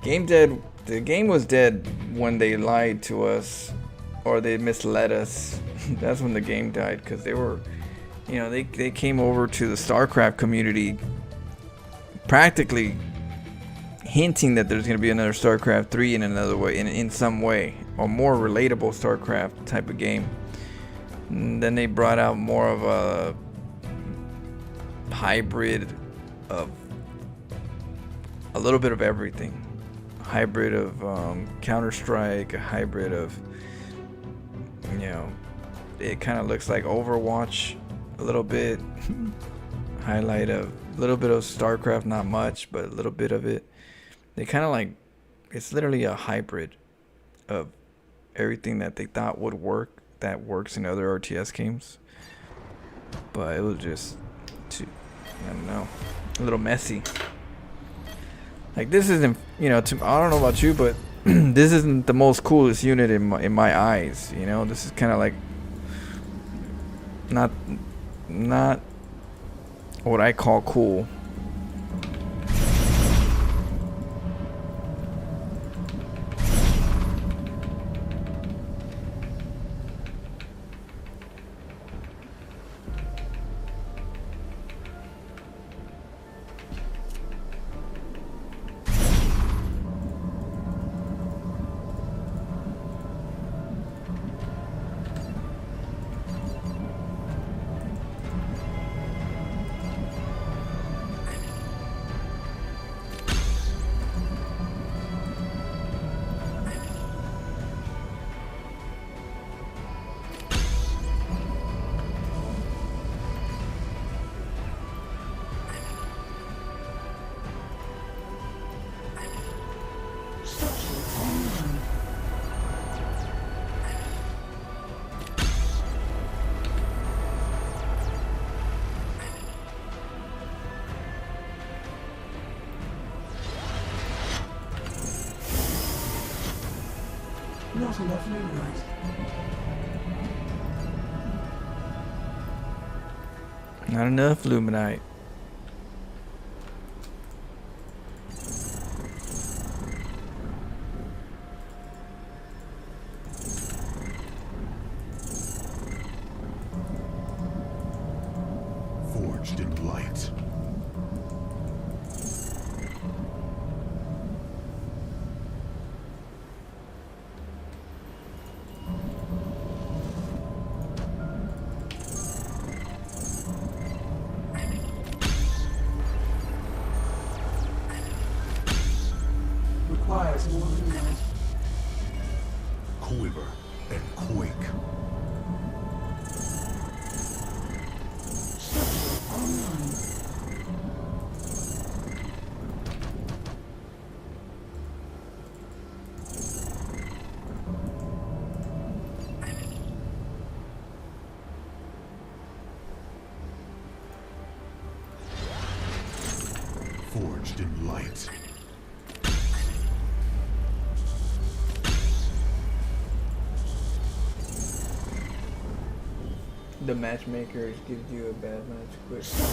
Game dead. The game was dead when they lied to us, or they misled us. That's when the game died, because they were, you know, they came over to the StarCraft community practically hinting that there's going to be another StarCraft 3 in another way, in some way, or more relatable StarCraft type of game. And then they brought out more of a hybrid of a little bit of everything. Hybrid of Counter-Strike, a hybrid of, you know, it kind of looks like Overwatch a little bit. Highlight of a little bit of StarCraft, not much, but a little bit of it. They kind of like, it's literally a hybrid of everything that they thought would work, that works in other RTS games. But it was just too, I don't know, a little messy. Like, this isn't, you know, I don't know about you, but this isn't the most coolest unit in my eyes, you know. This is kind of like not what I call cool. Not enough luminite. Not enough luminite. Forged in light. Requires more luminite. Quiver and quake. Online. Forged in light. The matchmakers gives you a bad match quick. If you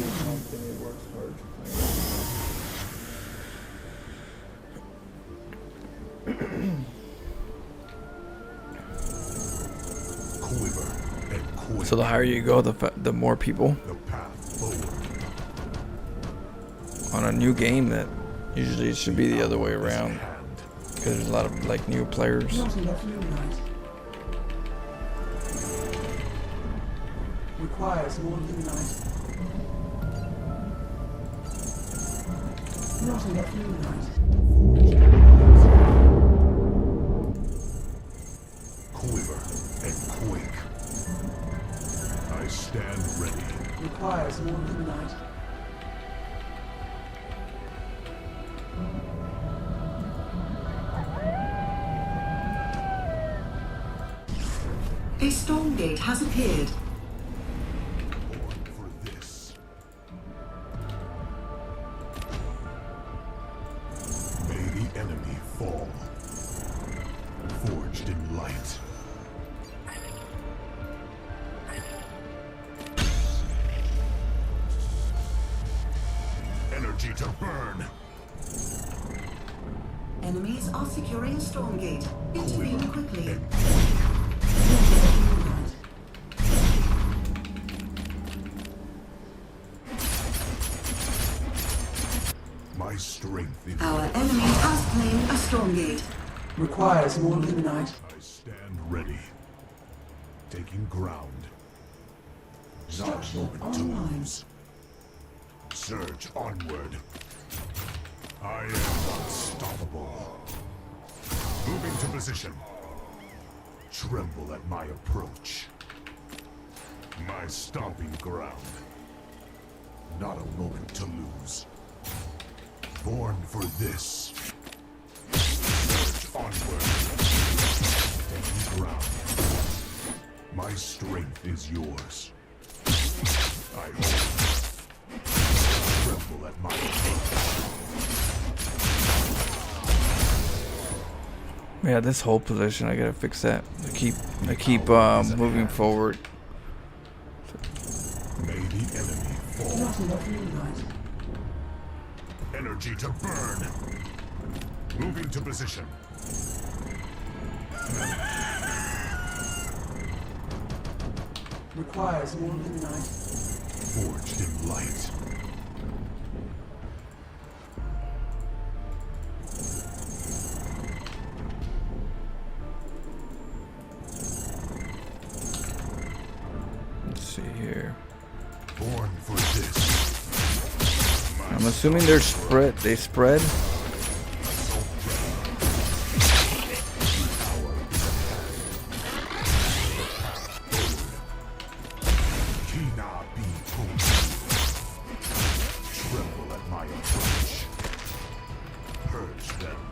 feel confident, it works hard to Quiver and play. quake. So the higher you go, the more people. The path forward. On a new game, that usually it should be the other way Is at around. hand. Because there's a lot of like new players. Not enough luminite. Requires more luminite. Not enough luminite. Forged in light. Quiver and quake. I stand ready. Requires more luminite. A StormGate has appeared. Born for this. May the enemy fall. Forged in light. Energy to burn. Enemies are securing StormGate. Intervene quickly. And my strength is Our enemy has claimed a StormGate. Requires more luminite. I stand ready. Taking ground. Not a moment to online. lose. Surge onward. I am unstoppable. Moving to position. Tremble at my approach. My stomping ground. Not a moment to lose. Born for this. Surge onward. Taking ground. My strength is yours. I hold. Tremble at my approach. Yeah, this whole position, I gotta fix that. I keep moving forward. May the enemy fall. Not enough luminite. Energy to burn. Moving to position. Requires more luminite. Forged in light. Let's see here. Born for this. My I'm assuming they're spread. They spread. Kina be pulled. Tremble at my approach. Purge them.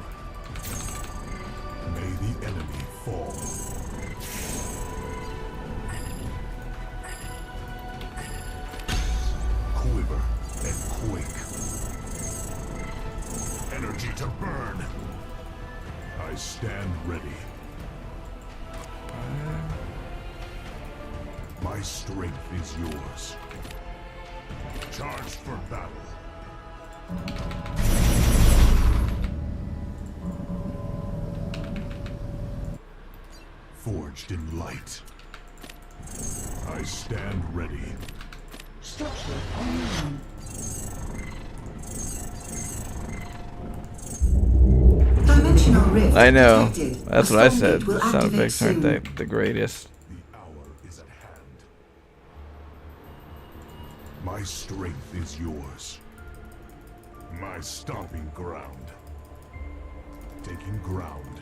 May the enemy fall. Quiver and quake. Energy to burn. I stand ready. My strength is yours. Charged for battle. Forged in light. I stand ready. Structure online. Dimensional rift I know. detected. That's A what I storm said. gate will The sound activate effects aren't soon. the greatest. The hour is at hand. My strength is yours. My stomping ground. Taking ground.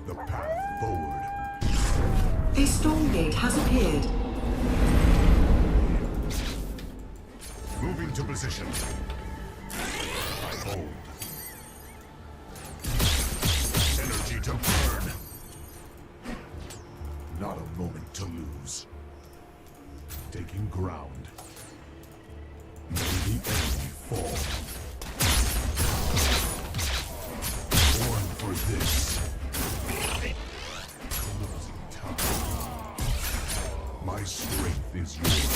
The path forward. A storm gate has appeared. Moving to position. I hold. Energy to burn. Not a moment to lose. Taking ground. May the enemy fall. Born for this. Closing time. My strength is yours.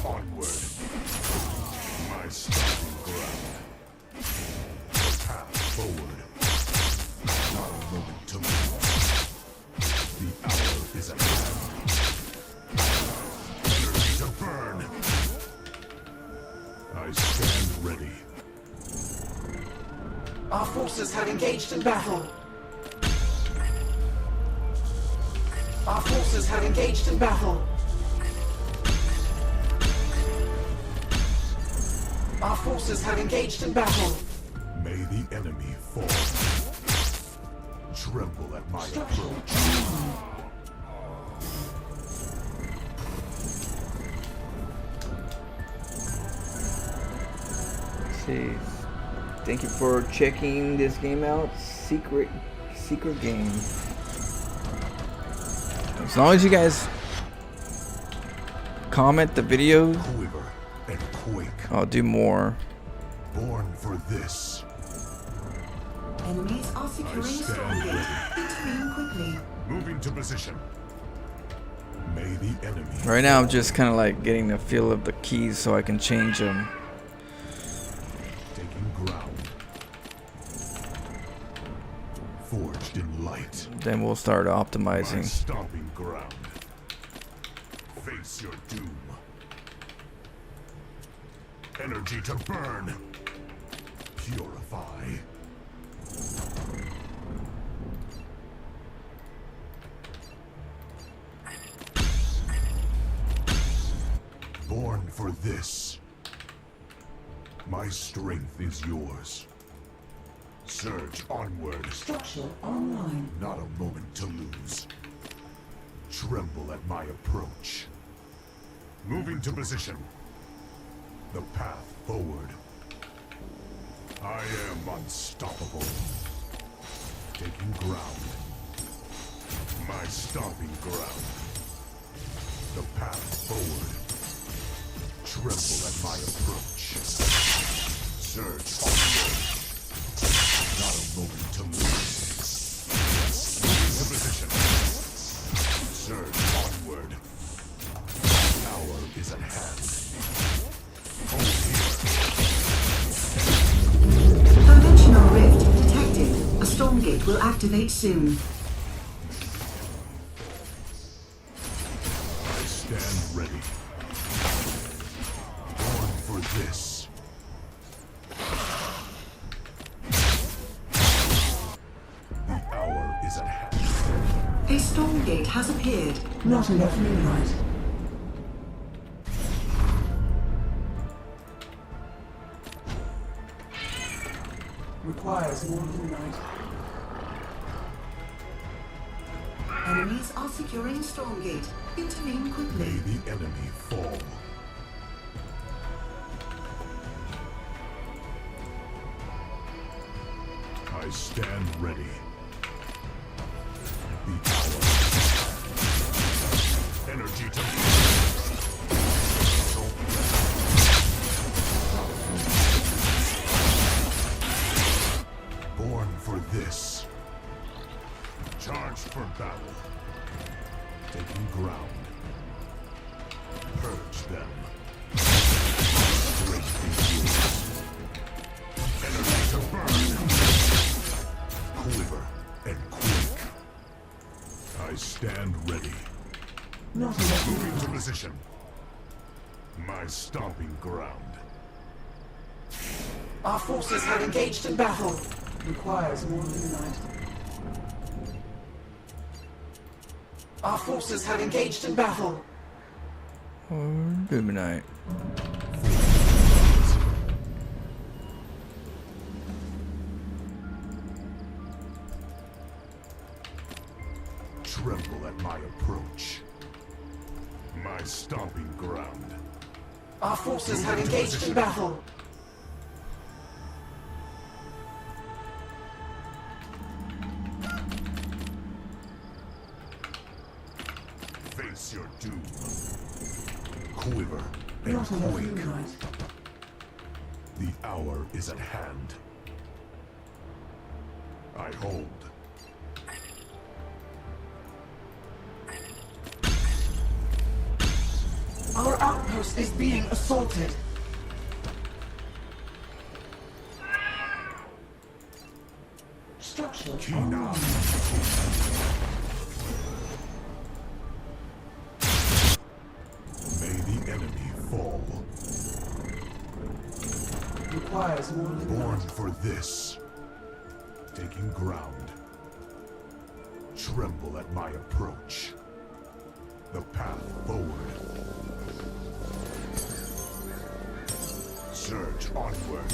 Onward. My stomping ground. The path forward. Not a moment to lose. The hour is at hand. Energy to burn. I stand ready. Our forces have engaged in battle. Our forces have engaged in battle. Our forces have engaged in battle. May the enemy fall. Tremble at my approach. See. Thank you for checking this game out. Secret game. As long as you guys comment the video, Quiver and quake. I'll do more. Born for this. Enemies are securing stand storm gate. ready. Intervene quickly. Moving to position. May the enemy. Right now I'm just kind of like getting the feel of the keys so I can change them. Taking ground. Forged in light. Then we'll start My optimizing. stomping ground. Face your doom. Energy to burn. Purify. Born for this. My strength is yours. Surge onward. Structure online. Not a moment to lose. Tremble at my approach. Moving to position. The path forward. I am unstoppable. Taking ground. My stomping ground. The path forward. Tremble at my approach. Surge onward. Not a moment to lose. Moving to position. Surge onward. Hour is at hand. Hold here. Dimensional rift detected. A storm gate will activate soon. I stand ready. Born for this. The hour is at hand. A storm gate has appeared. Not enough moonlight. Requires more moonlight. Enemies are securing storm gate. Intervene May quickly. the enemy fall. I stand ready. The hour. Energy to Born for this. Charged for battle. ground. Purge them. Great is yours. Energy to burn. Quiver and quake. I stand ready. Not enough Move luminite. into position. My stomping ground. Our forces have engaged in battle. Requires more luminite. Our forces have engaged in battle. Or Luminite. Tremble at my approach. My stomping ground. Our forces have engaged in battle. Face your doom. Quiver and Not enough quake. luminite. The hour is at hand. I hold. Our outpost is being assaulted. Structure Key now. May the enemy fall. requires more luminite. Born for this. Taking ground. Tremble at my approach. The path forward. Surge onward.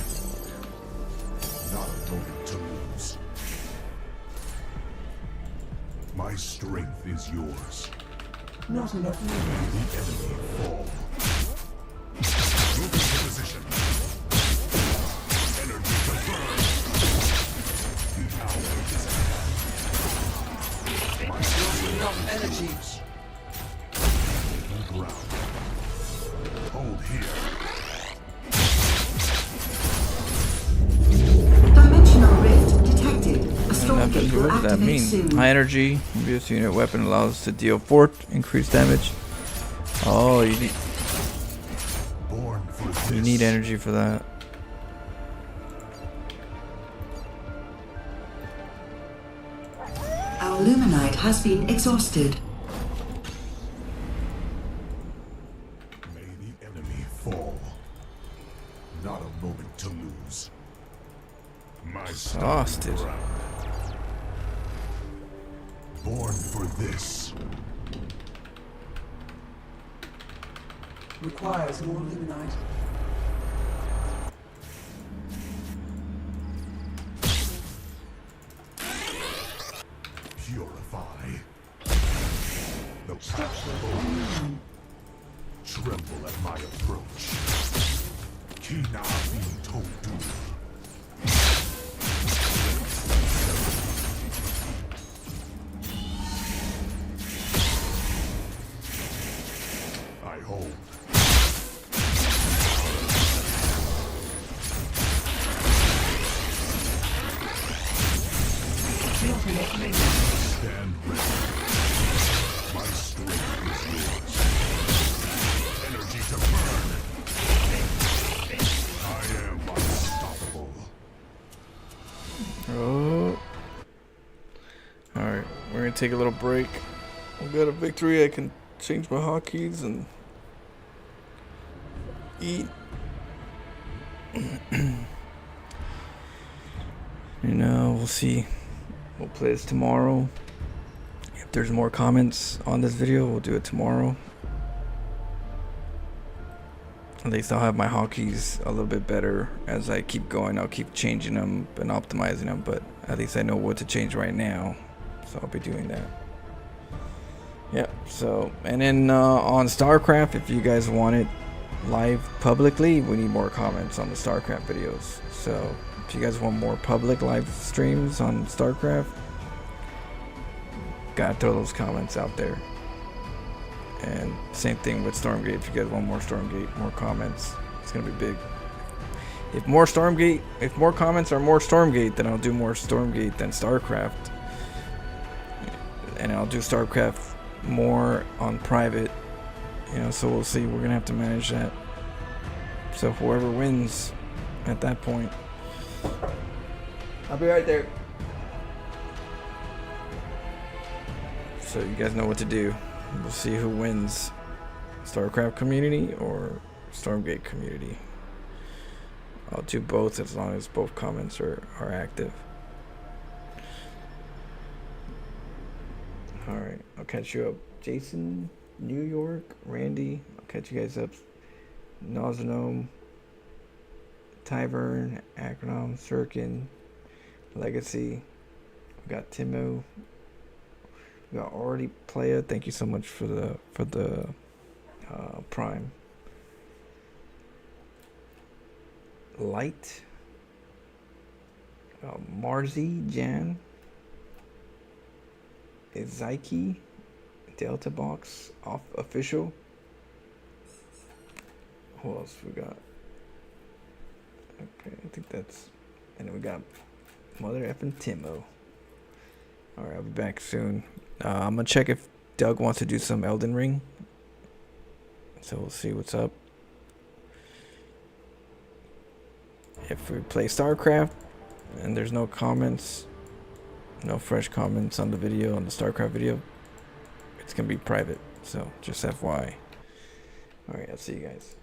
Not a moment to lose. My strength is yours. Not enough luminite. May the enemy fall. Move into position. Energy to burn. The hour is at hand. My Enough energy. taking ground. Hold here. Dimensional rift detected. A storm What gate will does that activate mean? soon. High energy. This unit weapon allows us to deal 4 increased damage. Oh, you Born for this. need energy for that. Our luminite has been exhausted. May the enemy fall. Not a moment to lose. My Exhausted. stomping ground. Born for this. Requires more luminite. Purify. The path forward. Tremble at my approach. Kina be told. I hold. Stand ready. My strength is yours. Energy to burn. I am unstoppable. Oh. Alright, we're gonna take a little break. We got a victory. I can change my hotkeys and eat. We'll see. We'll play this tomorrow. If there's more comments on this video, we'll do it tomorrow. At least I'll have my hotkeys a little bit better as I keep going. I'll keep changing them and optimizing them, but at least I know what to change right now. So I'll be doing that. Yep, so, and then on StarCraft, if you guys want it live publicly, we need more comments on the StarCraft videos. So if you guys want more public live streams on StarCraft, gotta throw those comments out there. And same thing with StormGate. If you guys want more StormGate, more comments, it's gonna be big. If more comments are more StormGate, then I'll do more StormGate than StarCraft. And I'll do StarCraft more on private, you know, so we'll see. We're gonna have to manage that. So whoever wins at that point, I'll be right there. So you guys know what to do. We'll see who wins, StarCraft community or StormGate community. I'll do both as long as both comments are active. Alright, I'll catch you up. Jason, New York, Randy, I'll catch you guys up. Nausonome, Tyvern, Acronym, Sirkin, Legacy. We got Timo. We got already Playa. Thank you so much for the Prime. Light. Marzi, Jan. Izaki, Delta Box, off official. Who else we got? Okay, I think that's, and then we got Mother effing Timo. All right, I'll be back soon. I'm gonna check if Doug wants to do some Elden Ring. So we'll see what's up. If we play StarCraft and there's no comments, no fresh comments on the video, on the StarCraft video, it's gonna be private. So just FYI. All right, I'll see you guys.